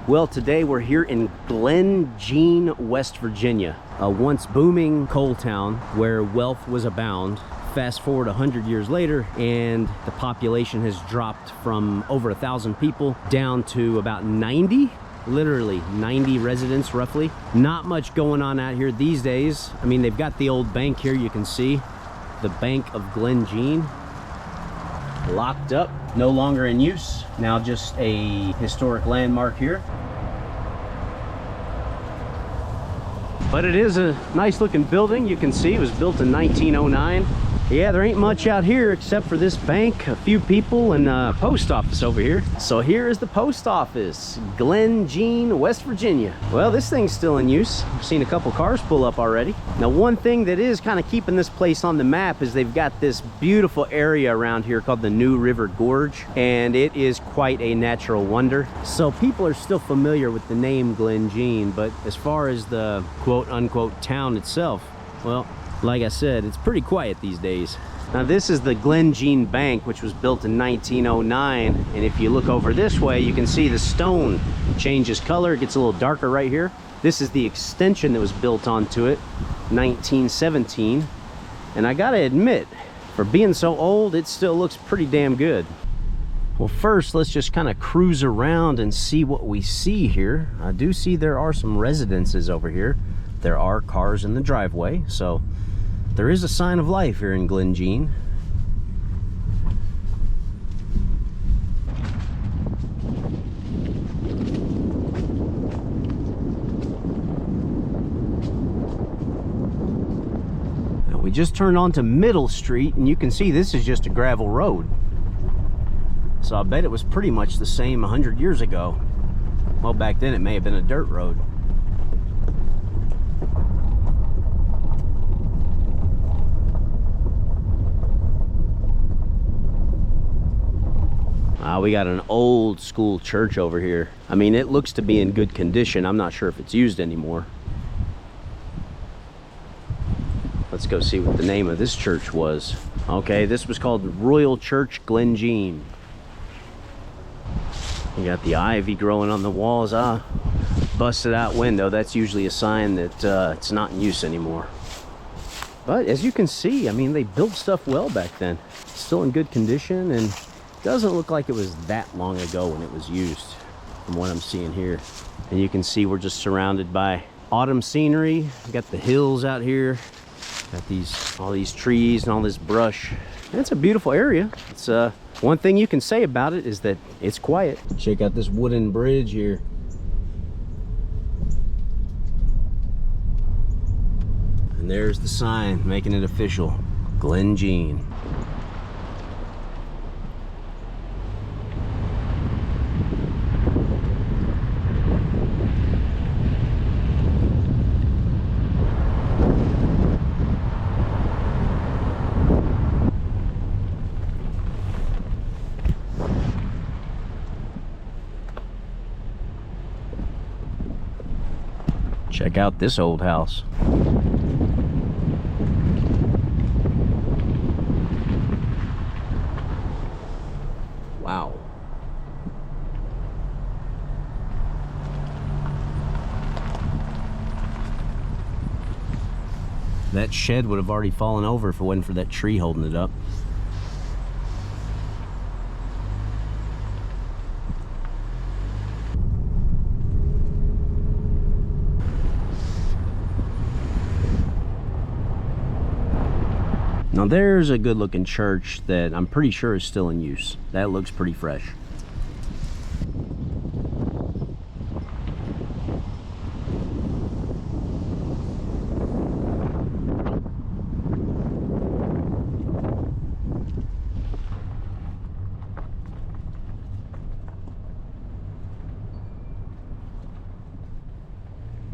Well, today we're here in Glen Jean, West Virginia, a once booming coal town where wealth was abound. Fast forward 100 years later, and the population has dropped from over 1,000 people down to about 90, literally 90 residents roughly. Not much going on out here these days. I mean, they've got the old bank here, you can see the Bank of Glen Jean, locked up, no longer in use, now just a historic landmark here. But it is a nice looking building. You can see it was built in 1909. Yeah, there ain't much out here except for this bank, a few people, and a post office over here. So here is the post office, Glen Jean, West Virginia. Well, this thing's still in use. I've seen a couple cars pull up already. Now, one thing that is kind of keeping this place on the map is they've got this beautiful area around here called the New River Gorge, and it is quite a natural wonder. So people are still familiar with the name Glen Jean, but as far as the quote-unquote town itself, well, like I said, it's pretty quiet these days. Now this is the Glen Jean Bank, which was built in 1909. And if you look over this way, you can see the stone changes color. It gets a little darker right here. This is the extension that was built onto it, 1917. And I gotta admit, for being so old, it still looks pretty damn good. Well, first, let's just kind of cruise around and see what we see here. I do see there are some residences over here. There are cars in the driveway, so there is a sign of life here in Glen Jean. Now we just turned onto Middle Street, and you can see this is just a gravel road. So I bet it was pretty much the same 100 years ago. Well, back then it may have been a dirt road. We got an old school church over here. I mean, it looks to be in good condition. I'm not sure if it's used anymore. Let's go see what the name of this church was. Okay, this was called Royal Church Glen Jean. You got the ivy growing on the walls. Busted out window. That's usually a sign that it's not in use anymore. But as you can see, I mean, they built stuff well back then. It's still in good condition, and doesn't look like it was that long ago when it was used, from what I'm seeing here. And you can see we're just surrounded by autumn scenery. We got the hills out here, got all these trees and all this brush. And it's a beautiful area. It's one thing you can say about it is that it's quiet. Check out this wooden bridge here. And there's the sign making it official, Glen Jean. Check out this old house. Wow. That shed would have already fallen over if it wasn't for that tree holding it up. Now there's a good looking church that I'm pretty sure is still in use. That looks pretty fresh.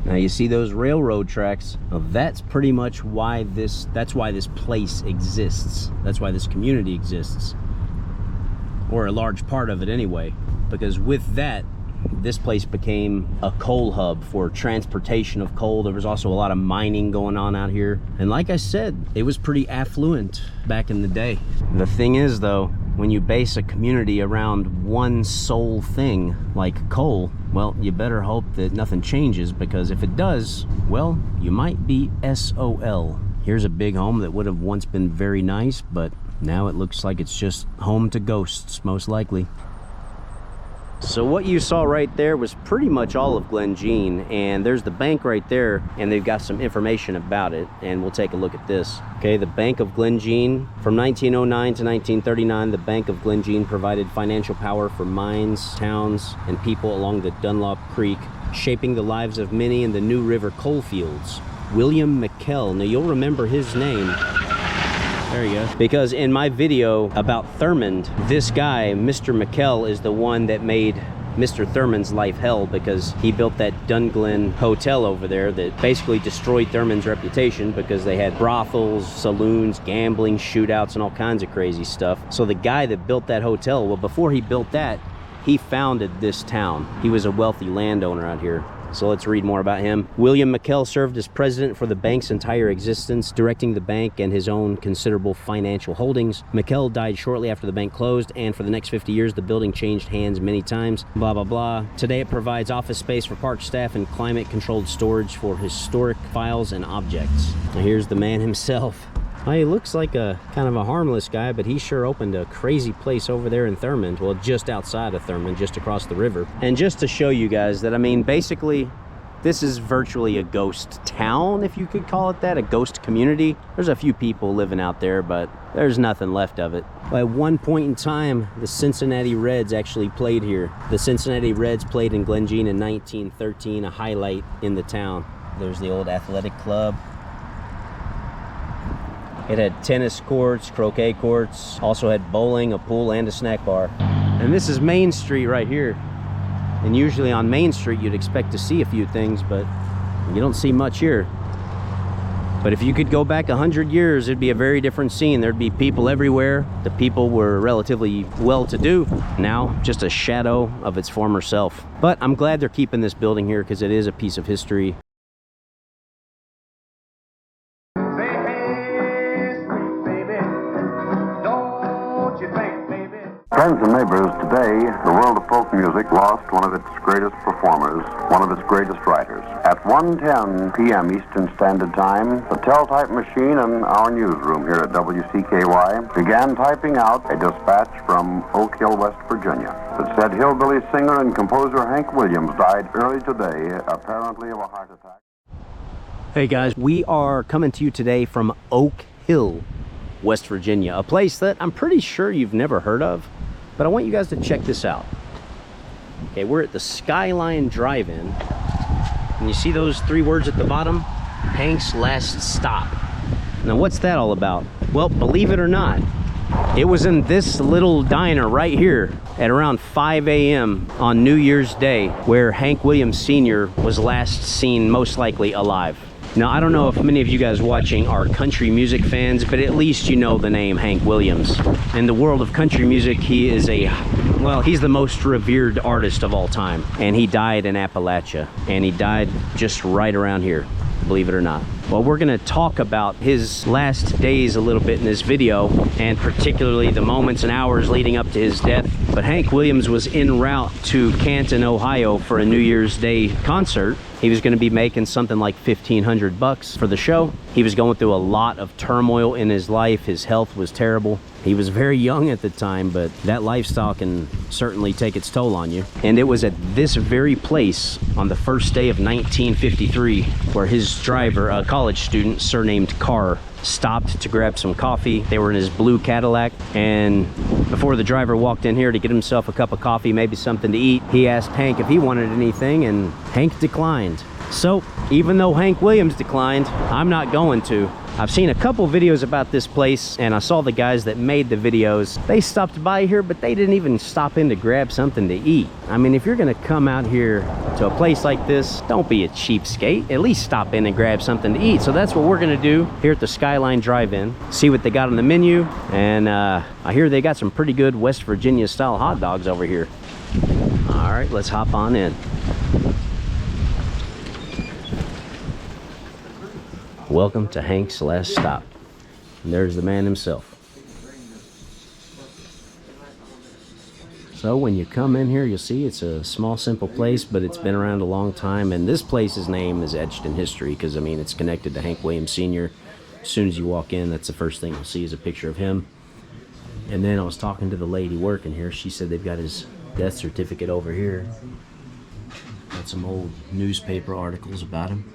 Now you see those railroad tracks? Well, that's pretty much why that's why this place exists. That's why this community exists. Or a large part of it anyway. Because with that, this place became a coal hub for transportation of coal. There was also a lot of mining going on out here. And like I said, it was pretty affluent back in the day. The thing is though, when you base a community around one sole thing like coal, well, you better hope that nothing changes, because if it does, well, you might be SOL. Here's a big home that would have once been very nice, but now it looks like it's just home to ghosts, most likely. So what you saw right there was pretty much all of Glen Jean, and there's the bank right there, and they've got some information about it, and we'll take a look at this. Okay, the Bank of Glen Jean. From 1909 to 1939, the Bank of Glen Jean provided financial power for mines, towns, and people along the Dunlop Creek, shaping the lives of many in the New River coal fields. William McDowell, now you'll remember his name. There you go. Because in my video about Thurman, this guy, Mr. McDowell, is the one that made Mr. Thurman's life hell, because he built that Dunglen hotel over there that basically destroyed Thurman's reputation, because they had brothels, saloons, gambling, shootouts, and all kinds of crazy stuff. So the guy that built that hotel, well, before he built that, he founded this town. He was a wealthy landowner out here. So let's read more about him. William McDowell served as president for the bank's entire existence, directing the bank and his own considerable financial holdings. McDowell died shortly after the bank closed, and for the next 50 years, the building changed hands many times, blah, blah, blah. Today, it provides office space for park staff and climate-controlled storage for historic files and objects. Now, here's the man himself. Well, he looks like a kind of a harmless guy, but he sure opened a crazy place over there in Thurman. Well, just outside of Thurman, just across the river. And just to show you guys that, I mean, basically, this is virtually a ghost town, if you could call it that, a ghost community. There's a few people living out there, but there's nothing left of it. At one point in time, the Cincinnati Reds actually played here. The Cincinnati Reds played in Glen Jean in 1913, a highlight in the town. There's the old athletic club. It had tennis courts, croquet courts, also had bowling, a pool, and a snack bar. And this is Main Street right here. And usually on Main Street, you'd expect to see a few things, but you don't see much here. But if you could go back 100 years, it'd be a very different scene. There'd be people everywhere. The people were relatively well-to-do. Now, just a shadow of its former self. But I'm glad they're keeping this building here, because it is a piece of history. Friends and neighbors, today, the world of folk music lost one of its greatest performers, one of its greatest writers. At 1:10 p.m. Eastern Standard Time, the teletype machine in our newsroom here at WCKY began typing out a dispatch from Oak Hill, West Virginia, that said hillbilly singer and composer Hank Williams died early today, apparently of a heart attack. Hey guys, we are coming to you today from Oak Hill, West Virginia, a place that I'm pretty sure you've never heard of. But I want you guys to check this out. Okay, we're at the Skyline Drive-In. And you see those three words at the bottom? Hank's Last Stop. Now what's that all about? Well, believe it or not, it was in this little diner right here at around 5 a.m. on New Year's Day where Hank Williams Sr. was last seen most likely alive. Now, I don't know if many of you guys watching are country music fans, but at least you know the name Hank Williams. In the world of country music, he is he's the most revered artist of all time. And he died in Appalachia, and he died just right around here, believe it or not. Well, we're gonna talk about his last days a little bit in this video, and particularly the moments and hours leading up to his death. But Hank Williams was en route to Canton, Ohio for a New Year's Day concert. He was gonna be making something like $1,500 for the show. He was going through a lot of turmoil in his life. His health was terrible. He was very young at the time, but that lifestyle can certainly take its toll on you. And it was at this very place on the first day of 1953 where his driver, a college student surnamed Carr, stopped to grab some coffee. They were in his blue Cadillac, and before the driver walked in here to get himself a cup of coffee, maybe something to eat, he asked Hank if he wanted anything, and Hank declined. So even though Hank Williams declined, I'm not going to. I've seen a couple videos about this place, and I saw the guys that made the videos. They stopped by here, but they didn't even stop in to grab something to eat. I mean, if you're gonna come out here to a place like this, don't be a cheapskate. At least stop in and grab something to eat. So that's what we're gonna do here at the Skyline Drive-In. See what they got on the menu, and I hear they got some pretty good West Virginia style hot dogs over here. All right, let's hop on in. Welcome to Hank's last stop. And there's the man himself. So when you come in here, you'll see it's a small, simple place, but it's been around a long time. And this place's name is etched in history because, I mean, it's connected to Hank Williams Sr. As soon as you walk in, that's the first thing you'll see is a picture of him. And then I was talking to the lady working here. She said they've got his death certificate over here. Got some old newspaper articles about him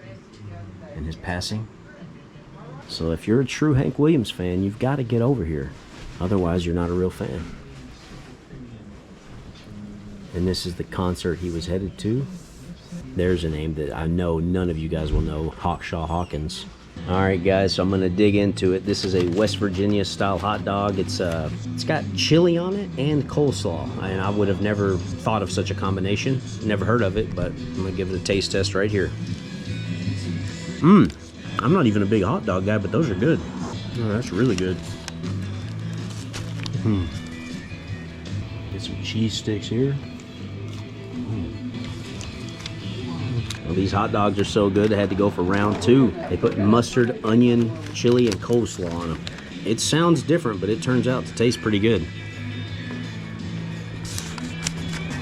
and his passing. So if you're a true Hank Williams fan, you've got to get over here. Otherwise, you're not a real fan. And this is the concert he was headed to. There's a name that I know none of you guys will know, Hawkshaw Hawkins. All right, guys, so I'm going to dig into it. This is a West Virginia style hot dog. It's got chili on it and coleslaw. And I would have never thought of such a combination. Never heard of it, but I'm going to give it a taste test right here. I'm not even a big hot dog guy, but those are good. Oh, that's really good. Get some cheese sticks here. Well, these hot dogs are so good, I had to go for round 2. They put mustard, onion, chili, and coleslaw on them. It sounds different, but it turns out to taste pretty good.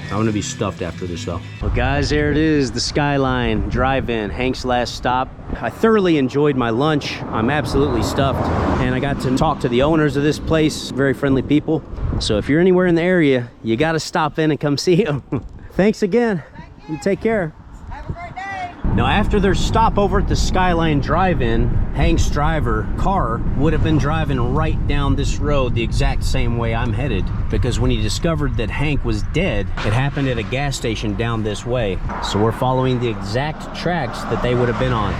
I'm gonna be stuffed after this though. Well guys, there it is, the Skyline Drive-In, Hank's last stop. I thoroughly enjoyed my lunch. I'm absolutely stuffed. And I got to talk to the owners of this place, very friendly people. So if you're anywhere in the area, you gotta stop in and come see them. Thanks again. Thank you. You take care. Have a great day. Now after their stop over at the Skyline Drive-In, Hank's driver, Carr, would have been driving right down this road the exact same way I'm headed, because when he discovered that Hank was dead, it happened at a gas station down this way. So we're following the exact tracks that they would have been on.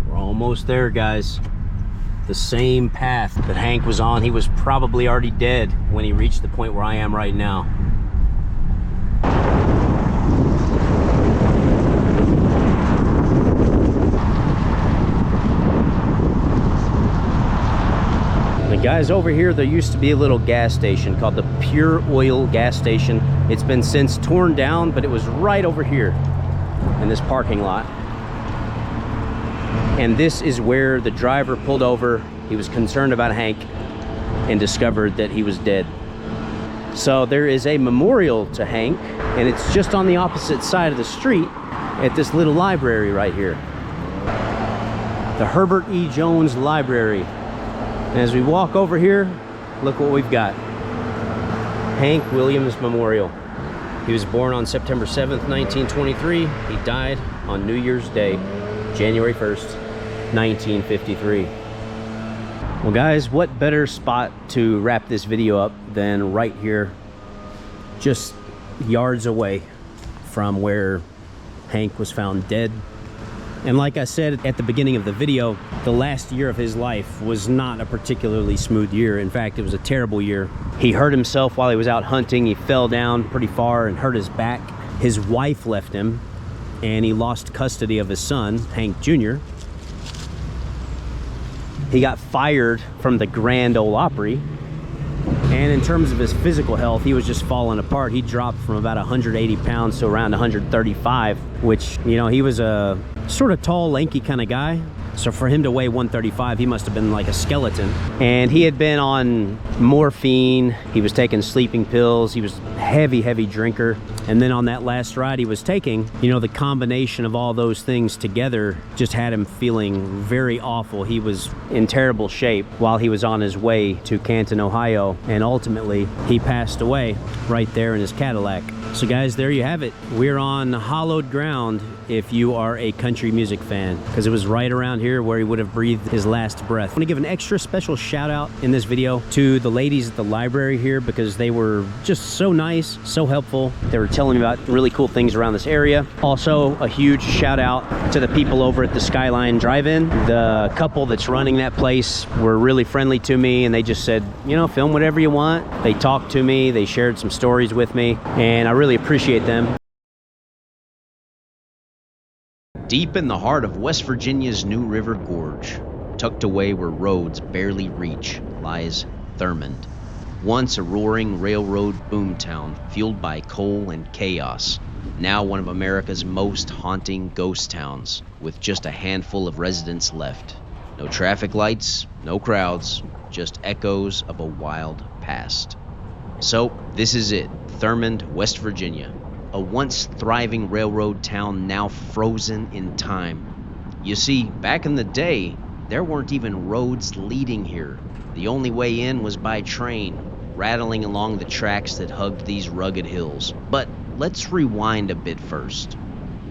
We're almost there, guys. The same path that Hank was on. He was probably already dead when he reached the point where I am right now. Guys, over here there used to be a little gas station called the Pure Oil gas station. It's been since torn down, but it was right over here in this parking lot. And this is where the driver pulled over. He was concerned about Hank and discovered that he was dead. So there is a memorial to Hank, and it's just on the opposite side of the street at this little library right here. The Herbert E. Jones Library. And as we walk over here, look what we've got. Hank Williams Memorial. He was born on September 7th, 1923. He died on New Year's Day, January 1st, 1953. Well guys, what better spot to wrap this video up than right here, just yards away from where Hank was found dead. And like I said at the beginning of the video, the last year of his life was not a particularly smooth year. In fact, it was a terrible year. He hurt himself while he was out hunting. He fell down pretty far and hurt his back. His wife left him, and he lost custody of his son, Hank Jr. He got fired from the Grand Ole Opry. And in terms of his physical health, he was just falling apart. He dropped from about 180 pounds to around 135, which, you know, he was a sort of tall, lanky kind of guy. So for him to weigh 135, he must have been like a skeleton. And he had been on morphine. He was taking sleeping pills. He was a heavy drinker. And then on that last ride he was taking, you know, the combination of all those things together just had him feeling very awful. He was in terrible shape while he was on his way to Canton, Ohio. And ultimately, he passed away right there in his Cadillac. So guys, there you have it. We're on hallowed ground if you are a country music fan, because it was right around here where he would have breathed his last breath. I want to give an extra special shout out in this video to the ladies at the library here, because they were just so nice, so helpful. They were telling me about really cool things around this area. Also, a huge shout out to the people over at the Skyline Drive-In. The couple that's running that place were really friendly to me, and they just said, you know, film whatever you want. They talked to me, they shared some stories with me, and I really appreciate them. Deep in the heart of West Virginia's New River Gorge, tucked away where roads barely reach, lies Thurman. Once a roaring railroad boomtown fueled by coal and chaos, now one of America's most haunting ghost towns, with just a handful of residents left. No traffic lights, no crowds, just echoes of a wild past. So, this is it, Thurman, West Virginia. A once thriving railroad town now frozen in time. You see, back in the day, there weren't even roads leading here. The only way in was by train, rattling along the tracks that hugged these rugged hills. But let's rewind a bit first.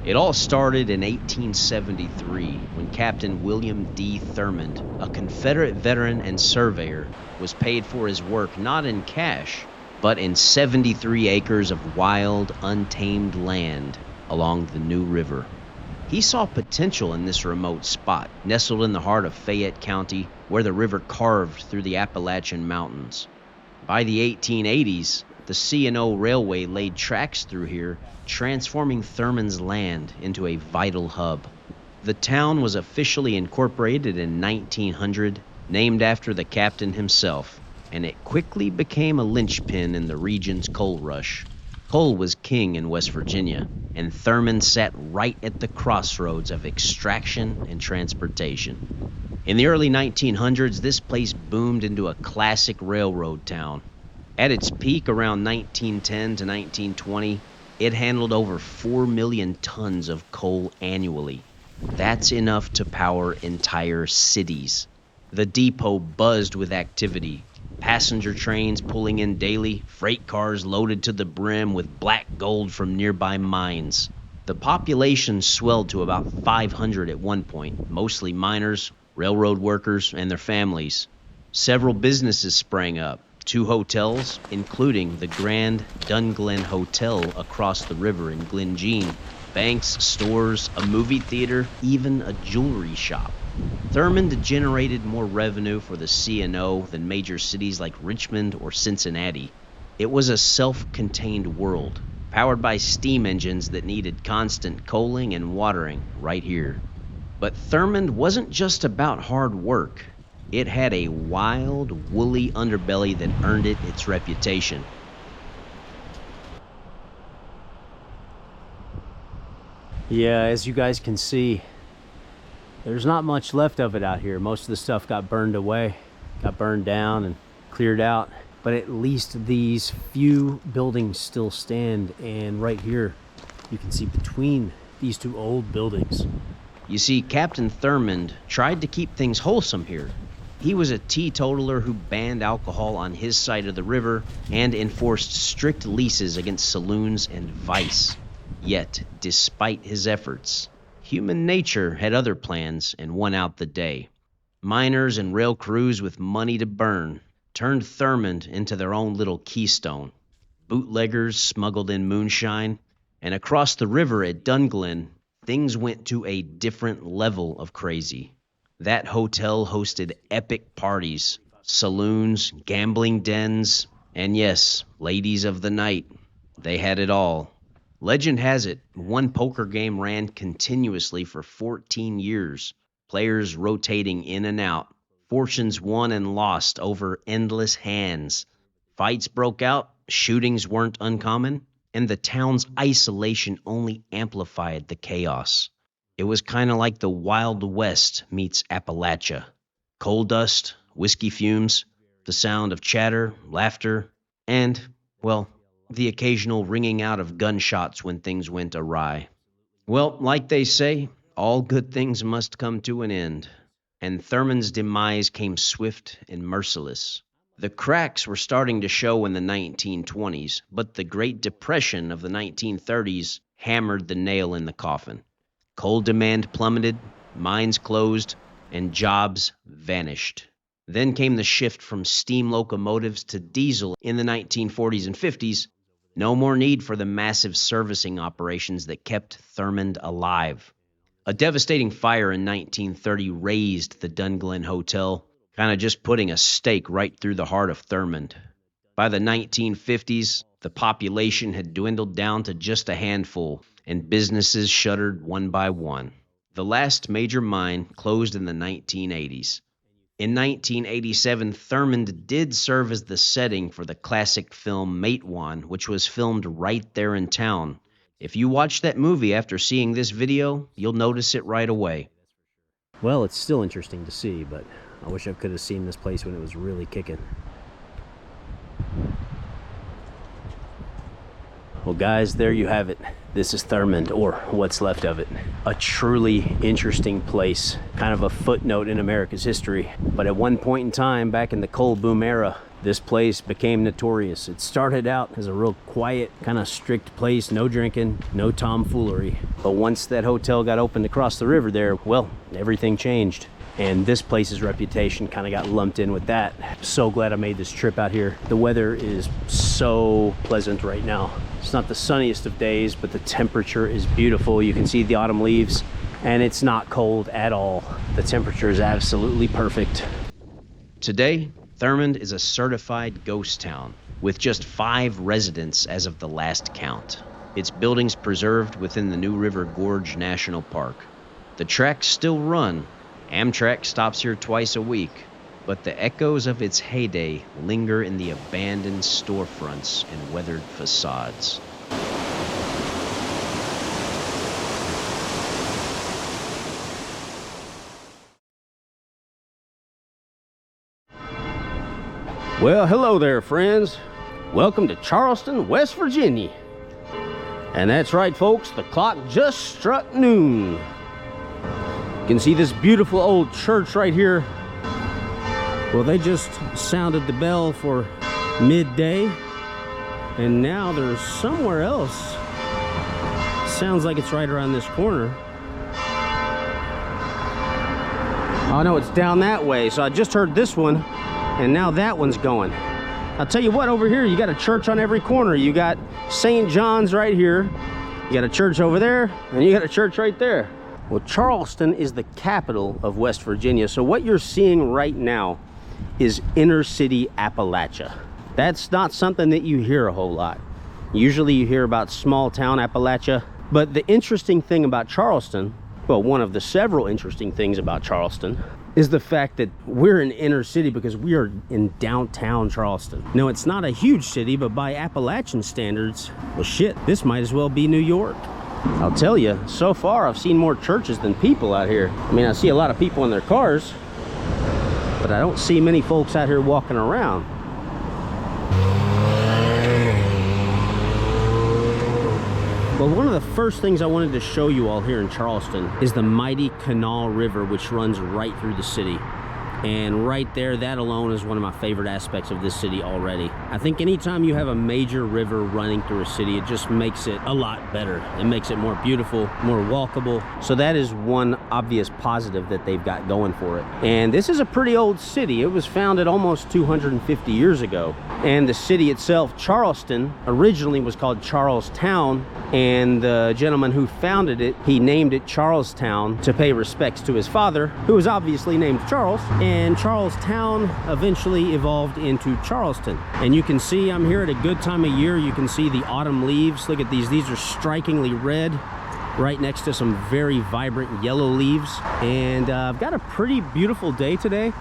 It all started in 1873 when Captain William D. Thurman, a Confederate veteran and surveyor, was paid for his work not in cash, but in 73 acres of wild, untamed land along the New River. He saw potential in this remote spot, nestled in the heart of Fayette County, where the river carved through the Appalachian Mountains. By the 1880s, the C&O Railway laid tracks through here, transforming Thurman's land into a vital hub. The town was officially incorporated in 1900, named after the captain himself, and it quickly became a linchpin in the region's coal rush. Coal was king in West Virginia, and Thurman sat right at the crossroads of extraction and transportation. In the early 1900s, this place boomed into a classic railroad town. At its peak around 1910 to 1920, it handled over 4 million tons of coal annually. That's enough to power entire cities. The depot buzzed with activity. Passenger trains pulling in daily, freight cars loaded to the brim with black gold from nearby mines. The population swelled to about 500 at one point, mostly miners, railroad workers, and their families. Several businesses sprang up, 2 hotels, including the Grand Dunglen Hotel across the river in Glen Jean, banks, stores, a movie theater, even a jewelry shop. Thurman generated more revenue for the C&O than major cities like Richmond or Cincinnati. It was a self-contained world, powered by steam engines that needed constant coaling and watering right here. But Thurman wasn't just about hard work. It had a wild, woolly underbelly that earned it its reputation. Yeah, as you guys can see, there's not much left of it out here. Most of the stuff got burned away, got burned down and cleared out. But at least these few buildings still stand, and right here you can see between these 2 old buildings. You see, Captain Thurman tried to keep things wholesome here. He was a teetotaler who banned alcohol on his side of the river and enforced strict leases against saloons and vice. Yet, despite his efforts, human nature had other plans and won out the day. Miners and rail crews with money to burn turned Thurman into their own little Keystone. Bootleggers smuggled in moonshine, and across the river at Dunglen, things went to a different level of crazy. That hotel hosted epic parties, saloons, gambling dens, and yes, ladies of the night. They had it all. Legend has it, one poker game ran continuously for 14 years, players rotating in and out, fortunes won and lost over endless hands. Fights broke out, shootings weren't uncommon, and the town's isolation only amplified the chaos. It was kind of like the Wild West meets Appalachia. Coal dust, whiskey fumes, the sound of chatter, laughter, and, well, the occasional ringing out of gunshots when things went awry. Well, like they say, all good things must come to an end, and Thurman's demise came swift and merciless. The cracks were starting to show in the 1920s, but the Great Depression of the 1930s hammered the nail in the coffin. Coal demand plummeted, mines closed, and jobs vanished. Then came the shift from steam locomotives to diesel in the 1940s and 50s. No more need for the massive servicing operations that kept Thurman alive. A devastating fire in 1930 razed the Dunglen Hotel, kind of just putting a stake right through the heart of Thurman. By the 1950s, the population had dwindled down to just a handful, and businesses shuttered one by one. The last major mine closed in the 1980s. In 1987, Thurman did serve as the setting for the classic film Matewan, which was filmed right there in town. If you watch that movie after seeing this video, you'll notice it right away. Well, it's still interesting to see, but I wish I could have seen this place when it was really kicking. Well, guys, there you have it. This is Thurman, or what's left of it. A truly interesting place, kind of a footnote in America's history. But at one point in time, back in the coal boom era, this place became notorious. It started out as a real quiet, kind of strict place, no drinking, no tomfoolery. But once that hotel got opened across the river there, well, everything changed. And this place's reputation kind of got lumped in with that. So glad I made this trip out here. The weather is so pleasant right now. It's not the sunniest of days, but the temperature is beautiful. You can see the autumn leaves, and it's not cold at all. The temperature is absolutely perfect. Today, Thurman is a certified ghost town, with just 5 residents as of the last count. Its buildings preserved within the New River Gorge National Park. The tracks still run. Amtrak stops here twice a week, but the echoes of its heyday linger in the abandoned storefronts and weathered facades. Well, hello there, friends. Welcome to Charleston, West Virginia. And that's right, folks, the clock just struck noon. You can see this beautiful old church right here. Well, they just sounded the bell for midday, and now there's somewhere else. Sounds like it's right around this corner. Oh no, it's down that way. So I just heard this one, and now that one's going. I'll tell you what, over here you got a church on every corner. You got St. John's right here, you got a church over there, and you got a church right there. Well, Charleston is the capital of West Virginia, so what you're seeing right now is inner city Appalachia. That's not something that you hear a whole lot. Usually you hear about small town Appalachia, but the interesting thing about Charleston, well, one of the several interesting things about Charleston, is the fact that we're in inner city because we are in downtown Charleston. No, it's not a huge city, but by Appalachian standards, well shit, this might as well be New York. I'll tell you, so far I've seen more churches than people out here. I mean, I see a lot of people in their cars, but I don't see many folks out here walking around. Well, one of the first things I wanted to show you all here in Charleston is the mighty Canal River, which runs right through the city. And right there, that alone is one of my favorite aspects of this city already. I think anytime you have a major river running through a city, it just makes it a lot better. It makes it more beautiful, more walkable. So that is one obvious positive that they've got going for it. And this is a pretty old city. It was founded almost 250 years ago. And the city itself, Charleston, originally was called Charlestown. And the gentleman who founded it, he named it Charlestown to pay respects to his father, who was obviously named Charles. and Charlestown eventually evolved into Charleston. And you can see I'm here at a good time of year. You can see the autumn leaves. Look at these. These are strikingly red, right next to some very vibrant yellow leaves. And I've got a pretty beautiful day today.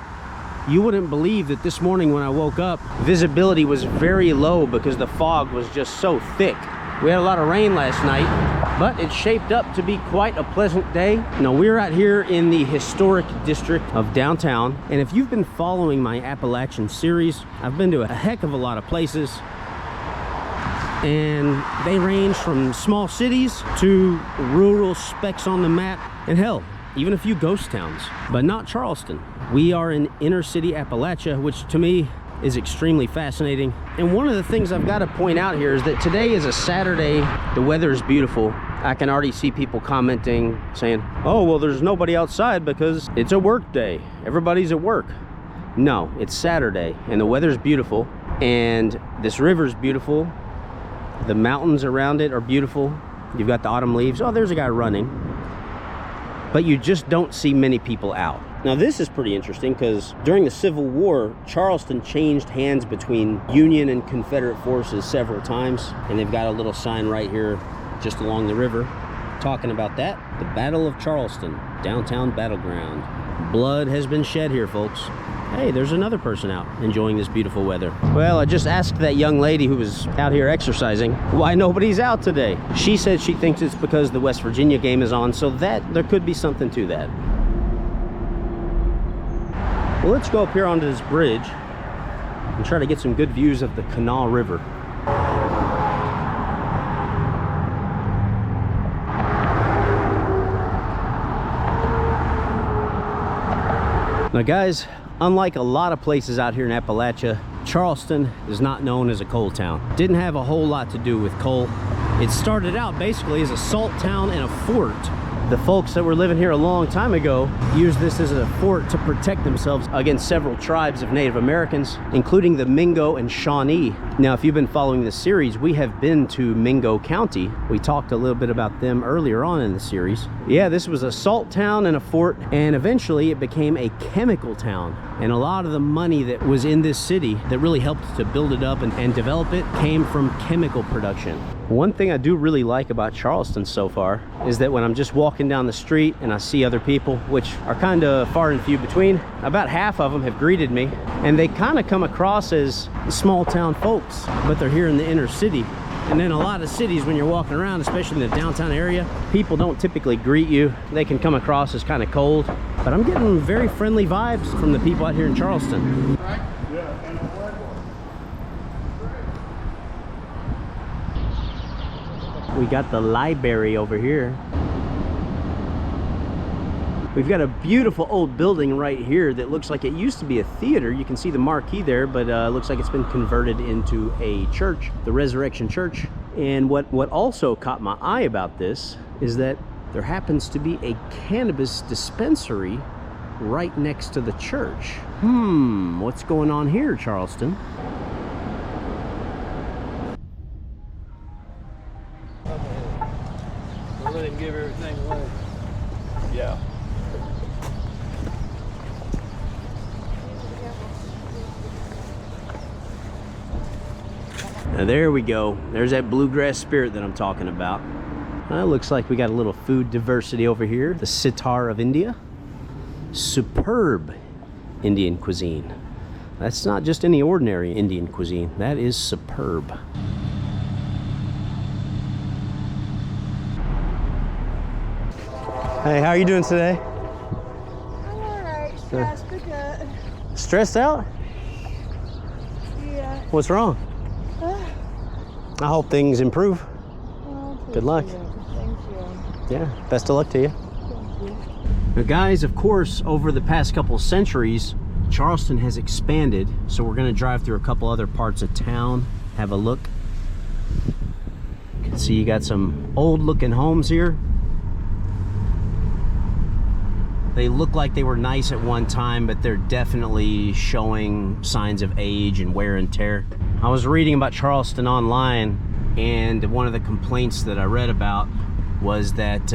You wouldn't believe that this morning when I woke up, visibility was very low because the fog was just so thick. We had a lot of rain last night, but it shaped up to be quite a pleasant day. Now, we're out here in the historic district of downtown, and if you've been following my Appalachian series, I've been to a heck of a lot of places, and they range from small cities to rural specks on the map, and hell, even a few ghost towns, but not Charleston. We are in inner city Appalachia, which to me is extremely fascinating. And one of the things I've got to point out here is that today is a Saturday. The weather is beautiful. I can already see people commenting, saying, oh, well, there's nobody outside because it's a work day. Everybody's at work. No, it's Saturday and the weather's beautiful and this river's beautiful. The mountains around it are beautiful. You've got the autumn leaves. Oh, there's a guy running. But you just don't see many people out. Now, this is pretty interesting because during the Civil War, Charleston changed hands between Union and Confederate forces several times. And they've got a little sign right here just along the river talking about that. The Battle of Charleston, downtown battleground. Blood has been shed here, folks. Hey, there's another person out enjoying this beautiful weather. Well, I just asked that young lady who was out here exercising why nobody's out today. She said she thinks it's because the West Virginia game is on, so that there could be something to that. Well, let's go up here onto this bridge and try to get some good views of the Kanawha River. Now, guys, unlike a lot of places out here in Appalachia, Charleston is not known as a coal town. Didn't have a whole lot to do with coal. It started out basically as a salt town and a fort. The folks that were living here a long time ago used this as a fort to protect themselves against several tribes of Native Americans, including the Mingo and Shawnee. Now, if you've been following this series, we have been to Mingo County. We talked a little bit about them earlier on in the series. Yeah, this was a salt town and a fort, and eventually it became a chemical town. And a lot of the money that was in this city that really helped to build it up and develop it came from chemical production. One thing I do really like about Charleston so far is that when I'm just walking down the street and I see other people, which are kind of far and few between, about half of them have greeted me, and they kind of come across as small town folks, but they're here in the inner city. And then a lot of cities, when you're walking around, especially in the downtown area, people don't typically greet you. They can come across as kind of cold, but I'm getting very friendly vibes from the people out here in Charleston. We got the library over here. We've got a beautiful old building right here that looks like it used to be a theater. You can see the marquee there, but looks like it's been converted into a church, the Resurrection Church. And what also caught my eye about this is that there happens to be a cannabis dispensary right next to the church. What's going on here, Charleston? Let him give everything away. Yeah. Now there we go. There's that bluegrass spirit that I'm talking about. It looks like we got a little food diversity over here. The sitar of India. Superb Indian cuisine. That's not just any ordinary Indian cuisine. That is superb. Hey, how are you doing today? I'm alright, stressed but good. Stressed out? Yeah. What's wrong? I hope things improve. Good luck. Thank you. Yeah, best of luck to you. Thank you. Now, guys, of course, over the past couple of centuries, Charleston has expanded, so we're going to drive through a couple other parts of town, have a look. You can see you got some old looking homes here. They look like they were nice at one time, but they're definitely showing signs of age and wear and tear. I was reading about Charleston online, and one of the complaints that I read about was that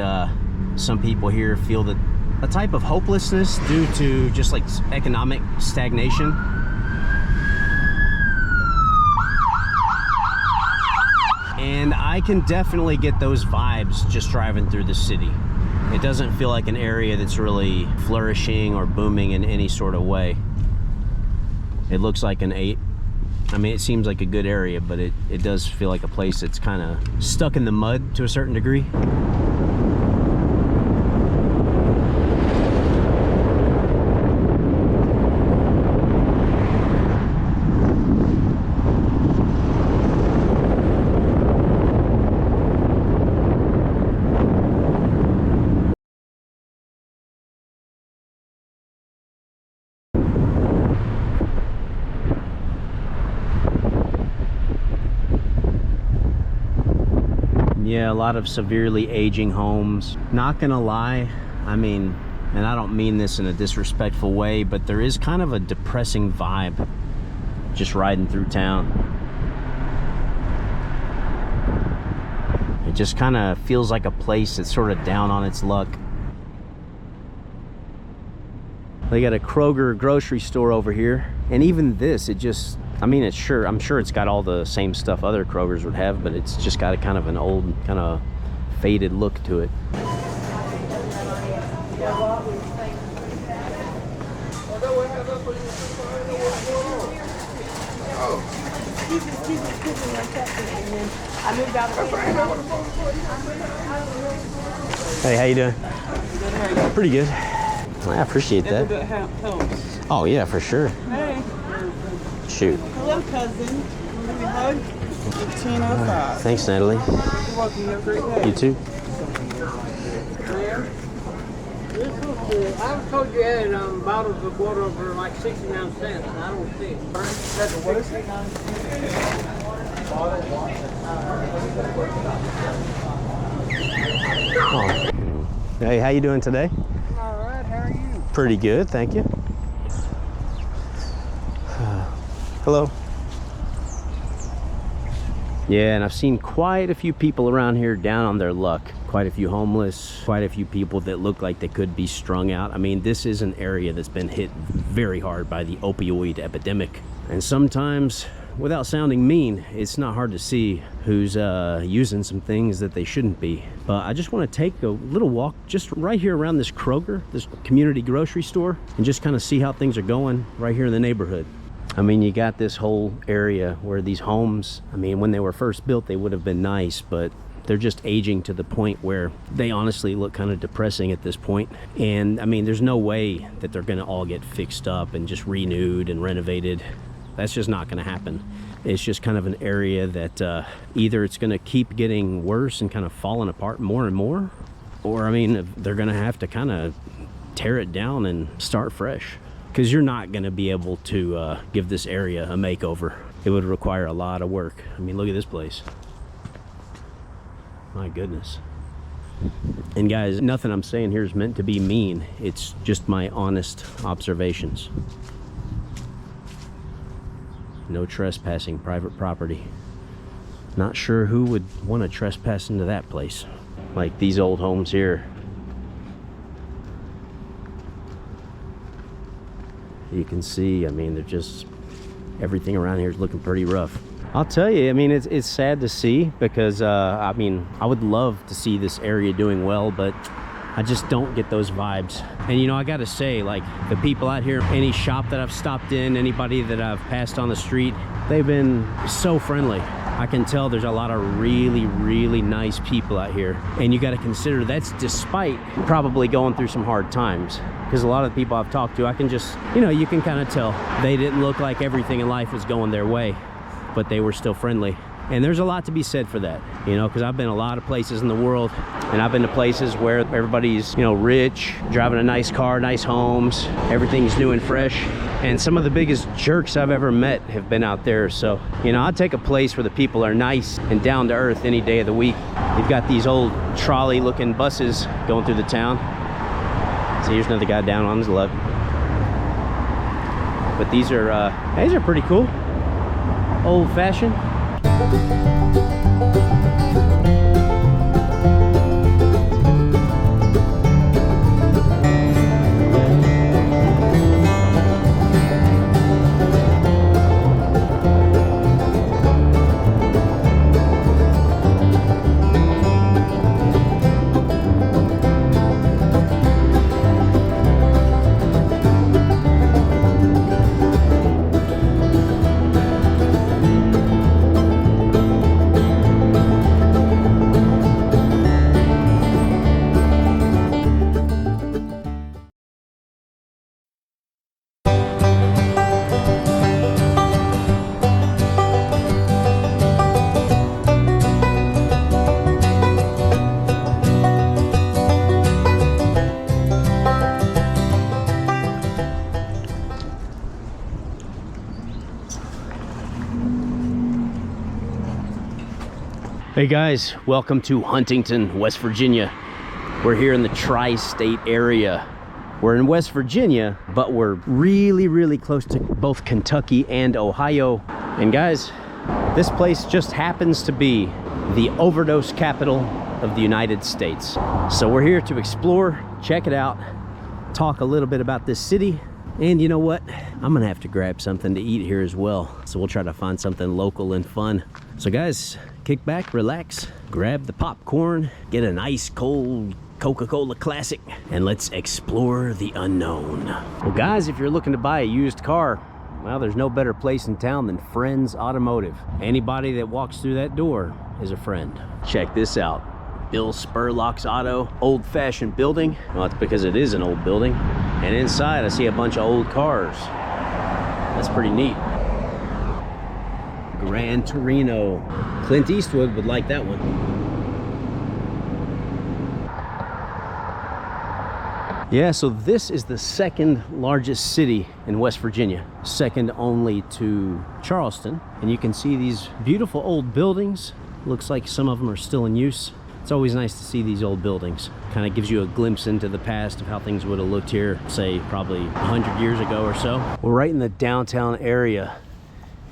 some people here feel that a type of hopelessness due to just like economic stagnation. And I can definitely get those vibes just driving through the city. It doesn't feel like an area that's really flourishing or booming in any sort of way. It looks like I mean, it seems like a good area, but it does feel like a place that's kind of stuck in the mud to a certain degree. Yeah, a lot of severely aging homes. Not gonna lie, I mean, and I don't mean this in a disrespectful way, but there is kind of a depressing vibe just riding through town. It just kind of feels like a place that's sort of down on its luck. They got a Kroger grocery store over here, and even this, it just, I mean, I'm sure it's got all the same stuff other Krogers would have, but it's just got a kind of an old, kind of faded look to it. Hey, how you doing? Pretty good. I appreciate that. Oh yeah, for sure. Hey. Shoot. Hello, cousin. Give me a hug. 1505. Thanks, Natalie. You're welcome. You have a great day. You too. I was told you had bottles of water for like 69 cents. I don't see it. What is it? Oh. Hey, how you doing today? I'm all right. How are you? Pretty good, thank you. Hello. Yeah, and I've seen quite a few people around here down on their luck. Quite a few homeless, quite a few people that look like they could be strung out. I mean, this is an area that's been hit very hard by the opioid epidemic. And sometimes, without sounding mean, it's not hard to see who's using some things that they shouldn't be. But I just want to take a little walk just right here around this Kroger, this community grocery store, and just kind of see how things are going right here in the neighborhood. I mean, you got this whole area where these homes, I mean, when they were first built, they would have been nice, but they're just aging to the point where they honestly look kind of depressing at this point. And I mean, there's no way that they're gonna all get fixed up and just renewed and renovated. That's just not gonna happen. It's just kind of an area that either it's gonna keep getting worse and kind of falling apart more and more, or I mean, they're gonna have to kind of tear it down and start fresh. Because you're not going to be able to give this area a makeover. It would require a lot of work. I mean, look at this place. My goodness. And guys, nothing I'm saying here is meant to be mean. It's just my honest observations. No trespassing private property. Not sure who would want to trespass into that place. Like these old homes here. You can see, I mean, they're just, everything around here is looking pretty rough. I'll tell you, I mean, it's sad to see because, I mean, I would love to see this area doing well, but I just don't get those vibes. And, you know, I got to say, like, the people out here, any shop that I've stopped in, anybody that I've passed on the street, they've been so friendly. I can tell there's a lot of really, really nice people out here. And you got to consider that's despite probably going through some hard times. Because a lot of the people I've talked to, I can just, you know, you can kind of tell they didn't look like everything in life was going their way, but they were still friendly. And there's a lot to be said for that, you know, because I've been a lot of places in the world, and I've been to places where everybody's, you know, rich, driving a nice car, nice homes, everything's new and fresh. And some of the biggest jerks I've ever met have been out there. So, you know, I'd take a place where the people are nice and down to earth any day of the week. You've got these old trolley looking buses going through the town. So here's another guy down on his luck. But these are pretty cool. Old fashioned. Hey guys, welcome to Huntington, West Virginia. We're here in the tri-state area. We're in West Virginia, but we're really, really close to both Kentucky and Ohio. And guys, this place just happens to be the overdose capital of the United States. So we're here to explore, check it out, talk a little bit about this city. And you know what? I'm gonna have to grab something to eat here as well. So we'll try to find something local and fun. So guys, kick back, relax, grab the popcorn, get an ice cold Coca-Cola Classic, and let's explore the unknown. Well guys, if you're looking to buy a used car, well, there's no better place in town than Friends Automotive. Anybody that walks through that door is a friend. Check this out. Bill Spurlock's Auto, old-fashioned building. Well, it's because it is an old building. And inside I see a bunch of old cars. That's pretty neat. Gran Torino. Clint Eastwood would like that one. Yeah, so this is the second largest city in West Virginia, second only to Charleston. And you can see these beautiful old buildings. Looks like some of them are still in use. It's always nice to see these old buildings. Kind of gives you a glimpse into the past of how things would have looked here, say probably 100 years ago or so. We're right in the downtown area,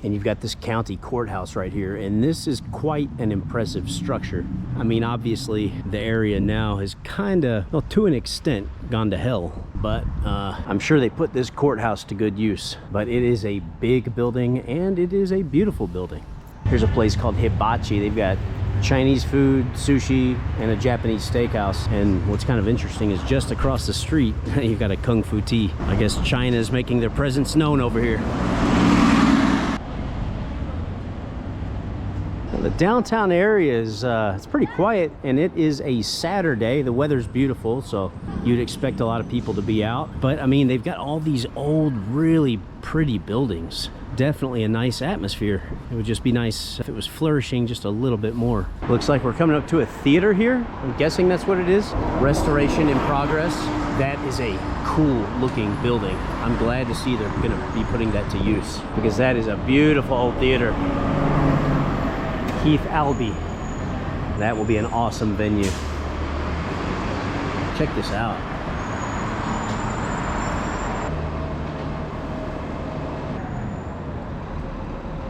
and you've got this county courthouse right here, and this is quite an impressive structure. I mean, obviously the area now has kind of, well, to an extent, gone to hell, but I'm sure they put this courthouse to good use. But it is a big building, and it is a beautiful building. Here's a place called Hibachi. They've got Chinese food, sushi, and a Japanese steakhouse. And what's kind of interesting is just across the street, you've got a Kung Fu Tea. I guess China is making their presence known over here. The downtown area is it's pretty quiet, and it is a Saturday. The weather's beautiful, so you'd expect a lot of people to be out. But I mean, they've got all these old, really pretty buildings. Definitely a nice atmosphere. It would just be nice if it was flourishing just a little bit more. Looks like we're coming up to a theater here. I'm guessing that's what it is. Restoration in progress. That is a cool looking building. I'm glad to see they're gonna be putting that to use, because that is a beautiful old theater. Keith Albee. That will be an awesome venue. Check this out.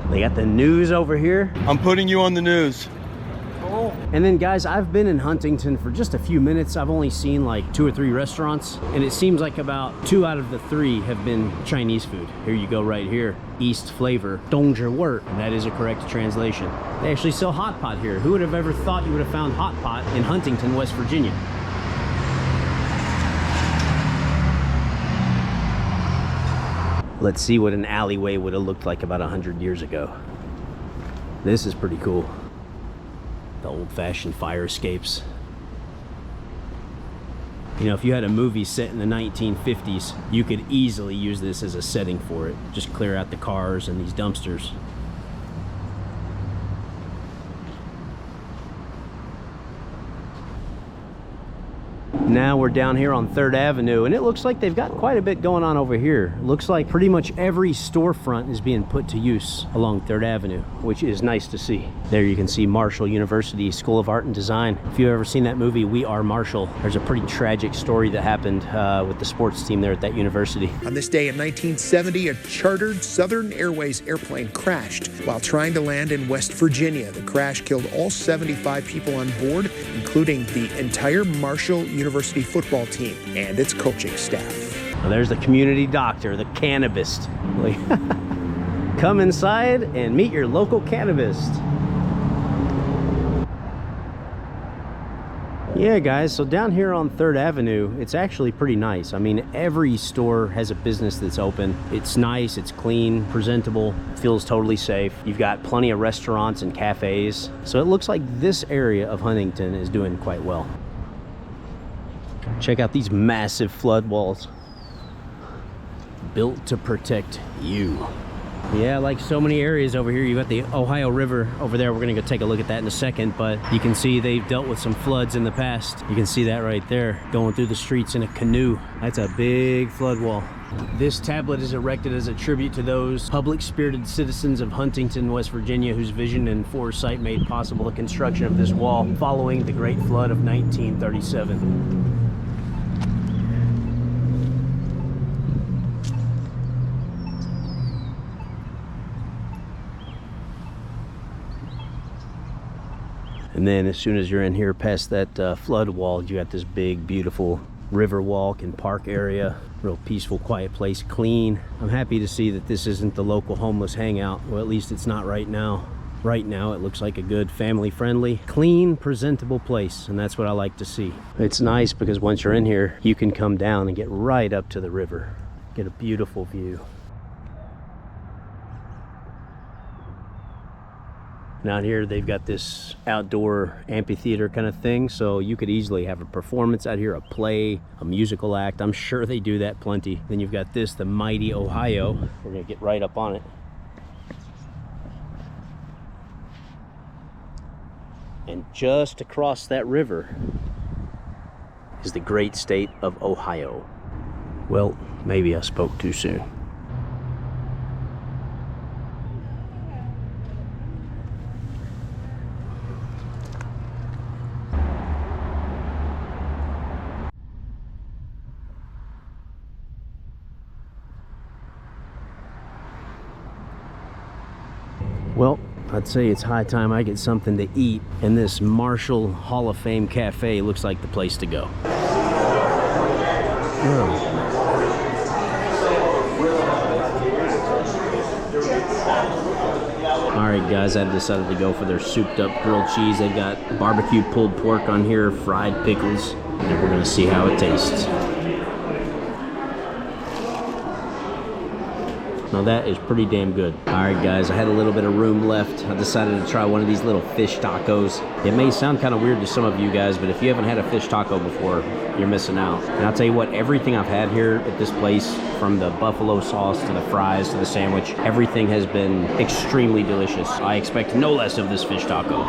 They got the news over here. I'm putting you on the news. Oh. And then guys, I've been in Huntington for just a few minutes. I've only seen like 2 or 3 restaurants, and it seems like about 2 out of the 3 have been Chinese food. Here you go right here. East Flavor, Dongzhi Wort, and that is a correct translation. They actually sell hot pot here. Who would have ever thought you would have found hot pot in Huntington, West Virginia? Let's see what an alleyway would have looked like about 100 years ago. This is pretty cool. The old-fashioned fire escapes. You know, if you had a movie set in the 1950s, you could easily use this as a setting for it. Just clear out the cars and these dumpsters. Now we're down here on 3rd Avenue, and it looks like they've got quite a bit going on over here. Looks like pretty much every storefront is being put to use along 3rd Avenue, which is nice to see. There you can see Marshall University School of Art and Design. If you've ever seen that movie, We Are Marshall, there's a pretty tragic story that happened with the sports team there at that university. On this day in 1970, a chartered Southern Airways airplane crashed while trying to land in West Virginia. The crash killed all 75 people on board, including the entire Marshall University football team and its coaching staff. Well, there's the community doctor, the cannabist. Come inside and meet your local cannabist. Yeah guys, so down here on 3rd Avenue, it's actually pretty nice. I mean, every store has a business that's open. It's nice, it's clean, presentable, feels totally safe. You've got plenty of restaurants and cafes. So it looks like this area of Huntington is doing quite well. Check out these massive flood walls. Built to protect you. Yeah, like so many areas over here, you got the Ohio River over there. We're gonna go take a look at that in a second, but you can see they've dealt with some floods in the past. You can see that right there, going through the streets in a canoe. That's a big flood wall. This tablet is erected as a tribute to those public-spirited citizens of Huntington, West Virginia, whose vision and foresight made possible the construction of this wall following the Great Flood of 1937. And then as soon as you're in here past that flood wall, you got this big, beautiful river walk and park area. Real peaceful, quiet place, clean. I'm happy to see that this isn't the local homeless hangout. Well, at least it's not right now. Right now, it looks like a good, family-friendly, clean, presentable place, and that's what I like to see. It's nice because once you're in here, you can come down and get right up to the river. Get a beautiful view. And out here, they've got this outdoor amphitheater kind of thing, so you could easily have a performance out here, a play, a musical act. I'm sure they do that plenty. Then you've got this, the mighty Ohio. We're gonna get right up on it. And just across that river is the great state of Ohio. Well, maybe I spoke too soon. Well, I'd say it's high time I get something to eat, and this Marshall Hall of Fame Cafe looks like the place to go. Alright guys, I decided to go for their souped up grilled cheese. They've got barbecue pulled pork on here, fried pickles, and we're gonna see how it tastes. Now that is pretty damn good. All right, guys, I had a little bit of room left. I decided to try one of these little fish tacos. It may sound kind of weird to some of you guys, but if you haven't had a fish taco before, you're missing out. And I'll tell you what, everything I've had here at this place, from the buffalo sauce to the fries to the sandwich, everything has been extremely delicious. I expect no less of this fish taco.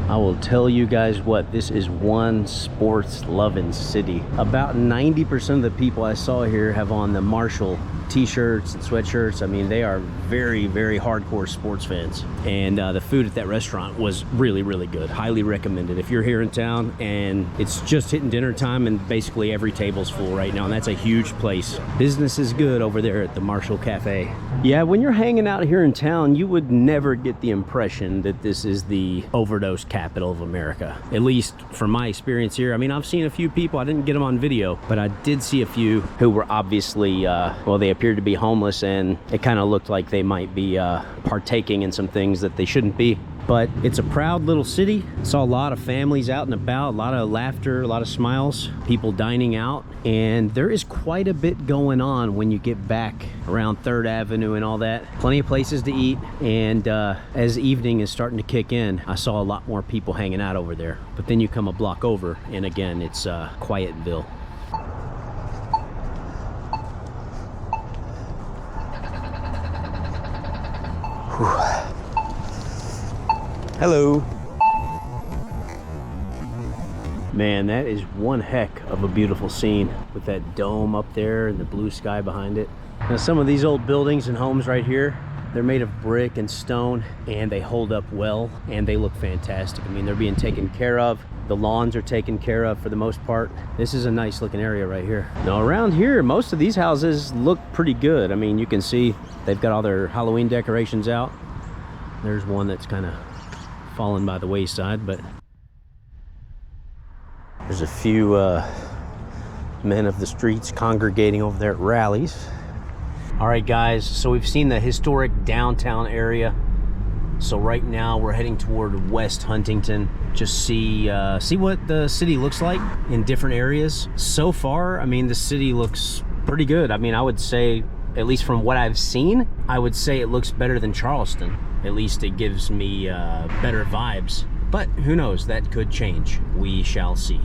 I will tell you guys what, this is one sports-loving city. About 90% of the people I saw here have on the Marshall t-shirts and sweatshirts. I mean, they are very, very hardcore sports fans. And the food at that restaurant was really, really good. Highly recommended. If you're here in town and it's just hitting dinner time and basically every table's full right now, and that's a huge place. Business is good over there at the Marshall Cafe. Yeah, when you're hanging out here in town, you would never get the impression that this is the overdose capital of America. At least from my experience here. I mean, I've seen a few people, I didn't get them on video, but I did see a few who were obviously, well, they appeared to be homeless, and it kind of looked like they might be partaking in some things that they shouldn't be. But it's a proud little city. Saw a lot of families out and about, a lot of laughter, a lot of smiles, people dining out, and there is quite a bit going on when you get back around 3rd Avenue and all that. Plenty of places to eat, and as evening is starting to kick in, I saw a lot more people hanging out over there. But then you come a block over, and again, it's Quietville. Hello. Man, that is one heck of a beautiful scene with that dome up there and the blue sky behind it. Now, some of these old buildings and homes right here, they're made of brick and stone, and they hold up well, and they look fantastic. I mean, they're being taken care of. The lawns are taken care of for the most part. This is a nice looking area right here. Now around here, most of these houses look pretty good. I mean, you can see they've got all their Halloween decorations out. There's one that's kind of fallen by the wayside, but there's a few men of the streets congregating over there at rallies. All right, guys, so we've seen the historic downtown area. So right now we're heading toward West Huntington. Just see what the city looks like in different areas. So far, I mean, the city looks pretty good. I mean, I would say, at least from what I've seen, I would say it looks better than Charleston. At least it gives me better vibes. But who knows, that could change. We shall see.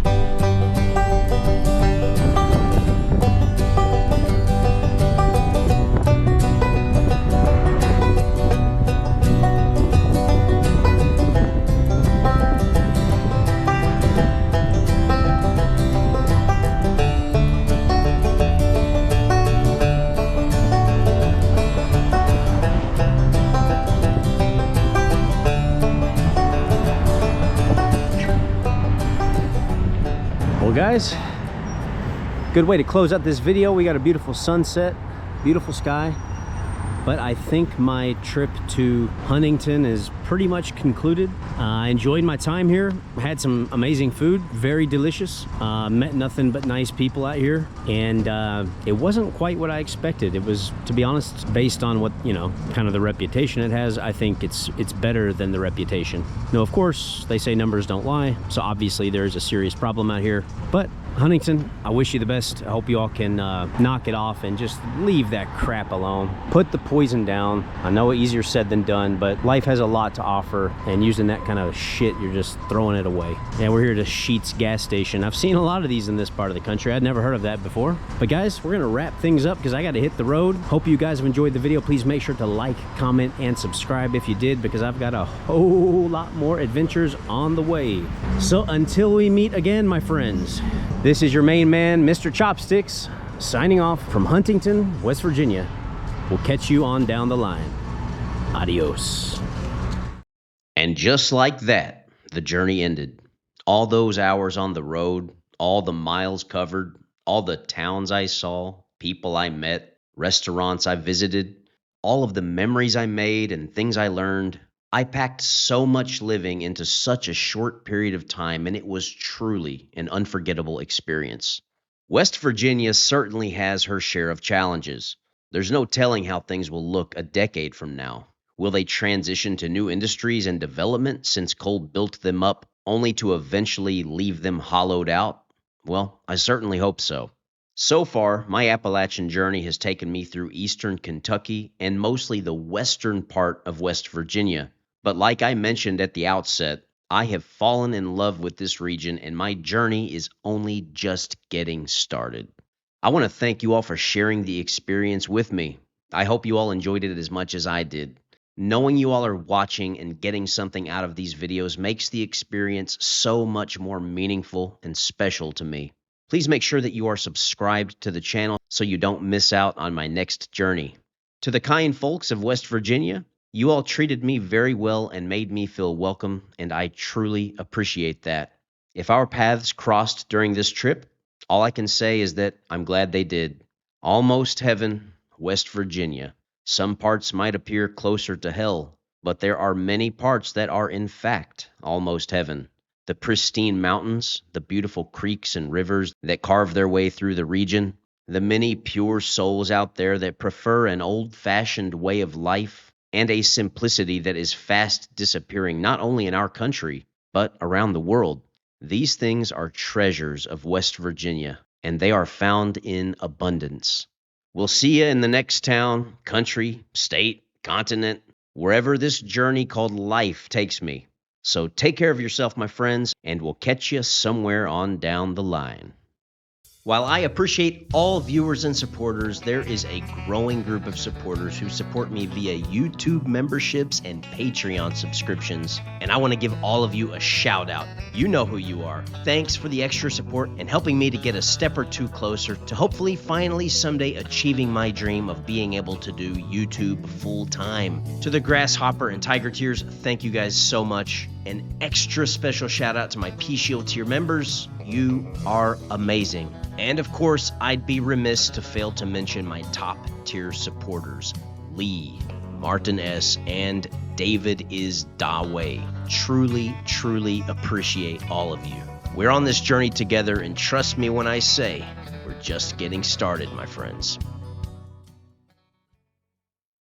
guys, good way to close out this video. We got a beautiful sunset, beautiful sky. But I think my trip to Huntington is pretty much concluded. I enjoyed my time here. Had some amazing food, very delicious. Met nothing but nice people out here. And it wasn't quite what I expected. It was, to be honest, based on what, you know, kind of the reputation it has, I think it's better than the reputation. Now, of course, they say numbers don't lie. So obviously there's a serious problem out here. But Huntington, I wish you the best. I hope you all can knock it off and just leave that crap alone. Put the poison down. I know easier said than done, but life has a lot to offer, and using that kind of shit, you're just throwing it away. Yeah, we're here at Sheetz gas station. I've seen a lot of these in this part of the country. I'd never heard of that before. But guys, we're gonna wrap things up because I got to hit the road. Hope you guys have enjoyed the video. Please make sure to like, comment, and subscribe if you did, because I've got a whole lot more adventures on the way. So until we meet again, my friends, this is your main man, Mr. Chopsticks, signing off from Huntington, West Virginia. We'll catch you on down the line. Adios. And just like that, the journey ended. All those hours on the road, all the miles covered, all the towns I saw, people I met, restaurants I visited, all of the memories I made and things I learned. I packed so much living into such a short period of time, and it was truly an unforgettable experience. West Virginia certainly has her share of challenges. There's no telling how things will look a decade from now. Will they transition to new industries and development since coal built them up, only to eventually leave them hollowed out? Well, I certainly hope so. So far, my Appalachian journey has taken me through eastern Kentucky and mostly the western part of West Virginia. But like I mentioned at the outset, I have fallen in love with this region, and my journey is only just getting started. I want to thank you all for sharing the experience with me. I hope you all enjoyed it as much as I did. Knowing you all are watching and getting something out of these videos makes the experience so much more meaningful and special to me. Please make sure that you are subscribed to the channel so you don't miss out on my next journey. To the kind folks of West Virginia, you all treated me very well and made me feel welcome, and I truly appreciate that. If our paths crossed during this trip, all I can say is that I'm glad they did. Almost heaven, West Virginia. Some parts might appear closer to hell, but there are many parts that are in fact almost heaven. The pristine mountains, the beautiful creeks and rivers that carve their way through the region, the many pure souls out there that prefer an old-fashioned way of life, and a simplicity that is fast disappearing not only in our country, but around the world. These things are treasures of West Virginia, and they are found in abundance. We'll see you in the next town, country, state, continent, wherever this journey called life takes me. So take care of yourself, my friends, and we'll catch you somewhere on down the line. While I appreciate all viewers and supporters, there is a growing group of supporters who support me via YouTube memberships and Patreon subscriptions, and I want to give all of you a shout out. You know who you are. Thanks for the extra support and helping me to get a step or two closer to hopefully finally someday achieving my dream of being able to do YouTube full time. To the Grasshopper and Tiger Tiers, thank you guys so much. An extra special shout out to my P-Shield tier members. You are amazing. And of course, I'd be remiss to fail to mention my top tier supporters, Lee, Martin S., and David is Dawei. Truly appreciate all of you. We're on this journey together, and trust me when I say, we're just getting started, my friends.